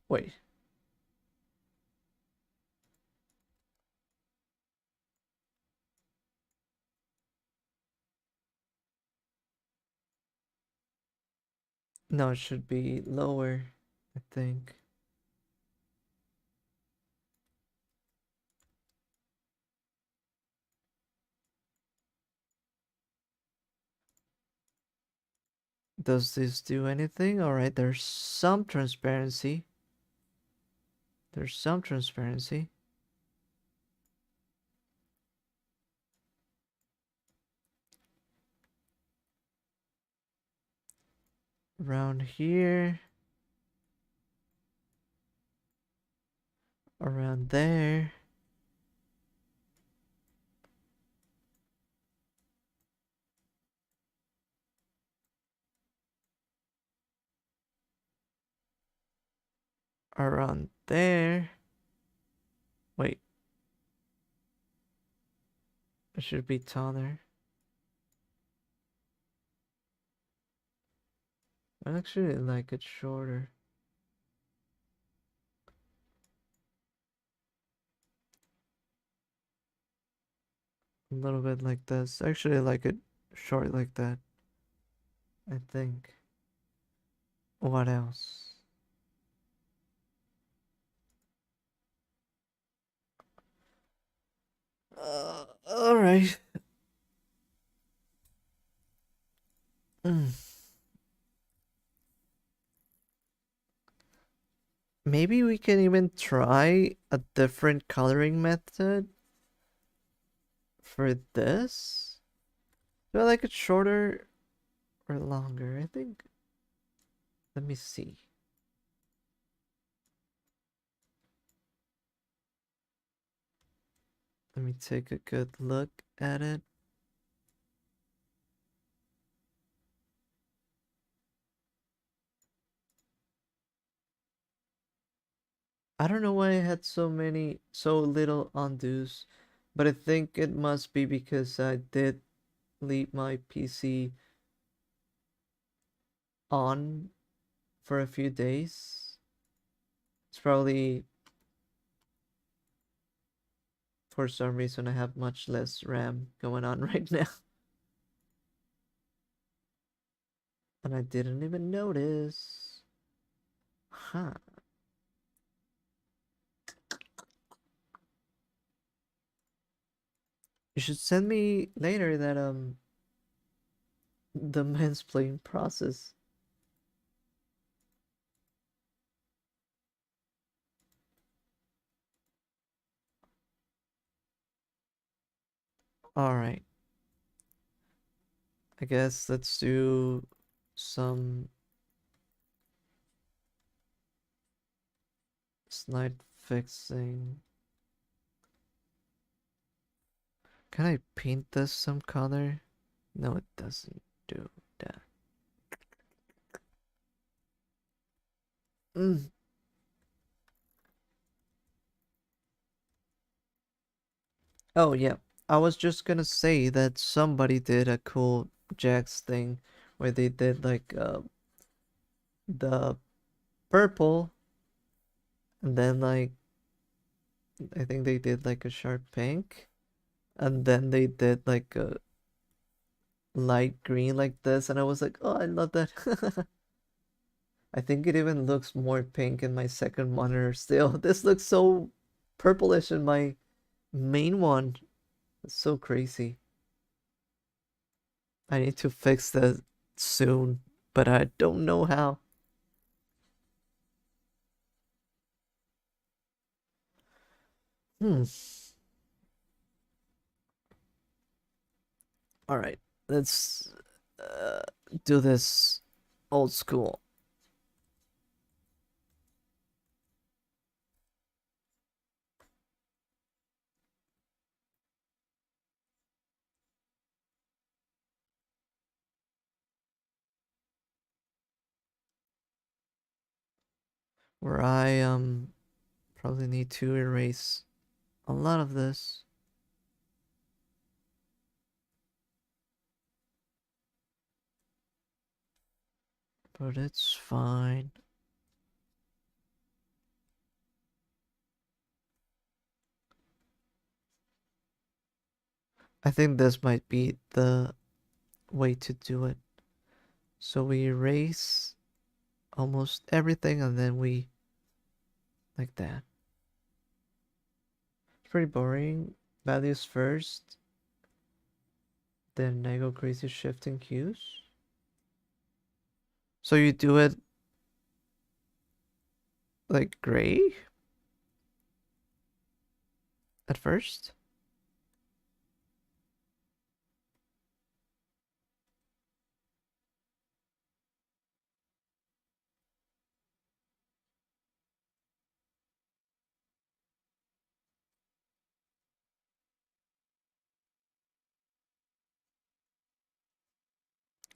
wait. No, it should be lower, I think. Does this do anything? All right, there's some transparency. There's some transparency. Around here. Around there. Around there. Wait. It should be taller. I actually like it shorter. A little bit like this. Actually, I like it short like that. I think. What else? All right. Maybe we can even try a different coloring method for this. Do I like it shorter or longer? I think. Let me see. Let me take a good look at it. I don't know why I had so little undos, but I think it must be because I did leave my PC on for a few days. It's probably for some reason I have much less RAM going on right now. And I didn't even notice. Huh. You should send me later that the mansplain process. Alright. I guess let's do some slide fixing. Can I paint this some color? No, it doesn't do that. Mm. Oh, yeah. I was just gonna say that somebody did a cool Jax thing where they did like the purple and then like I think they did like a sharp pink and then they did like a light green like this, and I was like, oh, I love that. I think it even looks more pink in my second monitor still. This looks so purplish in my main one. It's so crazy. I need to fix that soon, but I don't know how. Hmm. All right, let's uh, do this old school. Where I probably need to erase a lot of this, but it's fine. I think this might be the way to do it. So we erase almost everything and then we like that. It's pretty boring. Values first, then I go crazy shifting cues. So you do it like gray at first?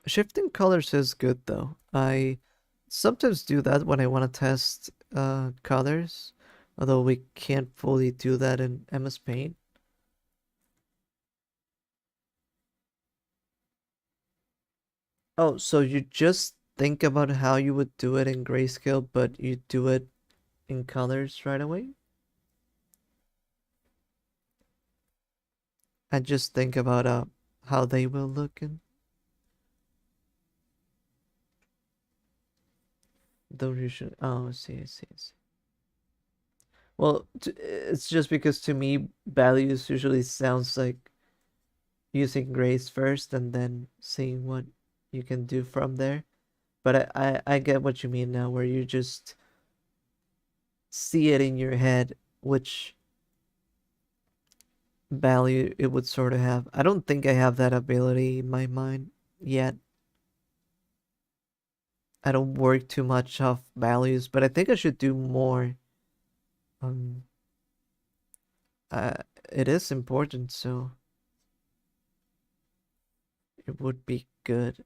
Shifting colors is good though. I sometimes do that when I want to test colors, although we can't fully do that in MS Paint. Oh, so you just think about how you would do it in grayscale, but you do it in colors right away? And just think about how they will look in. Don't you should. Oh, I see, I see, I see. Well, it's just because to me, values usually sounds like using grays first and then seeing what you can do from there. But I get what you mean now, where you just see it in your head, which value it would sort of have. I don't think I have that ability in my mind yet. I don't work too much off values, but I think I should do more. Um, uh, it is important, so it would be good.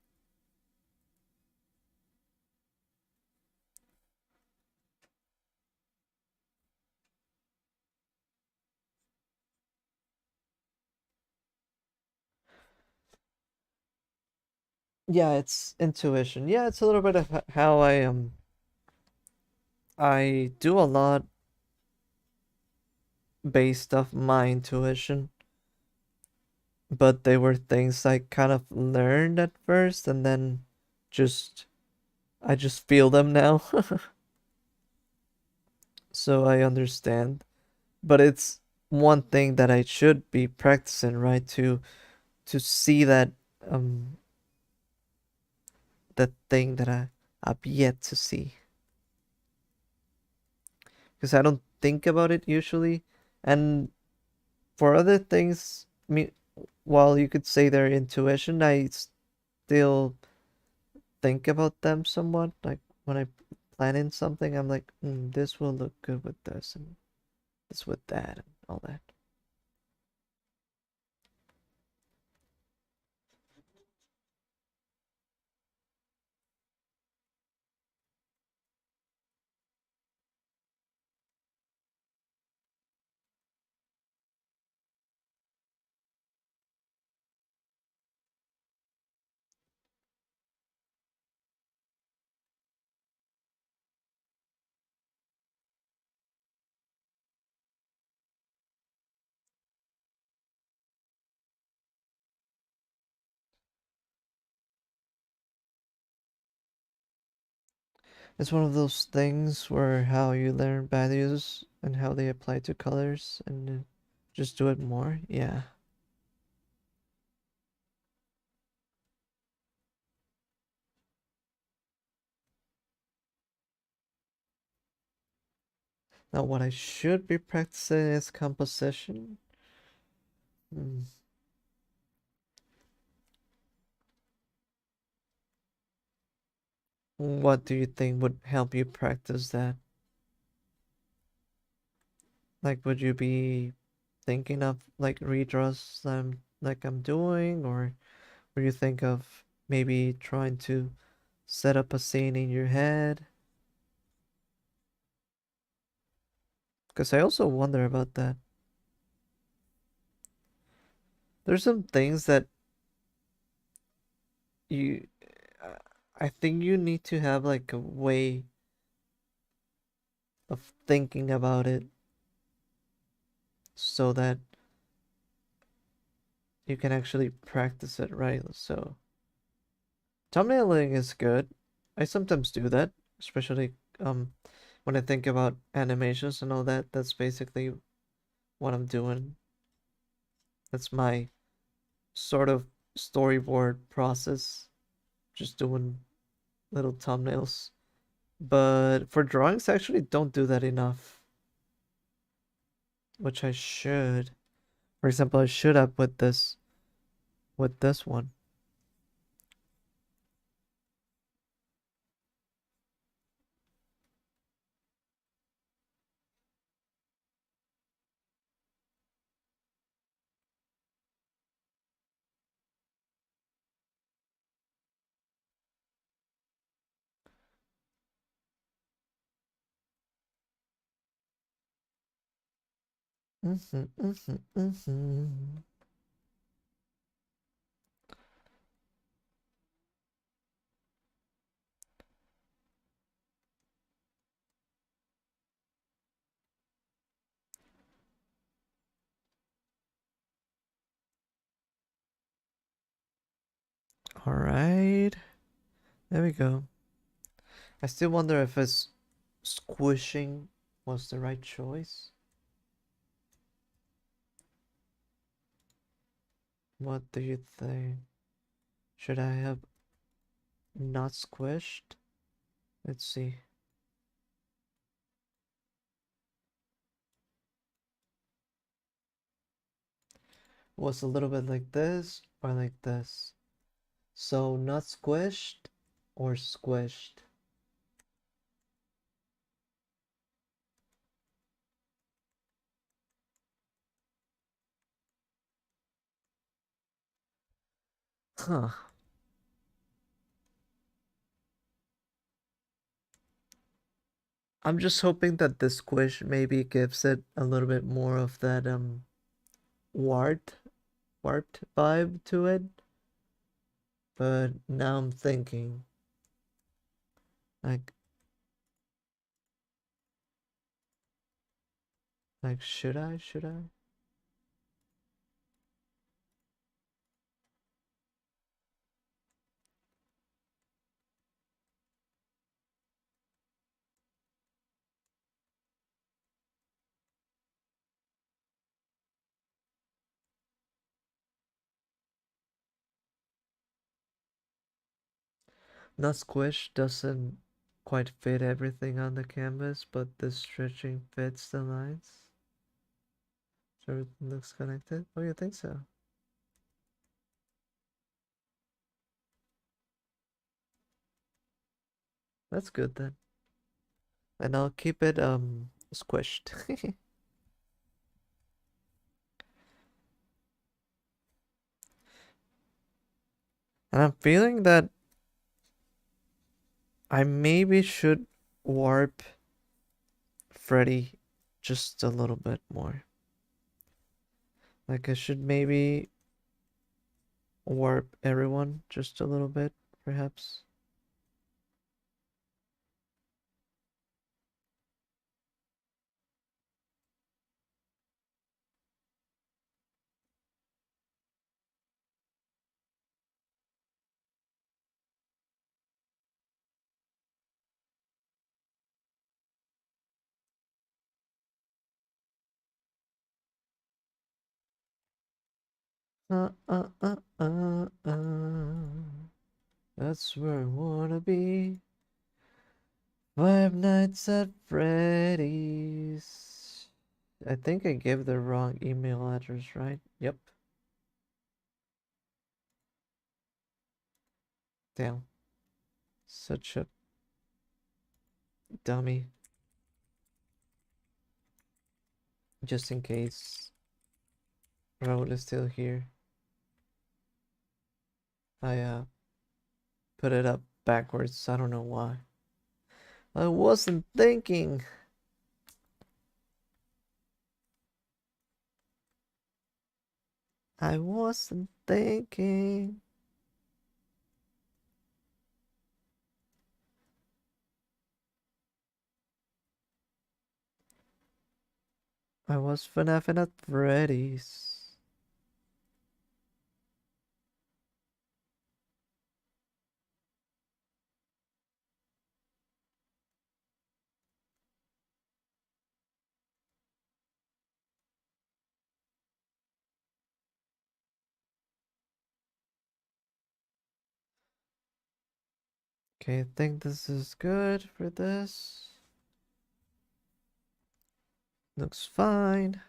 Yeah, it's intuition. Yeah, it's a little bit of how I do a lot based off my intuition, but they were things I kind of learned at first and then just I just feel them now. So I understand. But it's one thing that I should be practicing, right? To see that um that thing that I've yet to see. Because I don't think about it usually. And for other things, I mean, while you could say they're intuition, I still think about them somewhat. Like when I plan in something, I'm like, this will look good with this and this with that and all that. It's one of those things where how you learn values and how they apply to colors and then just do it more. Yeah. Now, what I should be practicing is composition. Hmm. What do you think would help you practice that? Like, would you be thinking of like redraws like I'm doing, or would you think of maybe trying to set up a scene in your head? Because I also wonder about that. There's some things that you, uh, I think you need to have like a way of thinking about it so that you can actually practice it, right? So, thumbnailing is good. I sometimes do that, especially when I think about animations and all that. That's basically what I'm doing. That's my sort of storyboard process, just doing little thumbnails. But for drawings, I actually don't do that enough, which I should. For example, I should have with this one. Mm-hmm, mm-hmm, mm-hmm. All right, there we go. I still wonder if it's squishing was the right choice. What do you think? Should I have not squished? Let's see. Was a little bit like this or like this? So not squished or squished? Huh. I'm just hoping that the squish maybe gives it a little bit more of that warped warped vibe to it. But now I'm thinking like should I? Should I? Not squish doesn't quite fit everything on the canvas, but the stretching fits the lines. So everything looks connected. Oh, you think so? That's good then. And I'll keep it squished. And I'm feeling that I maybe should warp Freddy just a little bit more. Like I should maybe warp everyone just a little bit, perhaps. Uh, uh, uh, That's where I wanna be. Five Nights at Freddy's. I think I gave the wrong email address, right? Yep. Damn. Such a dummy. Just in case Raul is still here. I put it up backwards. I don't know why. I wasn't thinking. I wasn't thinking. I was FNAF at Freddy's. Okay, I think this is good for this. Looks fine.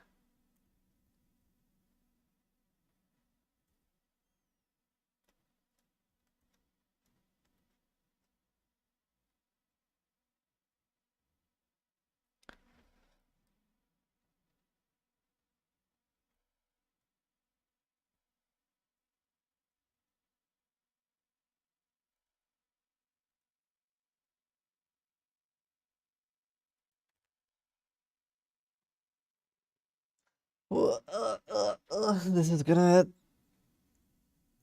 This is gonna add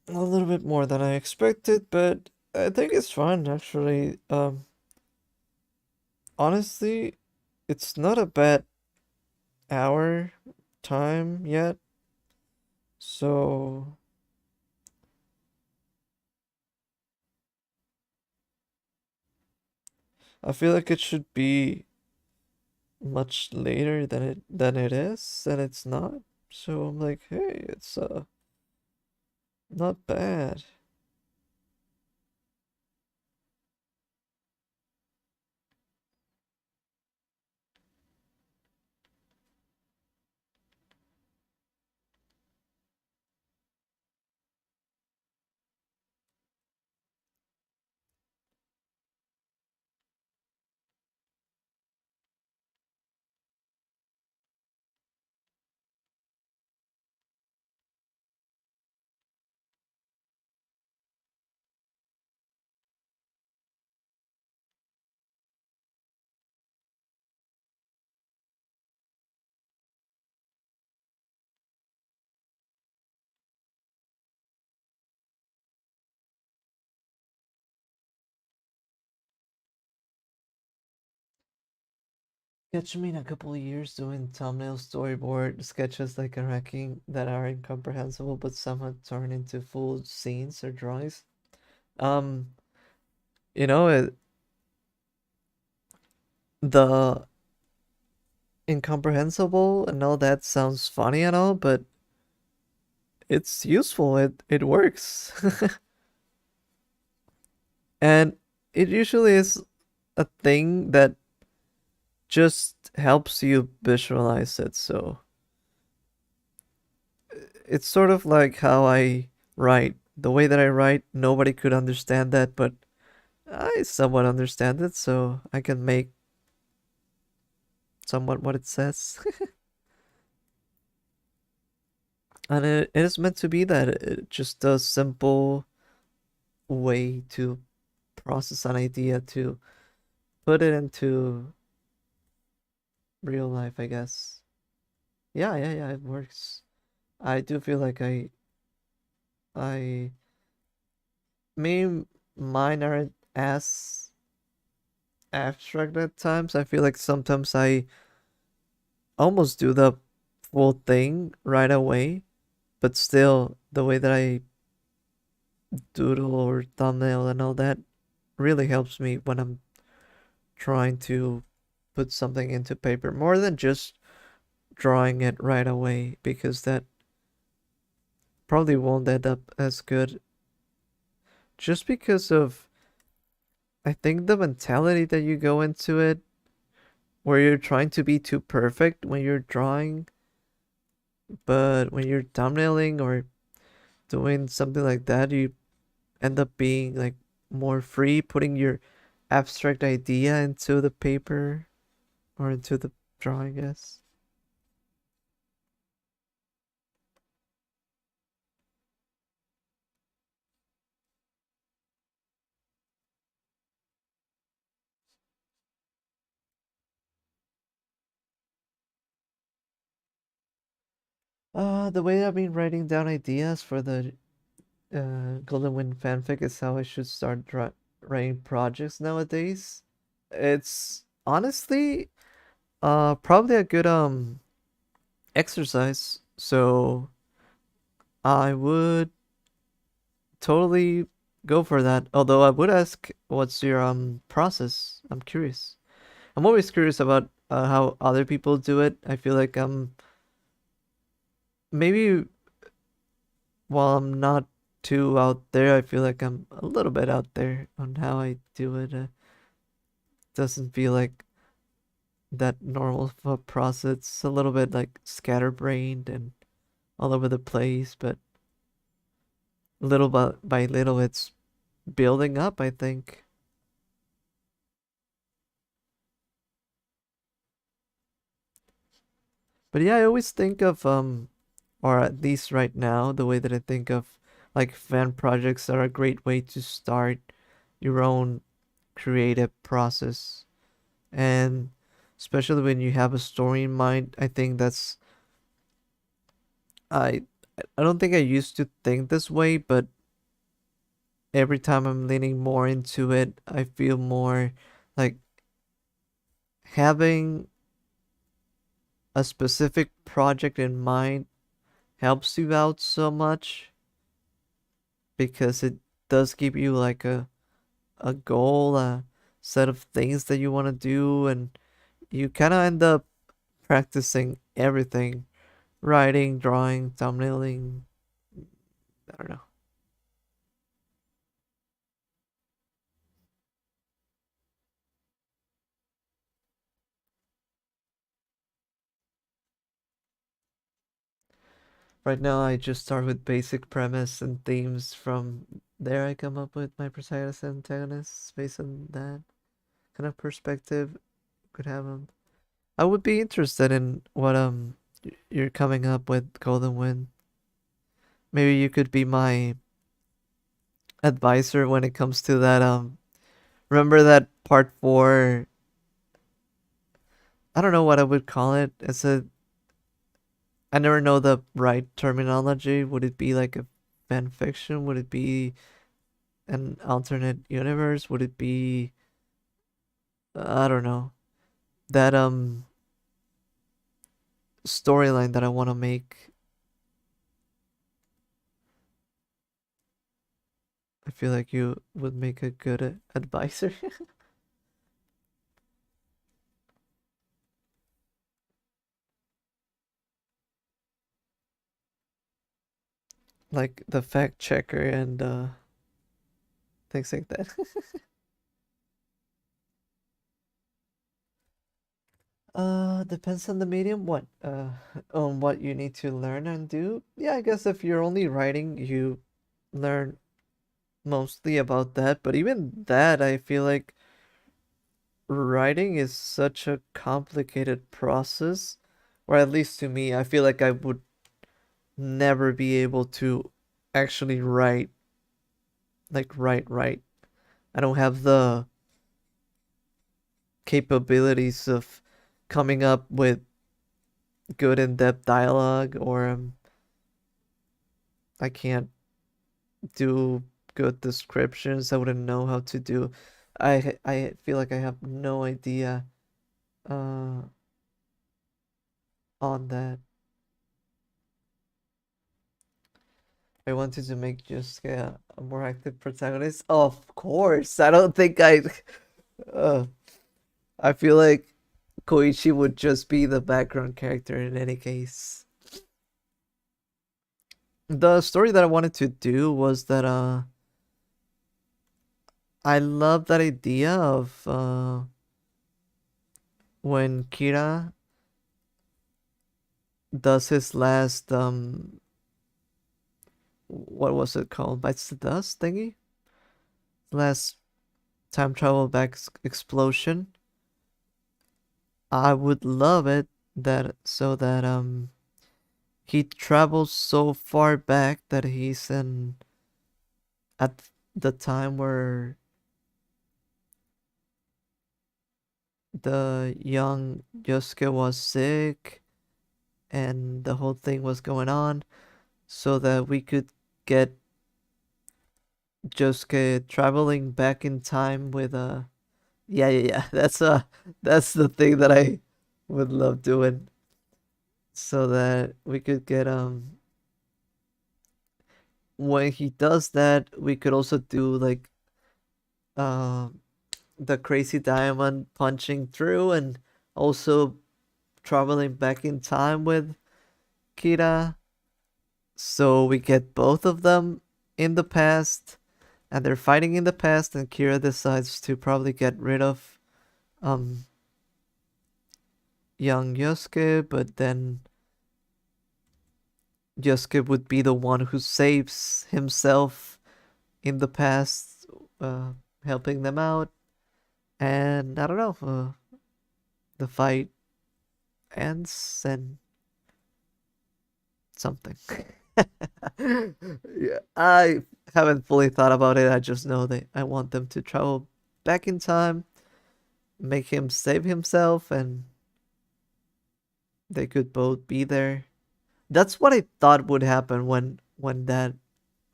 a little bit more than I expected, but I think it's fine actually. Honestly, it's not a bad hour time yet. So I feel like it should be much later than it is, and it's not. So I'm like, hey, it's not bad. Catch me in a couple of years doing thumbnail storyboard sketches like a wrecking that are incomprehensible but somehow turn into full scenes or drawings. Um, you know, the incomprehensible and all that sounds funny and all, but it's useful. It works. And it usually is a thing that just helps you visualize it. So it's sort of like how I write. The way that I write, nobody could understand that, but I somewhat understand it, so I can make somewhat what it says. And it is meant to be that just a simple way to process an idea to put it into real life, I guess. Yeah, yeah, yeah, it works. I do feel like I maybe mine aren't as abstract at times. I feel like sometimes I almost do the full thing right away, but still the way that I doodle or thumbnail and all that really helps me when I'm trying to put something into paper more than just drawing it right away because that probably won't end up as good just because of I think the mentality that you go into it where you're trying to be too perfect when you're drawing, but when you're thumbnailing or doing something like that, you end up being like more free, putting your abstract idea into the paper or into the drawing, I guess. The way I've been writing down ideas for the Golden Wind fanfic is how I should start writing projects nowadays. It's honestly probably a good exercise. So I would totally go for that. Although I would ask, what's your process? I'm curious. I'm always curious about how other people do it. I feel like maybe while I'm not too out there, I feel like I'm a little bit out there on how I do it. Doesn't feel like that normal of a process. It's a little bit like scatterbrained and all over the place, but little by little, it's building up, I think. But yeah, I always think of or at least right now, the way that I think of like fan projects are a great way to start your own creative process. And especially when you have a story in mind, I think that's I I don't think I used to think this way, but every time I'm leaning more into it, I feel more like having a specific project in mind helps you out so much because it does give you like a goal, a set of things that you want to do, and you kind of end up practicing everything: writing, drawing, thumbnailing. I don't know. Right now, I just start with basic premise and themes. From there, I come up with my protagonist and antagonists based on that kind of perspective. Could have them. I would be interested in what you're coming up with, Golden Wind. Maybe you could be my advisor when it comes to that. Remember that part 4? I don't know what I would call it. I never know the right terminology. Would it be like a fan fiction? Would it be an alternate universe? Would it be I don't know. That storyline that I want to make. I feel like you would make a good advisor. Like the fact checker and things like that. Depends on the medium. What on what you need to learn and do. Yeah, I guess if you're only writing, you learn mostly about that. But even that, I feel like writing is such a complicated process, or at least to me, I feel like I would never be able to actually write, like write. I don't have the capabilities of coming up with good in-depth dialogue, or I can't do good descriptions. I wouldn't know how to do. I feel like I have no idea uh on that. I wanted to make just a more active protagonist. Of course, I don't think I. Uh, I feel like Koichi would just be the background character in any case. The story that I wanted to do was that I love that idea of when Kira does his last what was it called? Bites the dust thingy? Last time travel back explosion. I would love it that so that he travels so far back that he's in at the time where the young Yosuke was sick and the whole thing was going on, so that we could get Josuke traveling back in time with yeah. That's the thing that I would love doing, so that we could get when he does that we could also do like uh the crazy diamond punching through and also traveling back in time with Kira, so we get both of them in the past and they're fighting in the past, and Kira decides to probably get rid of um young Yosuke, but then Yosuke would be the one who saves himself in the past, uh, helping them out, and I don't know, the fight ends and something. Yeah, I haven't fully thought about it. I just know that I want them to travel back in time, make him save himself, and they could both be there. That's what I thought would happen when that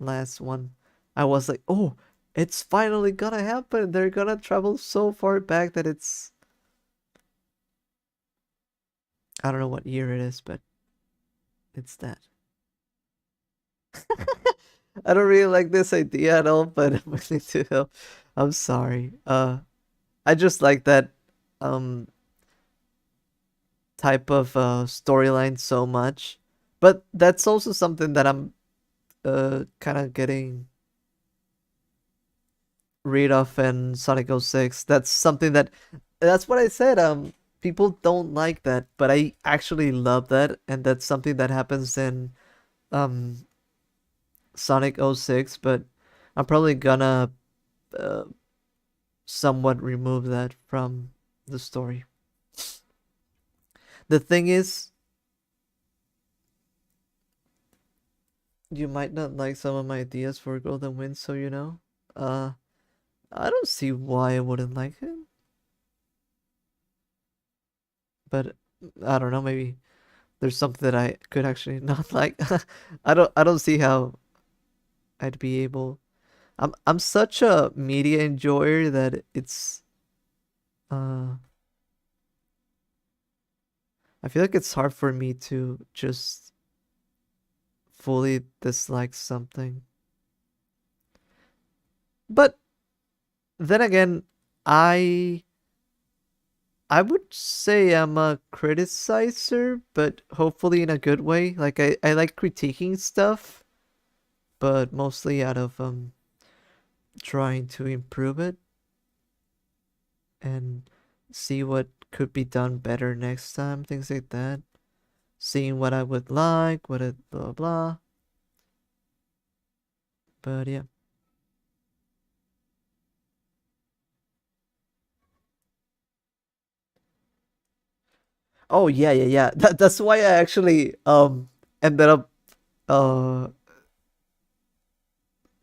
last one. I was like, oh, it's finally gonna happen. They're gonna travel so far back that it's I don't know what year it is, but it's that. I don't really like this idea at all, but I'm willing to help. I'm sorry. I just like that um type of storyline so much. But that's also something that I'm kind of getting rid of in Sonic 06. That's something that's what I said. People don't like that, but I actually love that, and that's something that happens in um Sonic 06, but I'm probably gonna uh, somewhat remove that from the story. The thing is, you might not like some of my ideas for Golden Wind, so you know. Uh, I don't see why I wouldn't like it, but I don't know. Maybe there's something that I could actually not like. I don't see how I'd be able. I'm such a media enjoyer that it's uh I feel like it's hard for me to just fully dislike something. But then again, I I would say I'm a criticizer, but hopefully in a good way. Like I like critiquing stuff, but mostly out of trying to improve it and see what could be done better next time, things like that. Seeing what I would like, what it blah blah. But yeah. Oh yeah. That's why I actually ended up uh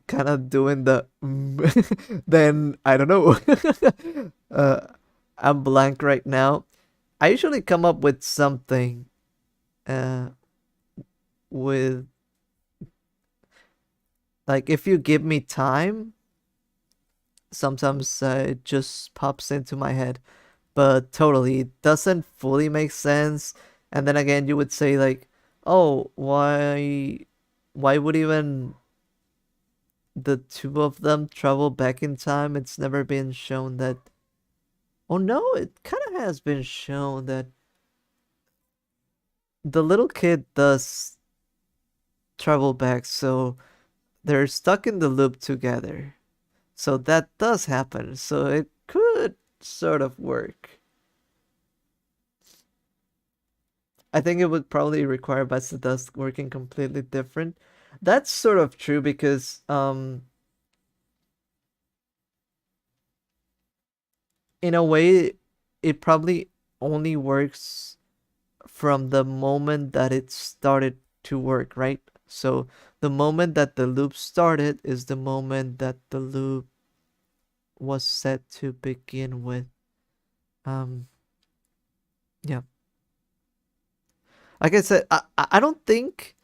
kind of doing the then I don't know. uh I'm blank right now. I usually come up with something uh with like if you give me time, sometimes it just pops into my head, but totally it doesn't fully make sense. And then again, you would say like, "Oh, why would even the two of them travel back in time?" It's never been shown that. Oh no, it kind of has been shown that the little kid does travel back, so they're stuck in the loop together. So that does happen. So it could sort of work. I think it would probably require Bites the Dust working completely different. That's sort of true because in a way it probably only works from the moment that it started to work, right? So the moment that the loop started is the moment that the loop was set to begin with. Um, yeah. Like I said, I don't think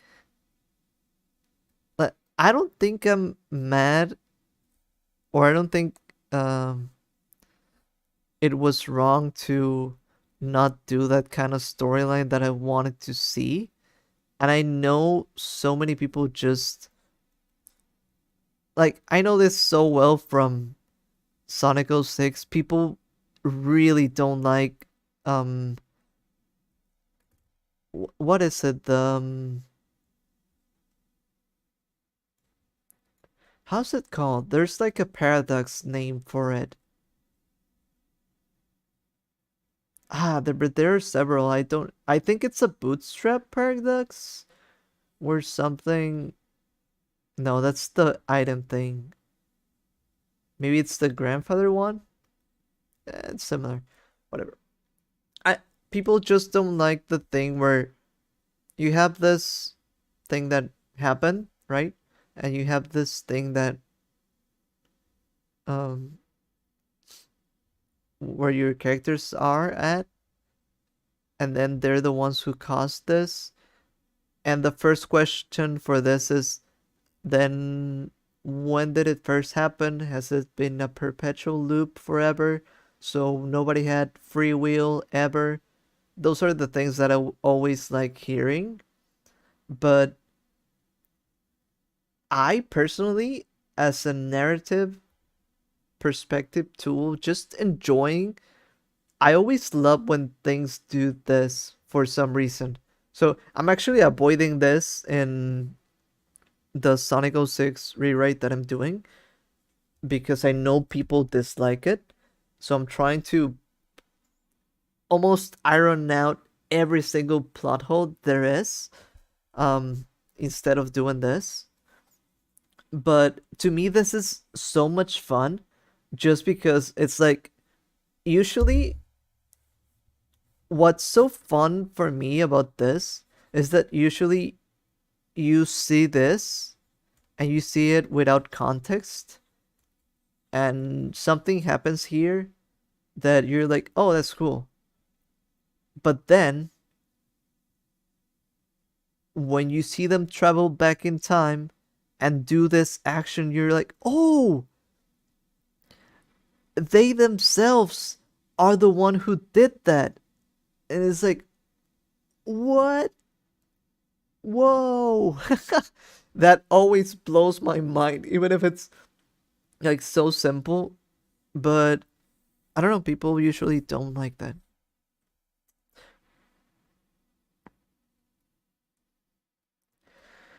I don't think I'm mad, or I don't think um it was wrong to not do that kind of storyline that I wanted to see. And I know so many people just like I know this so well from Sonic 06. People really don't like um what is it? How's it called? There's like a paradox name for it. There are several. I think it's a bootstrap paradox or something. No, that's the item thing. Maybe it's the grandfather one. It's similar. Whatever. I People just don't like the thing where you have this thing that happened, right? And you have this thing that um where your characters are at, and then they're the ones who caused this. And the first question for this is, then when did it first happen? Has it been a perpetual loop forever? So nobody had free will ever? Those are the things that I always like hearing. But I personally, as a narrative perspective tool, just enjoying, I always love when things do this for some reason. So I'm actually avoiding this in the Sonic 06 rewrite that I'm doing because I know people dislike it. So I'm trying to almost iron out every single plot hole there is, um, instead of doing this. But to me, this is so much fun just because it's like usually what's so fun for me about this is that usually you see this and you see it without context, and something happens here that you're like, oh, that's cool. But then when you see them travel back in time and do this action, you're like, oh, they themselves are the one who did that. And it's like, what? Whoa. That always blows my mind, even if it's like so simple. But I don't know, people usually don't like that.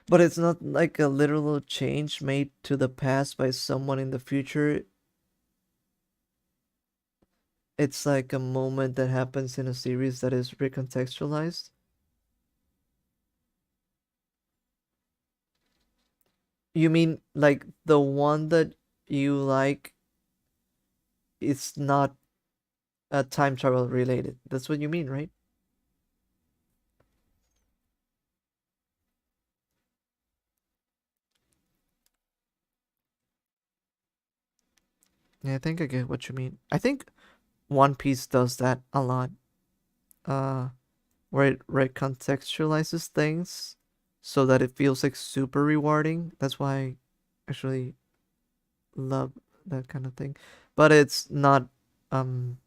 But it's not like a literal change made to the past by someone in the future. It's like a moment that happens in a series that is recontextualized. You mean like the one that you like is not time travel related? That's what you mean, right? Yeah, I think I get what you mean. I think One Piece does that a lot. Uh, where it recontextualizes things so that it feels like super rewarding. That's why I actually love that kind of thing. But it's not um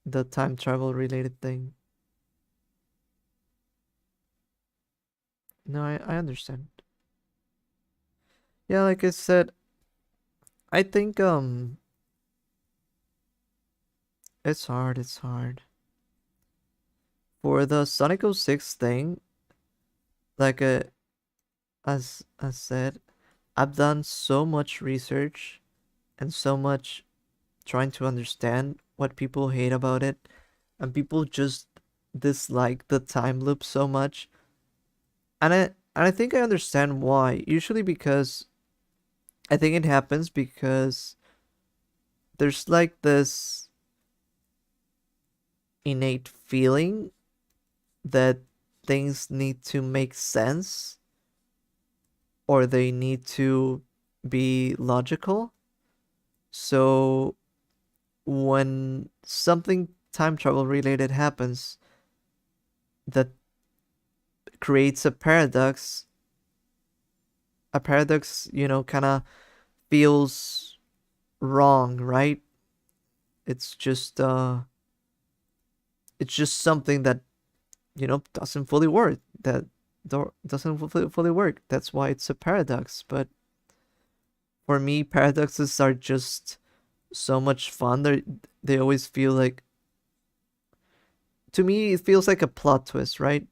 the time travel related thing. No, I understand. Yeah, like I said, I think it's hard. For the Sonic 06 thing, like as I said, I've done so much research and so much trying to understand what people hate about it, and people just dislike the time loop so much. And I think I understand why. Usually because I think it happens because there's like this innate feeling that things need to make sense or they need to be logical. So when something time travel related happens that creates a paradox, kind of feels wrong, right? It's just it's just something that, doesn't fully work. That doesn't fully work. That's why it's a paradox. But for me, paradoxes are just so much fun. They always feel like, to me it feels like a plot twist, right?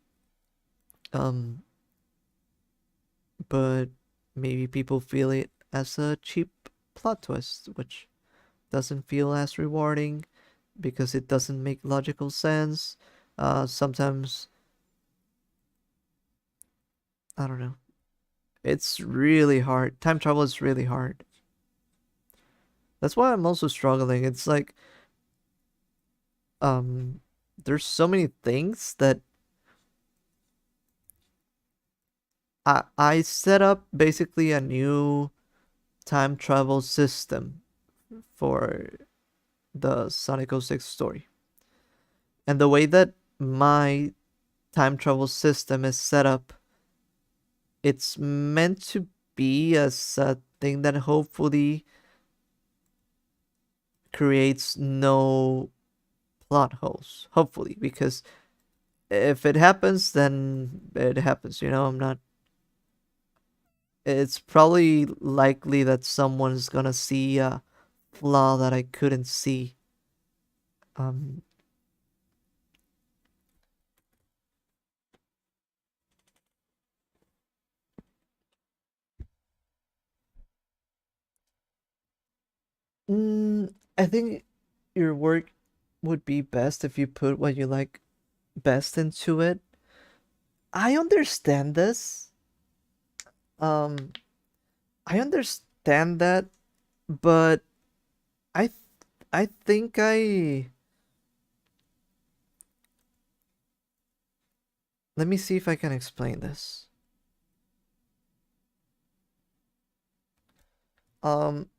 Um, but maybe people feel it as a cheap plot twist, which doesn't feel as rewarding because it doesn't make logical sense. Sometimes I don't know. It's really hard. Time travel is really hard. That's why I'm also struggling. It's like um there's so many things that I set up basically a new time travel system for the Sonic 06 story. And the way that my time travel system is set up, it's meant to be as a thing that hopefully creates no plot holes. Hopefully, because if it happens, then it happens. I'm not. It's probably likely that someone's gonna see a flaw that I couldn't see. Um, I think your work would be best if you put what you like best into it. I understand this. Um, I understand that, but I, th- I think let me see if I can explain this.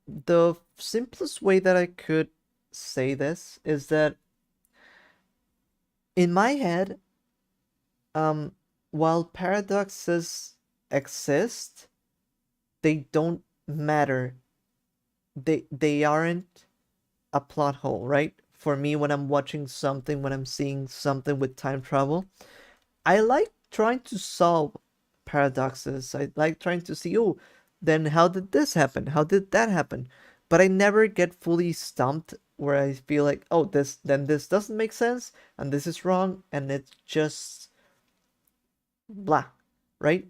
The simplest way that I could say this is that in my head, um, while paradoxes exist, they don't matter. They aren't a plot hole, right? For me, when I'm watching something, when I'm seeing something with time travel, I like trying to solve paradoxes. I like trying to see, oh, then how did this happen? How did that happen? But I never get fully stumped where I feel like, oh, this doesn't make sense and this is wrong and it's just blah, right?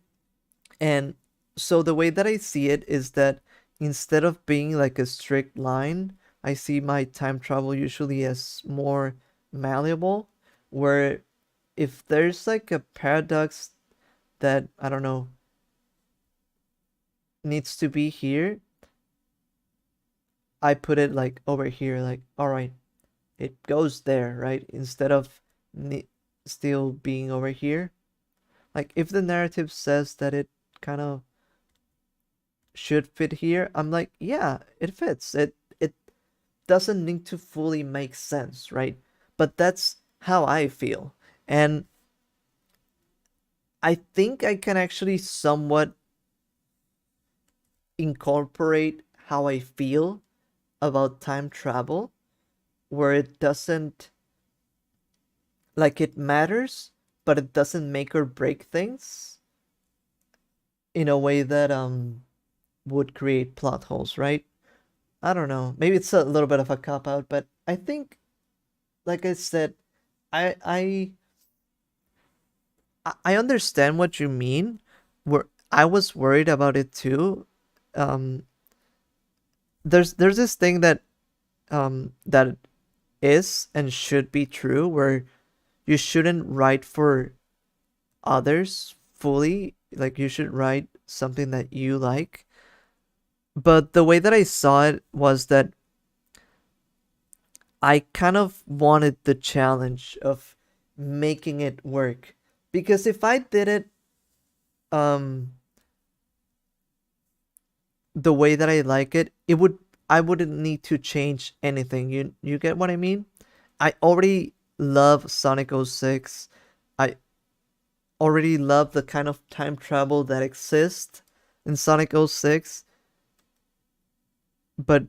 And so the way that I see it is that instead of being like a strict line, I see my time travel usually as more malleable, where if there's like a paradox that, I don't know, needs to be here, I put it like over here, like, all right, it goes there, right? Instead of ne- still being over here. Like, if the narrative says that it kind of should fit here, I'm like, yeah, it fits. It doesn't need to fully make sense, right? But that's how I feel. And I think I can actually somewhat incorporate how I feel about time travel, where it doesn't, like, it matters, but it doesn't make or break things in a way that would create plot holes, right? I don't know. Maybe it's a little bit of a cop out, but I think, like I said, I I understand what you mean. Where I was worried about it too. Um, there's this thing that is and should be true where you shouldn't write for others fully. Like you should write something that you like. But the way that I saw it was that I kind of wanted the challenge of making it work. Because if I did it um the way that I like it, I wouldn't need to change anything. You get what I mean? I already love Sonic 06. I already love the kind of time travel that exists in Sonic 06, but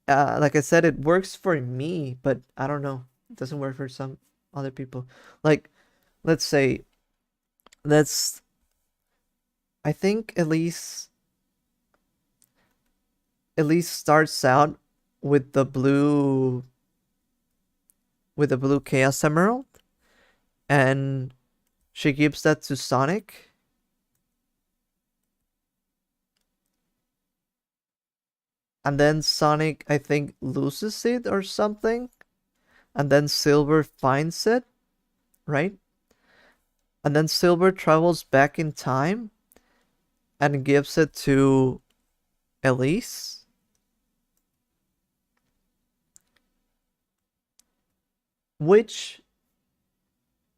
like I said, it works for me, but I don't know. It doesn't work for some other people. Like, let's say, let's. I think Elise starts out with the blue Chaos Emerald, and she gives that to Sonic, and then Sonic, I think, loses it or something, and then Silver finds it, right? And then Silver travels back in time and gives it to Elise, which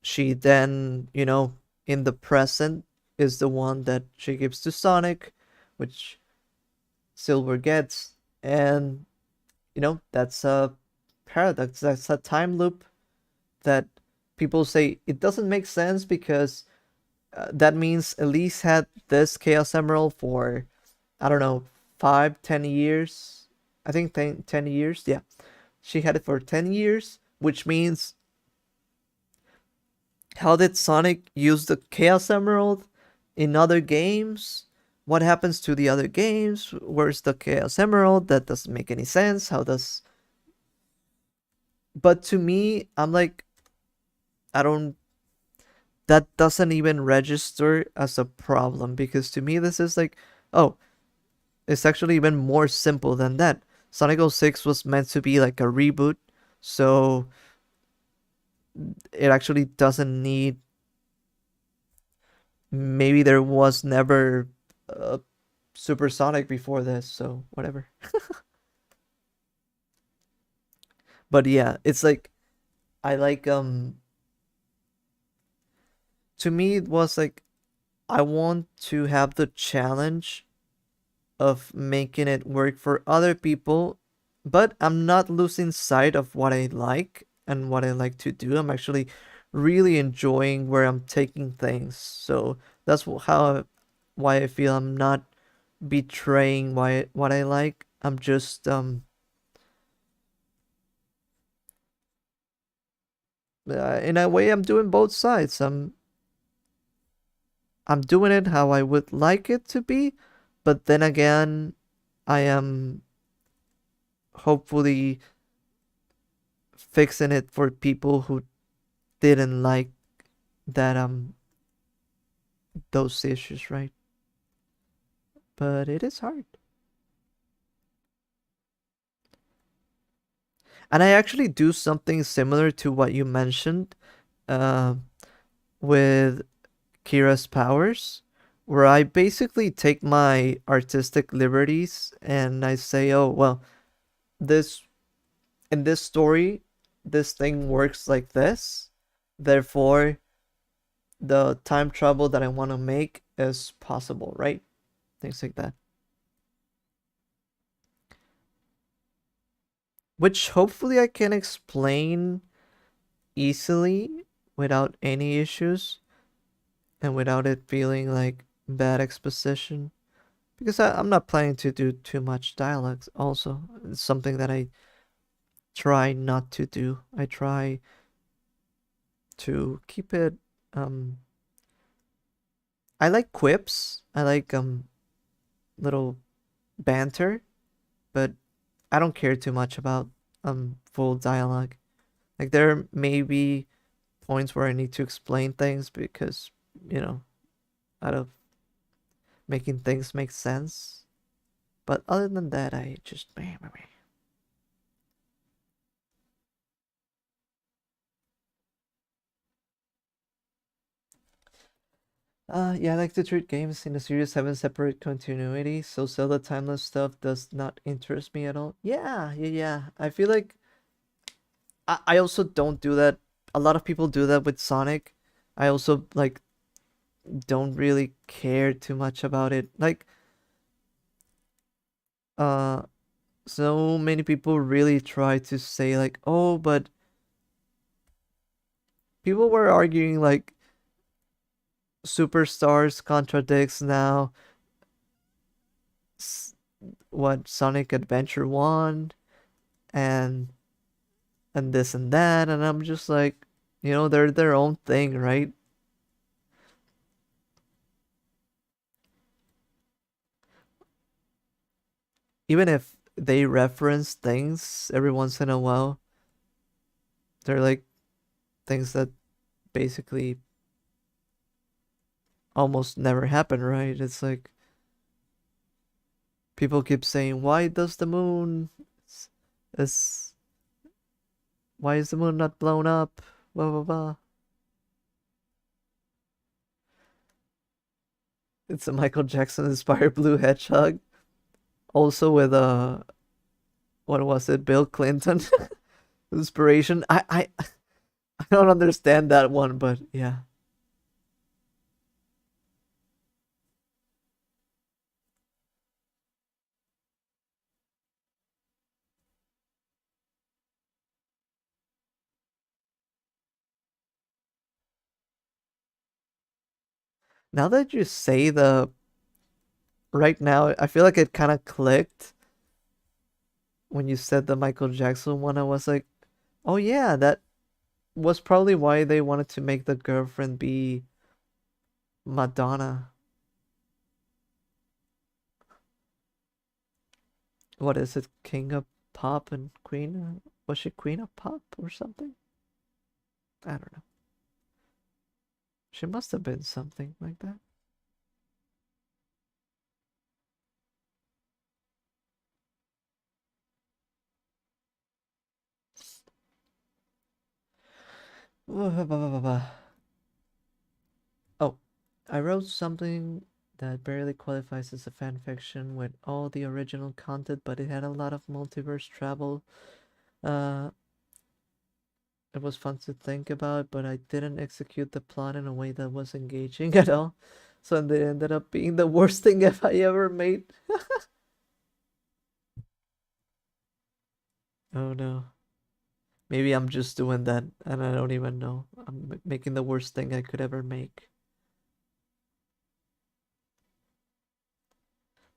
she then, in the present is the one that she gives to Sonic, which Silver gets. And, that's a paradox. That's a time loop that people say it doesn't make sense because that means Elise had this Chaos Emerald for, I don't know, 5, 10 years. I think 10 years. Yeah. She had it for 10 years, which means how did Sonic use the Chaos Emerald in other games? What happens to the other games? Where's the Chaos Emerald? That doesn't make any sense. How does. But to me, I'm like, I don't. That doesn't even register as a problem because to me, this is like, oh, it's actually even more simple than that. Sonic 06 was meant to be like a reboot, so it actually doesn't need. Maybe there was never a Supersonic before this, so whatever. But yeah, it's like I like to me it was like I want to have the challenge of making it work for other people, but I'm not losing sight of what I like and what I like to do. I'm actually really enjoying where I'm taking things. So that's how why I feel I'm not betraying what I like. I'm just in a way I'm doing both sides. I'm doing it how I would like it to be, but then again, I am hopefully fixing it for people who didn't like that those issues, right? But it is hard. And I actually do something similar to what you mentioned uh, with Kira's powers, where I basically take my artistic liberties and I say, oh, well, this in this story, this thing works like this. Therefore, the time travel that I want to make is possible, right? Things like that. Which hopefully I can explain easily without any issues and without it feeling like bad exposition. Because I'm not planning to do too much dialogue, also. It's something that I try not to do. I try to keep it. Um, I like quips. I like little banter, but I don't care too much about full dialogue. Like there may be points where I need to explain things because, you know, out of making things make sense. But other than that, I just yeah, I like to treat games in a series having separate continuity, so Zelda timeless stuff does not interest me at all. Yeah. I feel like I also don't do that. A lot of people do that with Sonic. I also like don't really care too much about it. Like, uh, so many people really try to say like, oh, but people were arguing like Superstars contradicts now what Sonic Adventure 1 and this and that, and I'm just like, they're their own thing, right? Even if they reference things every once in a while, they're like things that basically almost never happen, right? It's like people keep saying, "Why does the moon is why is the moon not blown up?" Blah blah blah. It's a Michael Jackson inspired blue hedgehog. Also with what was it, Bill Clinton inspiration. I don't understand that one, but yeah. Now that you say the right now, I feel like it kind of clicked when you said the Michael Jackson one. I was like, oh yeah, that was probably why they wanted to make the girlfriend be Madonna. What is it? King of Pop and Queen? Was she Queen of Pop or something? I don't know. She must have been something like that. Oh, I wrote something that barely qualifies as a fan fiction with all the original content, but it had a lot of multiverse travel. Uh, it was fun to think about, but I didn't execute the plot in a way that was engaging at all. So it ended up being the worst thing if I ever made. Oh no. Maybe I'm just doing that and I don't even know. I'm making the worst thing I could ever make.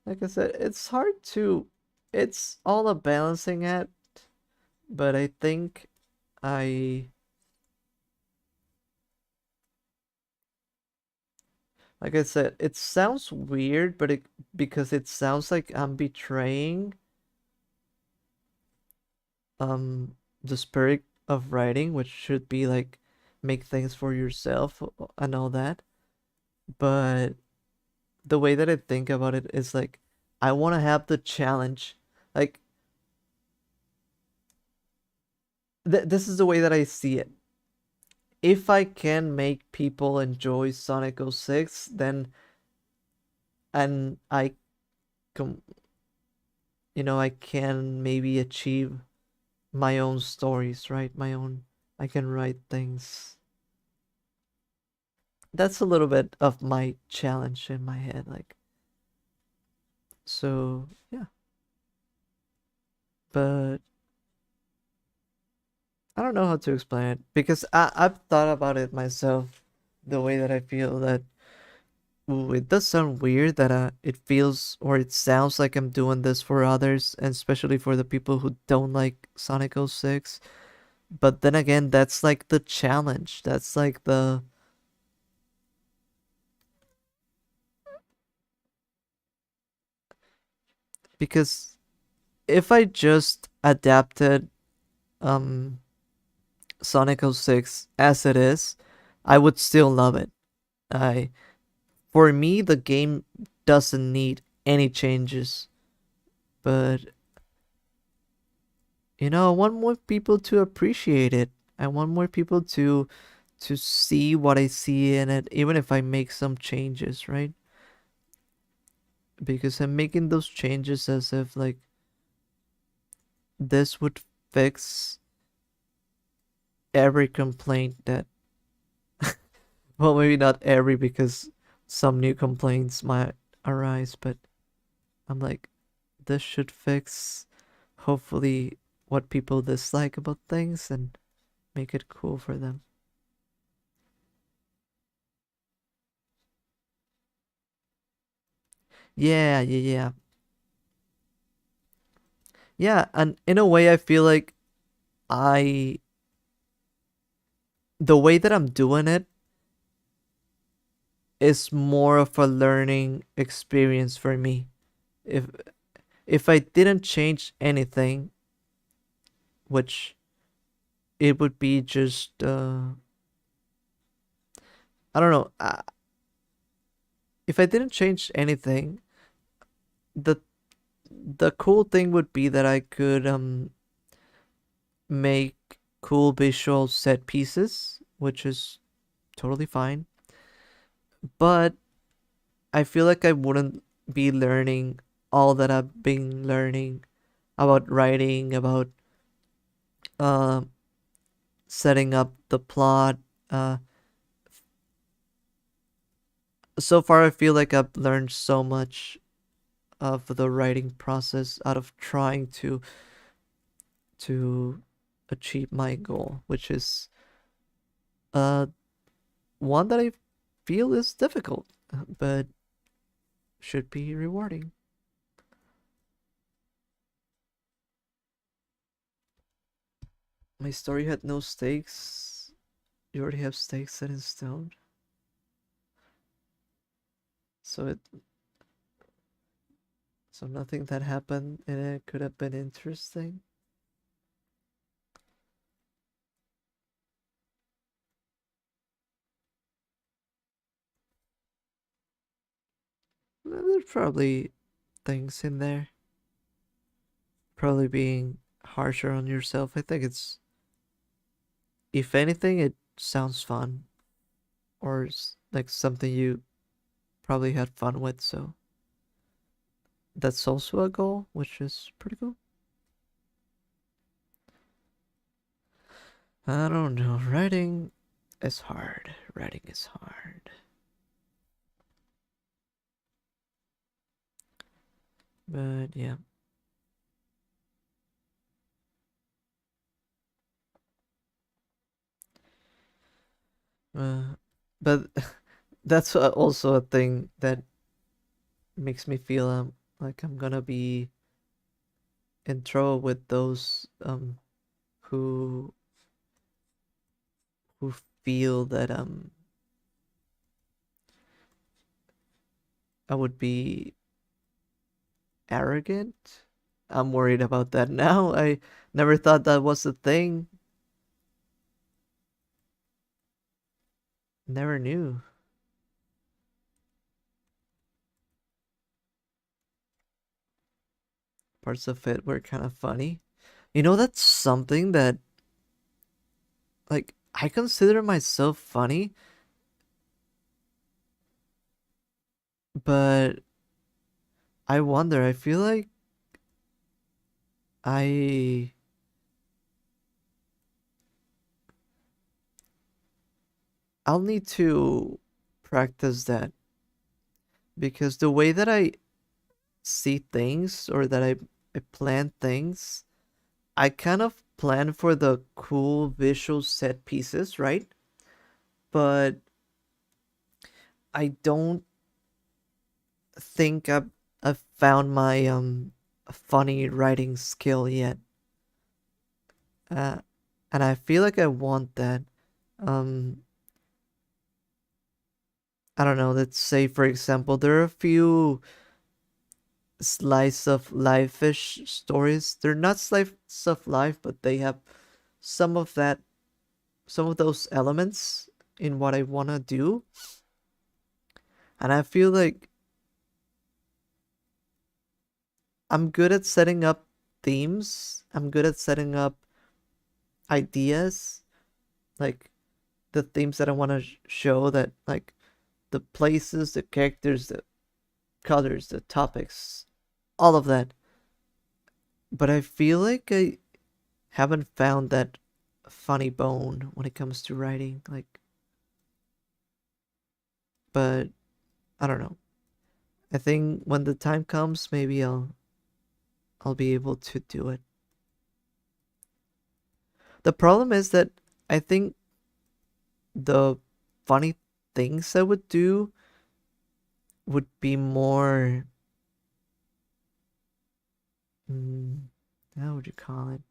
Like I said, it's hard to. It's all a balancing act, but I think I. Like I said, it sounds weird, but because it sounds like I'm betraying um the spirit of writing, which should be like make things for yourself and all that. But the way that I think about it is like I want to have the challenge. Like this is the way that I see it. If I can make people enjoy Sonic 06, then and I can I can maybe achieve my own stories, right? My own I can write things. That's a little bit of my challenge in my head, like so yeah. But I don't know how to explain it because I've thought about it myself the way that I feel that ooh, it does sound weird that it feels or it sounds like I'm doing this for others, and especially for the people who don't like Sonic 06. But then again, that's like the challenge. That's like the because if I just adapted um Sonic 06 as it is, I would still love it. I For me the game doesn't need any changes, but I want more people to appreciate it. I want more people to see what I see in it, even if I make some changes, right? Because I'm making those changes as if like this would fix every complaint that, well, maybe not every, because some new complaints might arise, but I'm like, this should fix, hopefully, what people dislike about things and make it cool for them. Yeah, yeah, yeah. Yeah, and in a way I feel like I the way that I'm doing it is more of a learning experience for me. If if I didn't change anything, which it would be just I don't know. If I didn't change anything, the the cool thing would be that I could make cool visual set pieces, which is totally fine. But I feel like I wouldn't be learning all that I've been learning about writing, about uh, setting up the plot. Uh, so far, I feel like I've learned so much of the writing process out of trying to achieve my goal, which is uh one that I feel is difficult, but should be rewarding. My story had no stakes. You already have stakes set in stone, so nothing that happened in it could have been interesting. There's probably things in there. Probably being harsher on yourself. I think it's, if anything, it sounds fun, or like something you probably had fun with. So that's also a goal, which is pretty cool. I don't know. Writing is hard. Writing is hard. But yeah. Uh, but that's also a thing that makes me feel like I'm gonna be in trouble with those who who feel that I would be arrogant. I'm worried about that now. I never thought that was a thing. Never knew. Parts of it were kind of funny. That's something that, like, I consider myself funny, but I wonder, I feel like I I'll need to practice that, because the way that I see things, or that I plan things, I kind of plan for the cool visual set pieces, right? But I don't think I've found my funny writing skill yet. Uh, and I feel like I want that. Um, I don't know. Let's say, for example, there are a few slice of life-ish stories. They're not slice of life, but they have some of that some of those elements in what I want to do. And I feel like I'm good at setting up themes. I'm good at setting up ideas, like the themes that I want to show, that like the places, the characters, the colors, the topics, all of that. But I feel like I haven't found that funny bone when it comes to writing. Like, but I don't know. I think when the time comes, maybe I'll be able to do it. The problem is that I think the funny things I would do would be more, how would you call it?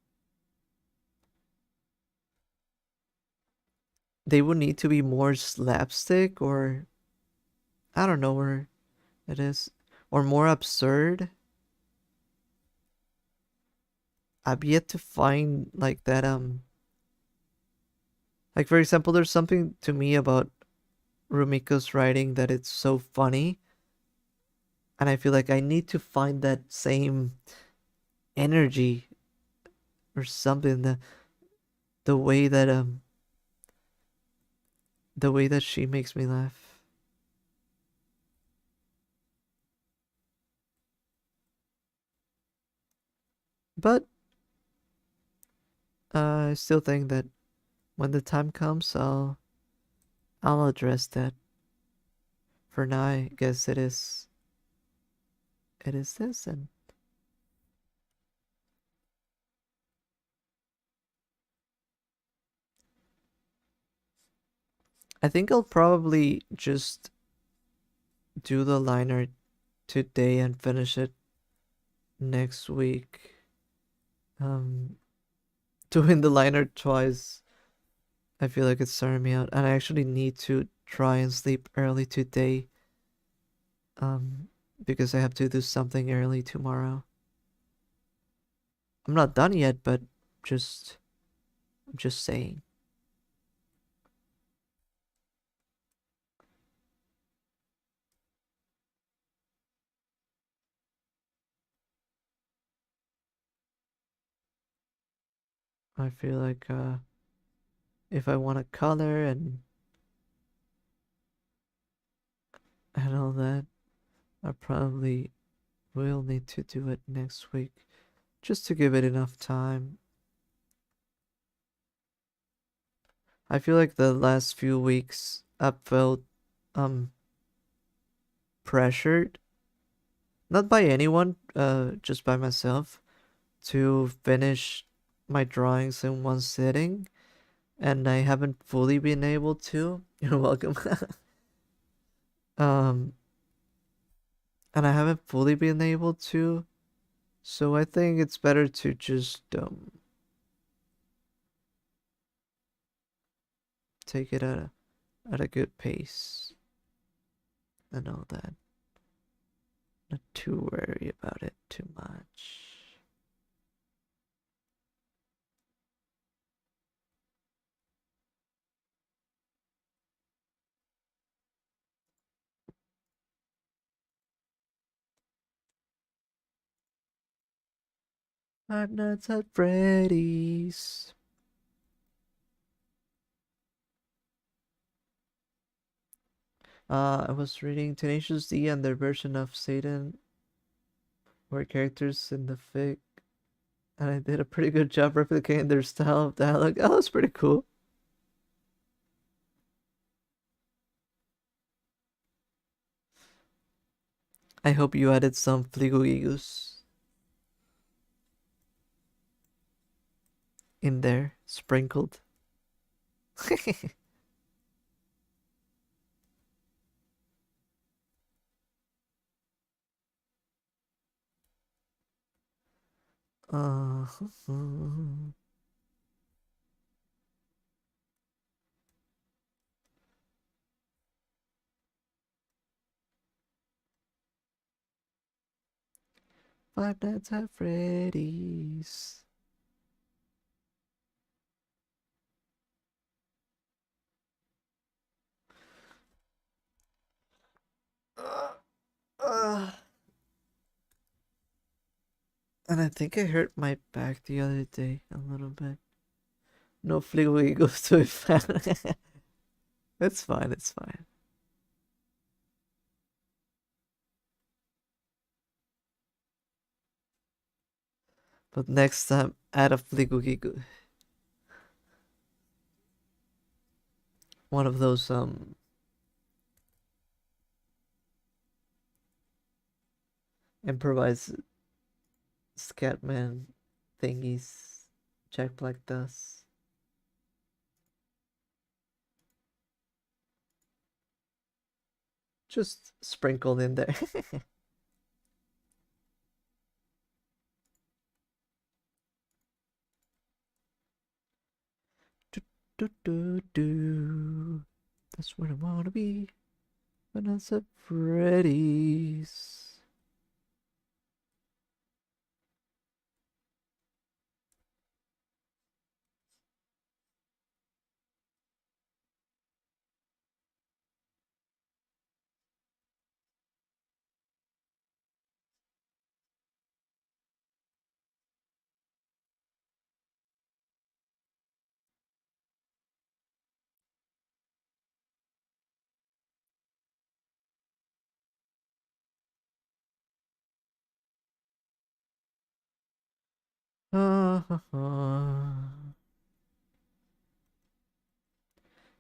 They would need to be more slapstick, or I don't know where it is, or more absurd. I've yet to find like that. Like for example, there's something to me about Rumiko's writing that it's so funny, and I feel like I need to find that same energy or something. The way that the way that she makes me laugh. But I still think that when the time comes, I'll address that. For now, I guess it is this, and I think I'll probably just do the liner today and finish it next week. Um, doing the liner twice, I feel like it's starting me out, and I actually need to try and sleep early today. Um, because I have to do something early tomorrow. I'm not done yet, but just I'm just saying. I feel like if I want to color and all that, I probably will need to do it next week just to give it enough time. I feel like the last few weeks I've felt um pressured, not by anyone, just by myself, to finish my drawings in one sitting, and I haven't fully been able to. You're welcome. um, and I haven't fully been able to, so I think it's better to just take it at a good pace and all that. Not too worry about it too much. Five Nights at Freddy's. I was reading Tenacious D and their version of Satan were characters in the fic, and I did a pretty good job replicating their style of dialogue. Oh, that's pretty cool. I hope you added some fligogigus in there, sprinkled. uh, 5 Nights at Freddy's. And I think I hurt my back the other day a little bit. No fliggly goes to a fan. It's fine, it's fine. But next time, add a fliggly. One of those improvised Scatman thingies Jack Black does. Just sprinkled in there. do, do, do, do. That's where I wanna be when I'm at Freddy's.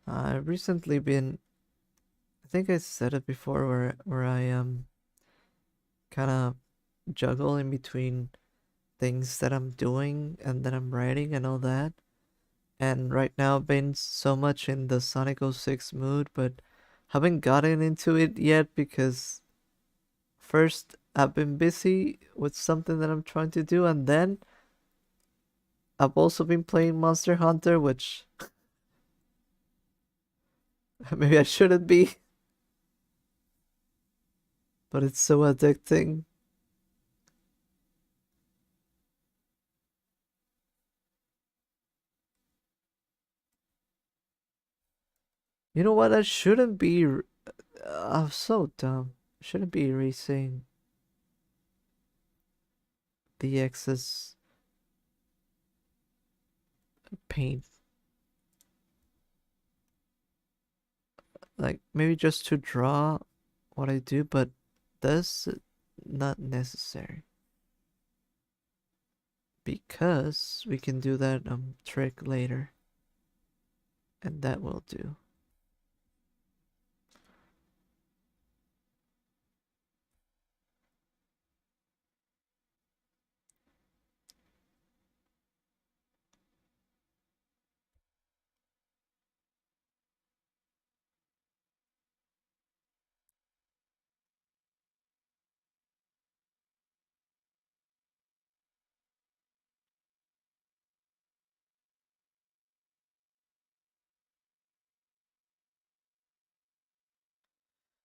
I've recently been, I think I said it before, where I kind of juggle in between things that I'm doing and that I'm writing and all that. And right now I've been so much in the Sonic 06 mood, but haven't gotten into it yet because first I've been busy with something that I'm trying to do, and then I've also been playing Monster Hunter, which maybe I shouldn't be, but it's so addicting. You know what? I shouldn't be. I'm so dumb. I shouldn't be erasing the excess paint. Like, maybe just to draw what I do, but that's not necessary. Because we can do that trick later. And that will do.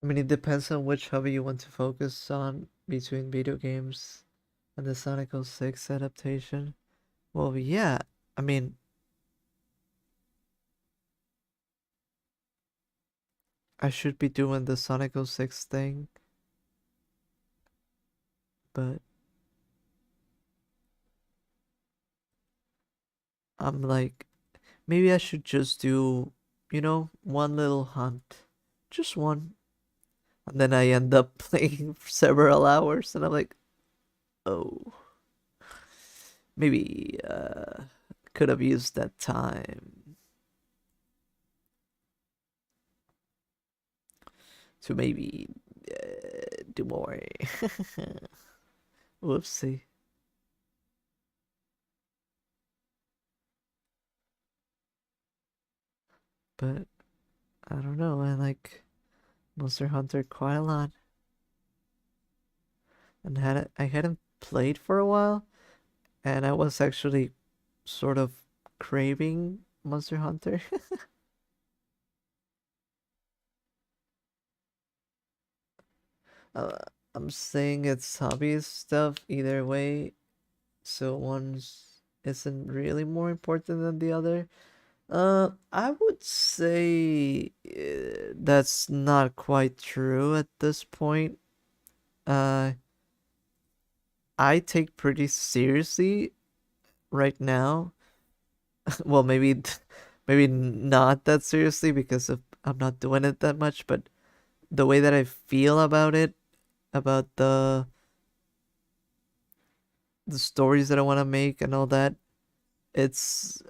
I mean, it depends on which hobby you want to focus on between video games and the Sonic 06 adaptation. Well, yeah, I mean, I should be doing the Sonic 06 thing, but I'm like, maybe I should just do, one little hunt. Just one. And then I end up playing for several hours, and I'm like, oh, maybe could have used that time to maybe do more. Whoopsie. But I don't know. I like Monster Hunter quite a lot, and I hadn't played for a while, and I was actually sort of craving Monster Hunter. uh, I'm saying it's hobby stuff either way, so one's isn't really more important than the other. I would say that's not quite true at this point. Uh, I take pretty seriously right now. Well, maybe not that seriously because I'm not doing it that much, but the way that I feel about it, about the stories that I want to make and all that, it's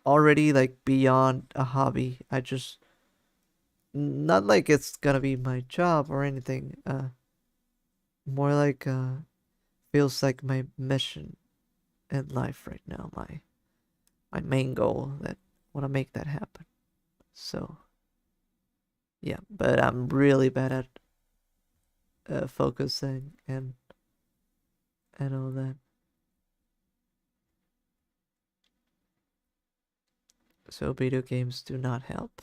already like beyond a hobby. I just not like it's gonna be my job or anything. More like feels like my mission in life right now. My main goal that want to make that happen. So yeah, but I'm really bad at focusing and all that. So video games do not help.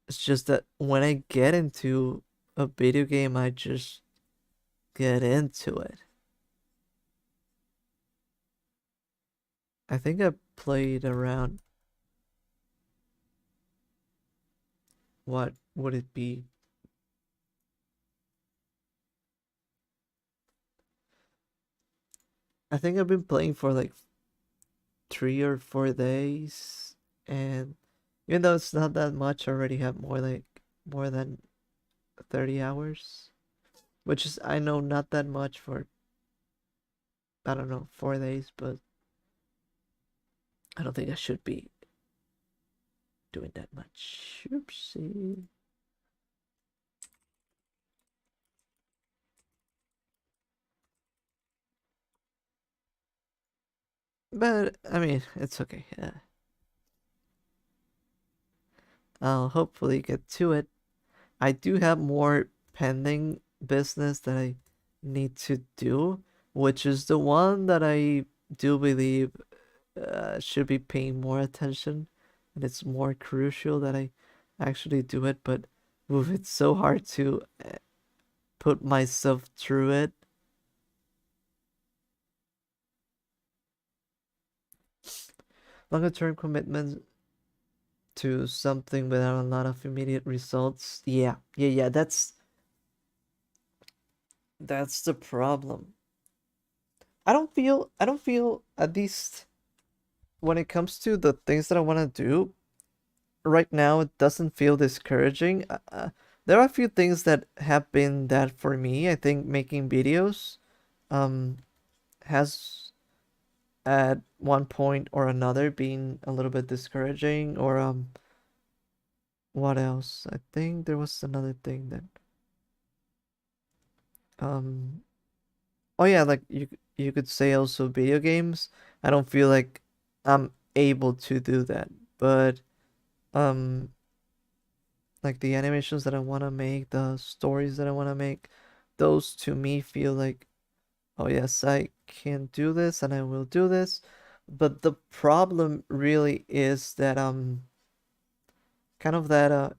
It's just that when I get into a video game, I just get into it. I think I played around, what would it be? I think I've been playing for like 3 or 4 days, and even though it's not that much, I already have more than 30 hours, which is, I know, not that much for, I don't know, 4 days, but I don't think I should be doing that much. Oopsie. But I mean, it's okay. I'll hopefully get to it. I do have more pending business that I need to do, which is the one that I do believe should be paying more attention, and it's more crucial that I actually do it. But oof, it's so hard to put myself through it. Longer term commitments to something without a lot of immediate results. Yeah. That's the problem. I don't feel at least when it comes to the things that I want to do right now, it doesn't feel discouraging. There are a few things that have been that for me. I think making videos um has at one point or another been a little bit discouraging, or what else? I think there was another thing that um oh yeah, like you could say also video games. I don't feel like I'm able to do that. But um like the animations that I want to make, the stories that I want to make, those to me feel like, oh yes, I can do this and I will do this. But the problem really is that kind of that I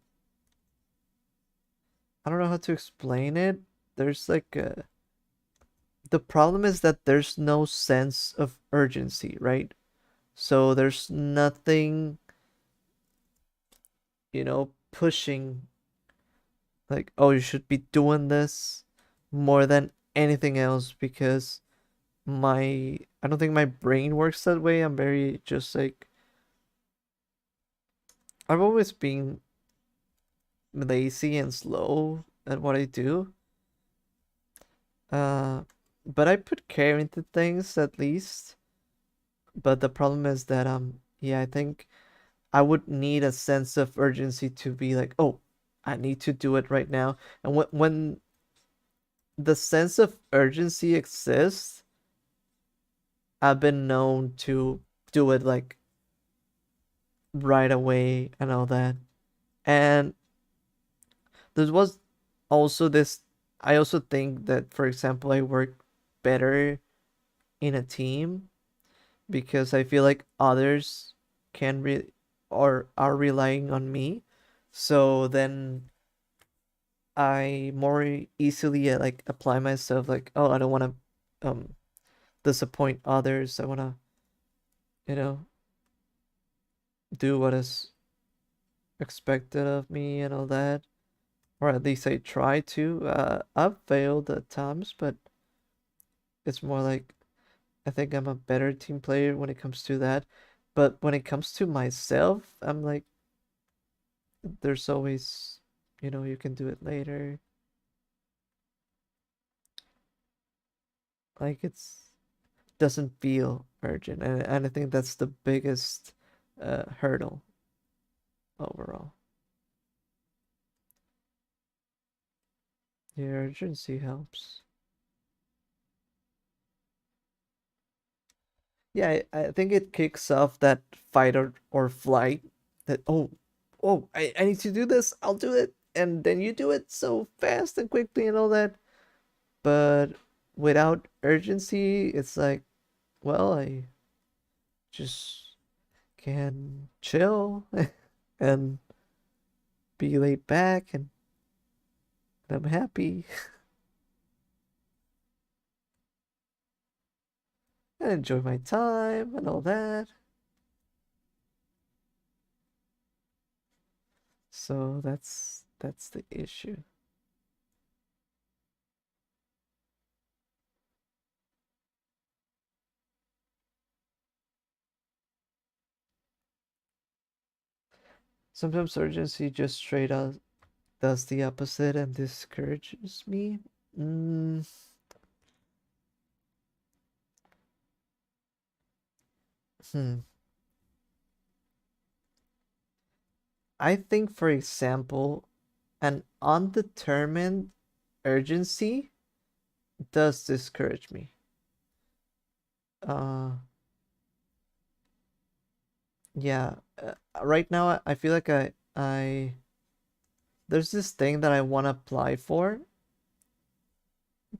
don't know how to explain it. There's like the problem is that there's no sense of urgency, right? So there's nothing, pushing like, oh, you should be doing this more than anything else, because I don't think my brain works that way. I'm very just like, I've always been lazy and slow at what I do. Uh, but I put care into things at least. But the problem is that yeah, I think I would need a sense of urgency to be like, oh, I need to do it right now. And when the sense of urgency exists, I've been known to do it like right away and all that. And there was also this, I also think that, for example, I work better in a team because I feel like others can or are relying on me. So then I more easily like apply myself, like, oh, I don't want to disappoint others. I want to, you know, do what is expected of me and all that. or at least I try to. I've failed at times, but it's more like I think I'm a better team player when it comes to that. But when it comes to myself, I'm like, there's always, you can do it later. Like it's doesn't feel urgent, and I think that's the biggest hurdle overall. The urgency helps. Yeah, I think it kicks off that fight or flight. That I need to do this. I'll do it, and then you do it so fast and quickly and all that. But without urgency, it's like, well, I just can chill and be laid back, and I'm happy and enjoy my time and all that. So that's the issue. Sometimes urgency just straight up does the opposite and discourages me. Mm, hmm. I think, for example, an undetermined urgency does discourage me. Uh, yeah. Right now, I feel like I there's this thing that I want to apply for,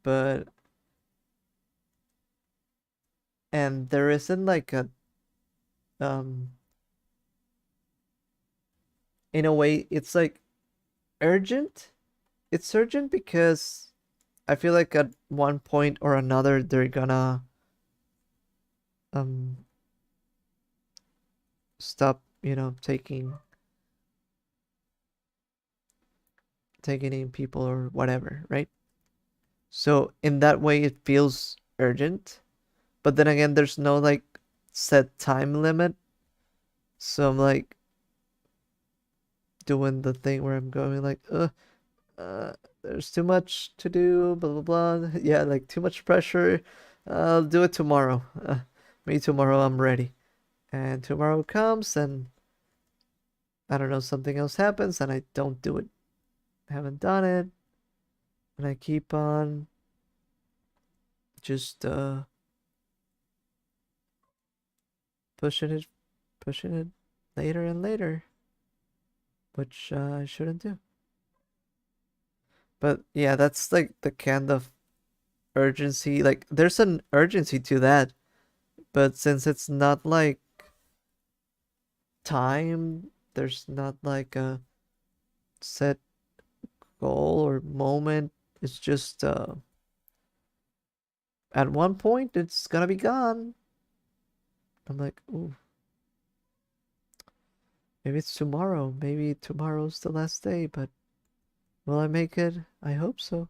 but and there isn't like a um in a way it's like urgent. It's urgent because I feel like at one point or another they're gonna um stop, taking in people or whatever, right? So in that way it feels urgent, but then again there's no like set time limit. So I'm like doing the thing where I'm going like, uh, there's too much to do, blah blah blah. Yeah, like too much pressure. I'll do it tomorrow. Maybe tomorrow I'm ready. And tomorrow comes and I don't know, something else happens and I don't do it. I haven't done it. And I keep on just pushing it, pushing it later and later, which I shouldn't do. But yeah, that's like the kind of urgency. Like there's an urgency to that, but since it's not like time, there's not like a set goal or moment. It's just at one point it's gonna be gone. I'm like, ooh, maybe it's tomorrow. Maybe tomorrow's the last day, but will I make it? I hope so.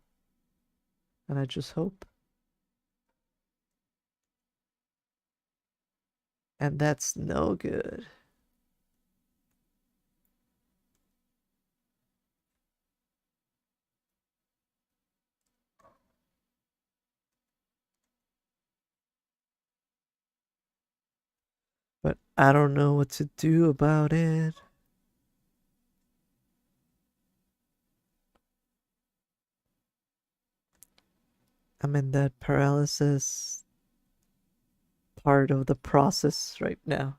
And I just hope. And that's no good. But I don't know what to do about it. I'm in that paralysis part of the process right now.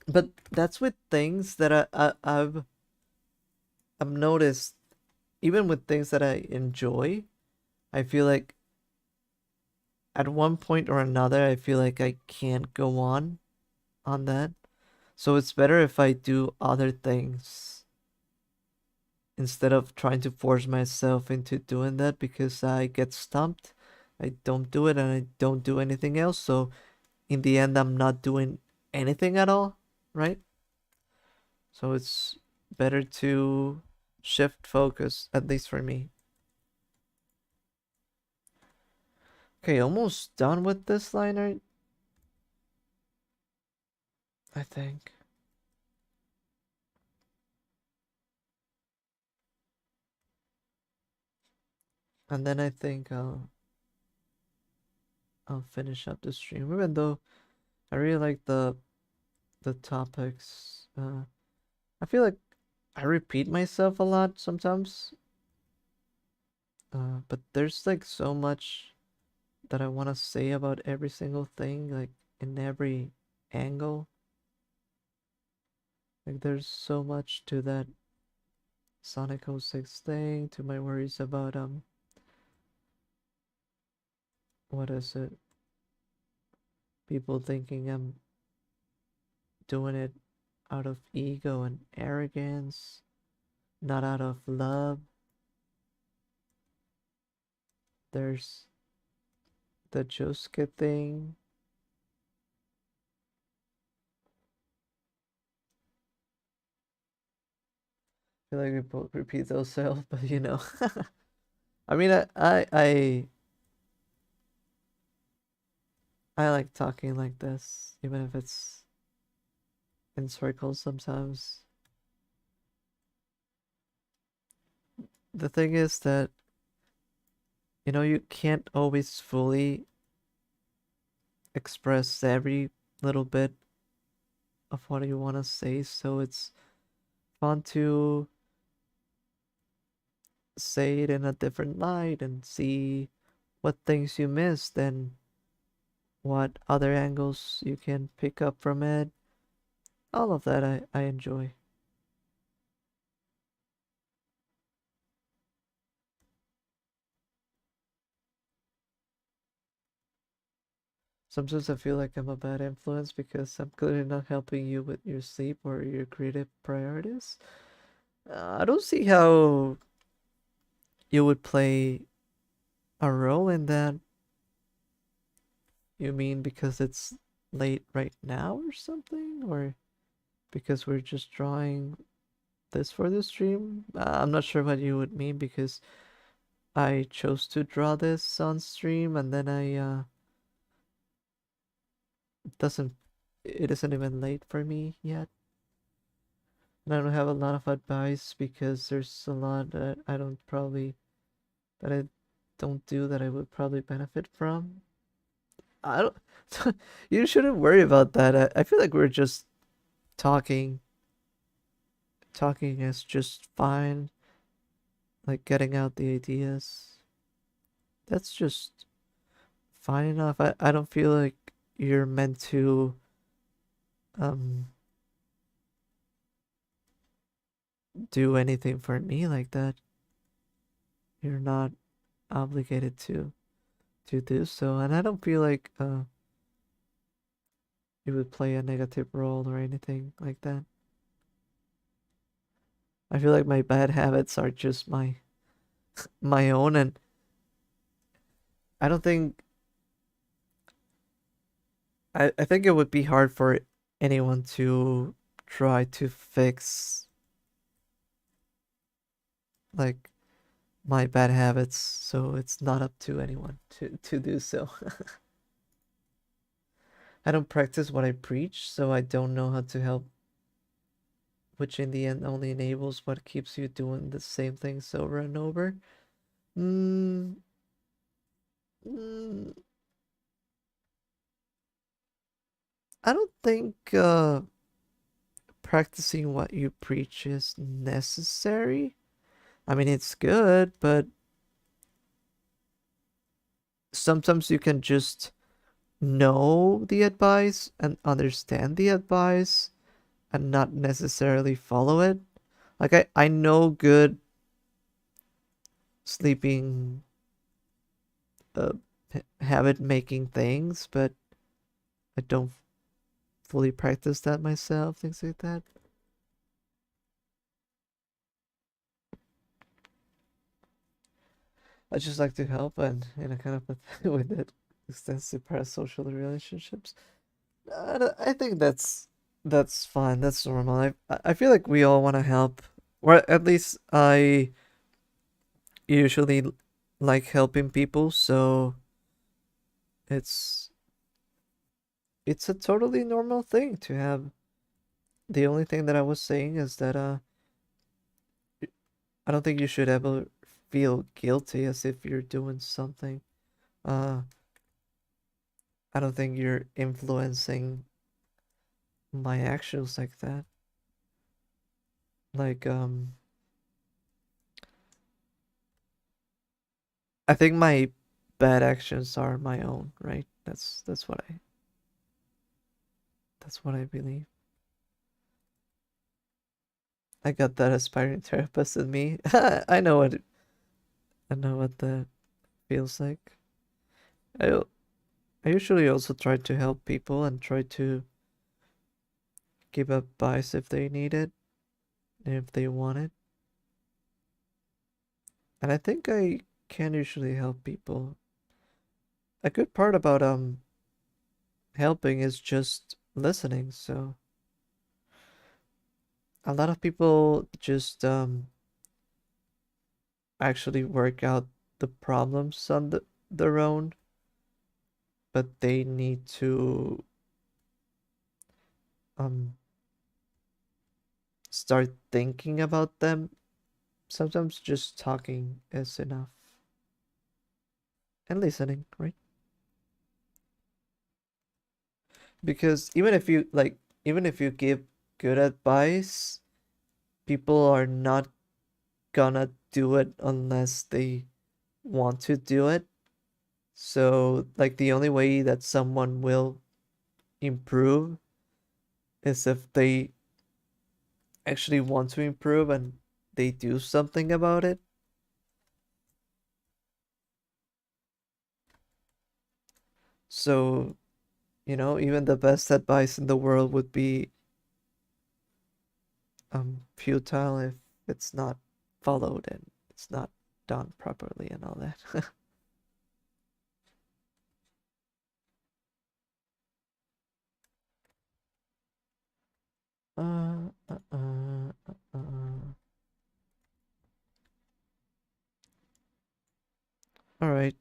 But that's with things that I've noticed, even with things that I enjoy, I feel like at one point or another, I feel like I can't go on that. So it's better if I do other things instead of trying to force myself into doing that because I get stumped. I don't do it and I don't do anything else. So in the end, I'm not doing anything at all, right? So it's better to shift focus, at least for me. Okay, almost done with this liner, I think. And then I think I'll finish up the stream, even though I really like the topics. I feel like I repeat myself a lot sometimes, but there's like so much that I want to say about every single thing, like in every angle. Like there's so much to that Sonic 06 thing, to my worries about what is it? People thinking I'm doing it out of ego and arrogance, not out of love. There's the Josuke thing. I feel like we both repeat ourselves, but you know. I mean, I like talking like this, even if it's in circles sometimes. The thing is that, you can't always fully express every little bit of what you want to say, so it's fun to say it in a different light and see what things you missed and what other angles you can pick up from it. All of that I enjoy. Sometimes I feel like I'm a bad influence because I'm clearly not helping you with your sleep or your creative priorities. I don't see how you would play a role in that. You mean because it's late right now or something? Or because we're just drawing this for the stream? I'm not sure what you would mean because I chose to draw this on stream and then doesn't it isn't even late for me yet. And I don't have a lot of advice because there's a lot that I don't do that I would probably benefit from. I don't you shouldn't worry about that. I feel like we're just talking. Talking is just fine. Like getting out the ideas. That's just fine enough. I don't feel like you're meant to um do anything for me like that. You're not obligated to do so, and I don't feel like you would play a negative role or anything like that. I feel like my bad habits are just my own, and I don't think I think it would be hard for anyone to try to fix like my bad habits, so it's not up to anyone to do so. I don't practice what I preach, so I don't know how to help, which in the end only enables what keeps you doing the same things over and over. Mm, mm, I don't think practicing what you preach is necessary. I mean, it's good, but sometimes you can just know the advice and understand the advice and not necessarily follow it. Like I know good sleeping uh, habit making things, but I don't fully practice that myself, things like that. I just like to help and kind of with it extensive parasocial relationships. I think that's That's fine. That's normal. I feel like we all want to help, or at least I usually like helping people, so it's it's a totally normal thing to have. The only thing that I was saying is that I don't think you should ever feel guilty as if you're doing something. Uh I don't think you're influencing my actions like that. Like I think my bad actions are my own, right? That's what I believe. I got that aspiring therapist in me. I know what that feels like. I I usually also try to help people and try to give advice if they need it and if they want it. And I think I can usually help people. A good part about helping is just listening. So a lot of people just actually work out the problems on their own, but they need to um start thinking about them. Sometimes just talking is enough. And listening, right? Because even if you give good advice, people are not gonna do it unless they want to do it. So, like, the only way that someone will improve is if they actually want to improve and they do something about it. So, even the best advice in the world would be futile if it's not followed and it's not done properly and all that. uh, uh, uh, all right.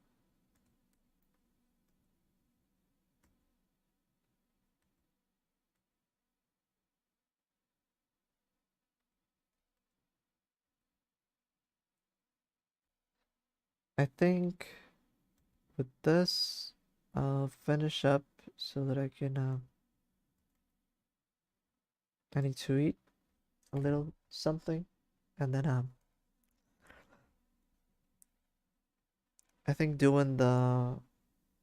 I think with this, I'll finish up so that I need to eat a little something, and then I think doing the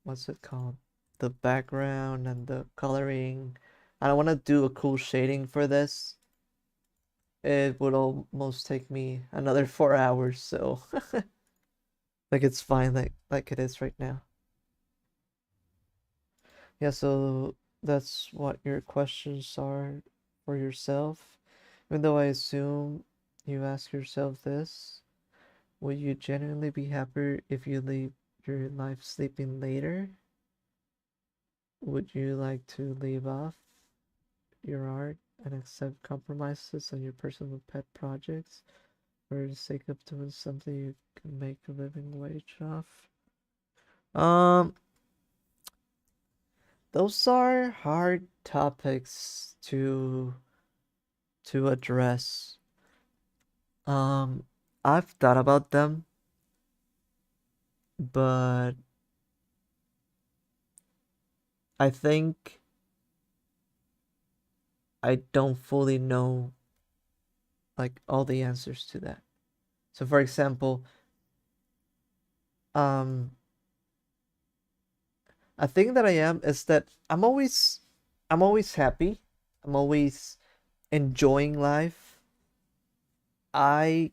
what's it called, the background and the coloring. I don't want to do a cool shading for this. It would almost take me another 4 hours, so like it's fine like it is right now. Yeah, so that's what your questions are for yourself. Even though I assume you ask yourself this, would you genuinely be happier if you leave your life sleeping later? Would you like to leave off your art and accept compromises on your personal pet projects for the sake of doing something you can make a living wage off? Um, those are hard topics to address. Um, I've thought about them, but I think I don't fully know like all the answers to that. So for example, um a thing that I am is that I'm always happy. I'm always enjoying life. I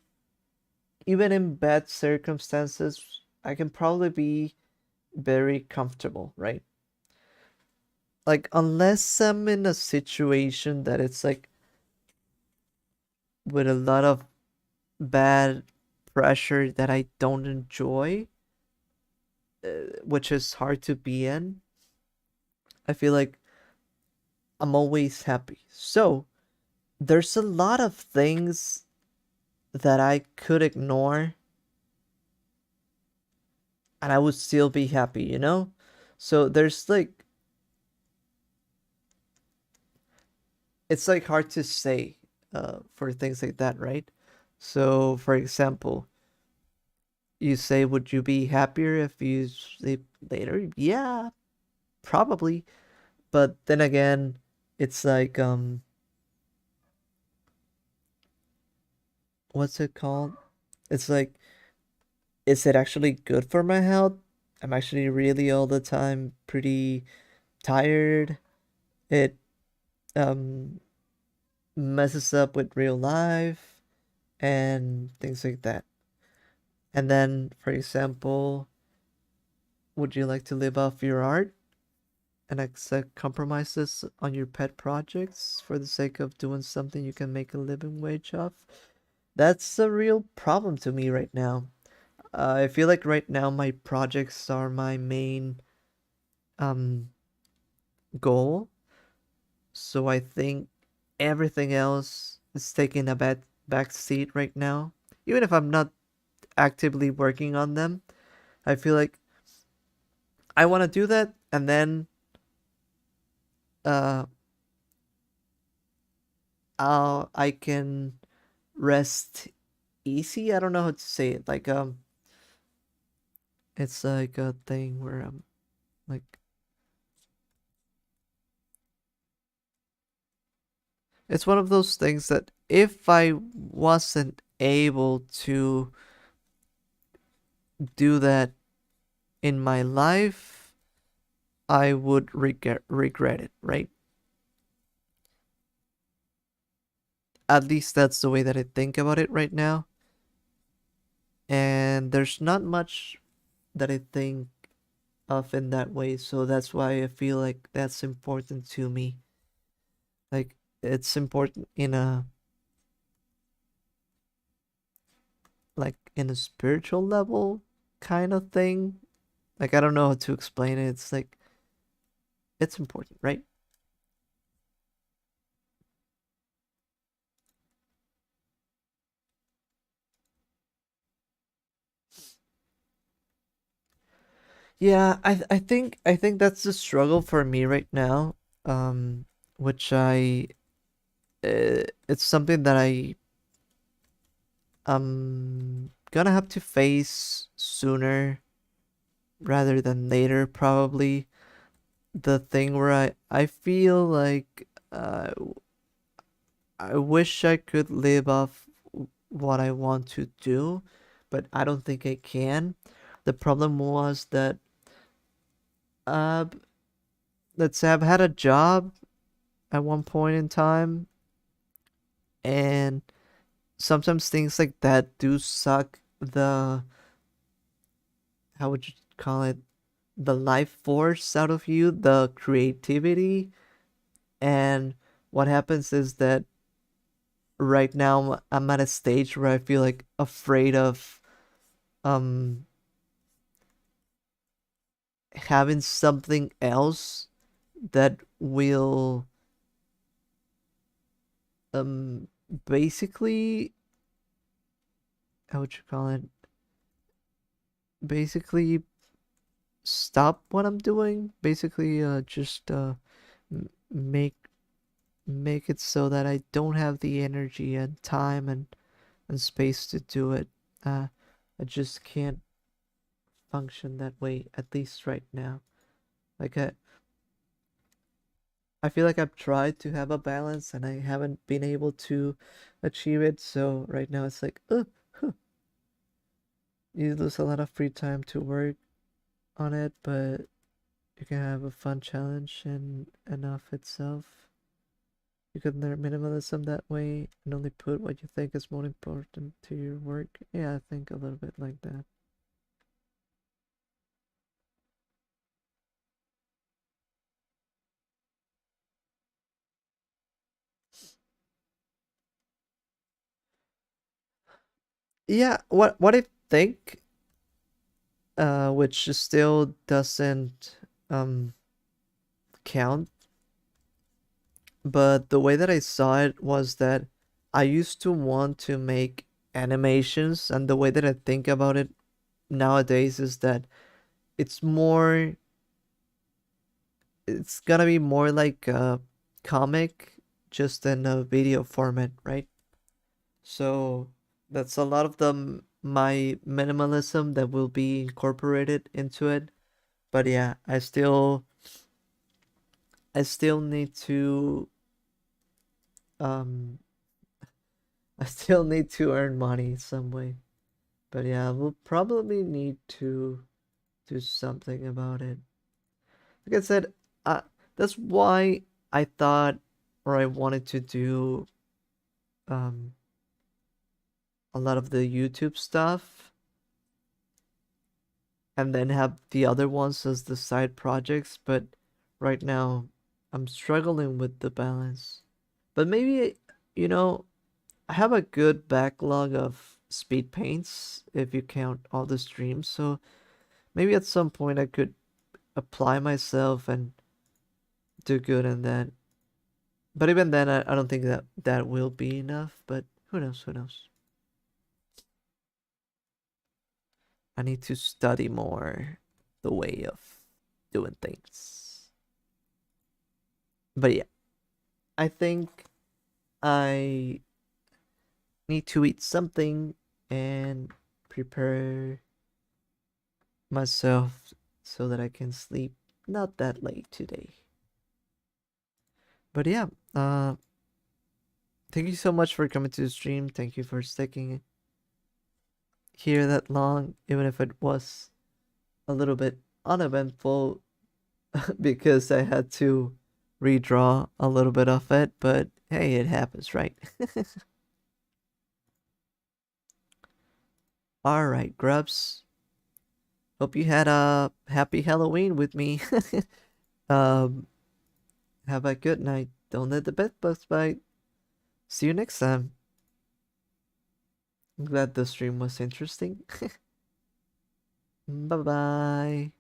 even in bad circumstances, I can probably be very comfortable, right? Like unless I'm in a situation that it's like with a lot of bad pressure that I don't enjoy, which is hard to be in. I feel like I'm always happy. So there's a lot of things that I could ignore and I would still be happy, you know? So there's like, it's like hard to say for things like that, right? So, for example, you say, would you be happier if you sleep later? Yeah, probably. But then again, it's like, what's it called? It's like, is it actually good for my health? I'm actually really all the time pretty tired. It um messes up with real life and things like that. And then, for example, would you like to live off your art and accept compromises on your pet projects for the sake of doing something you can make a living wage off? That's a real problem to me right now. I feel like right now my projects are my main um goal. So I think everything else is taking a back seat right now. Even if I'm not actively working on them, I feel like I want to do that and then uh I can rest easy. I don't know how to say it. Like it's like a thing where I'm like it's one of those things that if I wasn't able to do that in my life, I would regret it, right? At least that's the way that I think about it right now. And there's not much that I think of in that way, so that's why I feel like that's important to me. Like it's important in a in a spiritual level kind of thing. Like I don't know how to explain it. It's like it's important, right? Yeah, I think that's the struggle for me right now. Um, which it's something that I'm gonna have to face sooner rather than later, probably. The thing where I feel like I wish I could live off what I want to do, but I don't think I can. The problem was that uh let's say I've had a job at one point in time, and sometimes things like that do suck the, how would you call it, the life force out of you, the creativity. And what happens is that right now I'm at a stage where I feel like afraid of um having something else that will um basically, how would you call it, basically stop what I'm doing, basically just make it so that I don't have the energy and time and space to do it. I just can't function that way, at least right now. Like I feel like I've tried to have a balance and I haven't been able to achieve it. So right now it's like, you lose a lot of free time to work on it, but you can have a fun challenge in enough itself. You can learn minimalism that way and only put what you think is more important to your work. Yeah, I think a little bit like that. Yeah, what I think, which still doesn't count, but the way that I saw it was that I used to want to make animations, and the way that I think about it nowadays is that it's more it's gonna be more like a comic just in a video format, right? So that's a lot of my minimalism that will be incorporated into it. But yeah, I still need to um I still need to earn money some way. But yeah, we'll probably need to do something about it. Like I said, uh, that's why I thought or I wanted to do um a lot of the YouTube stuff and then have the other ones as the side projects, but right now I'm struggling with the balance. But maybe, you know, I have a good backlog of speed paints if you count all the streams, so maybe at some point I could apply myself and do good in that. But even then, I don't think that that will be enough, but who knows, who knows. I need to study more the way of doing things. But yeah, I think I need to eat something and prepare myself so that I can sleep not that late today. But yeah, thank you so much for coming to the stream. Thank you for sticking here that long, even if it was a little bit uneventful because I had to redraw a little bit of it, but hey, it happens, right? All right, Grubs. Hope you had a happy Halloween with me. um, have a good night. Don't let the bed bugs bite. See you next time. I'm glad the stream was interesting. Bye bye.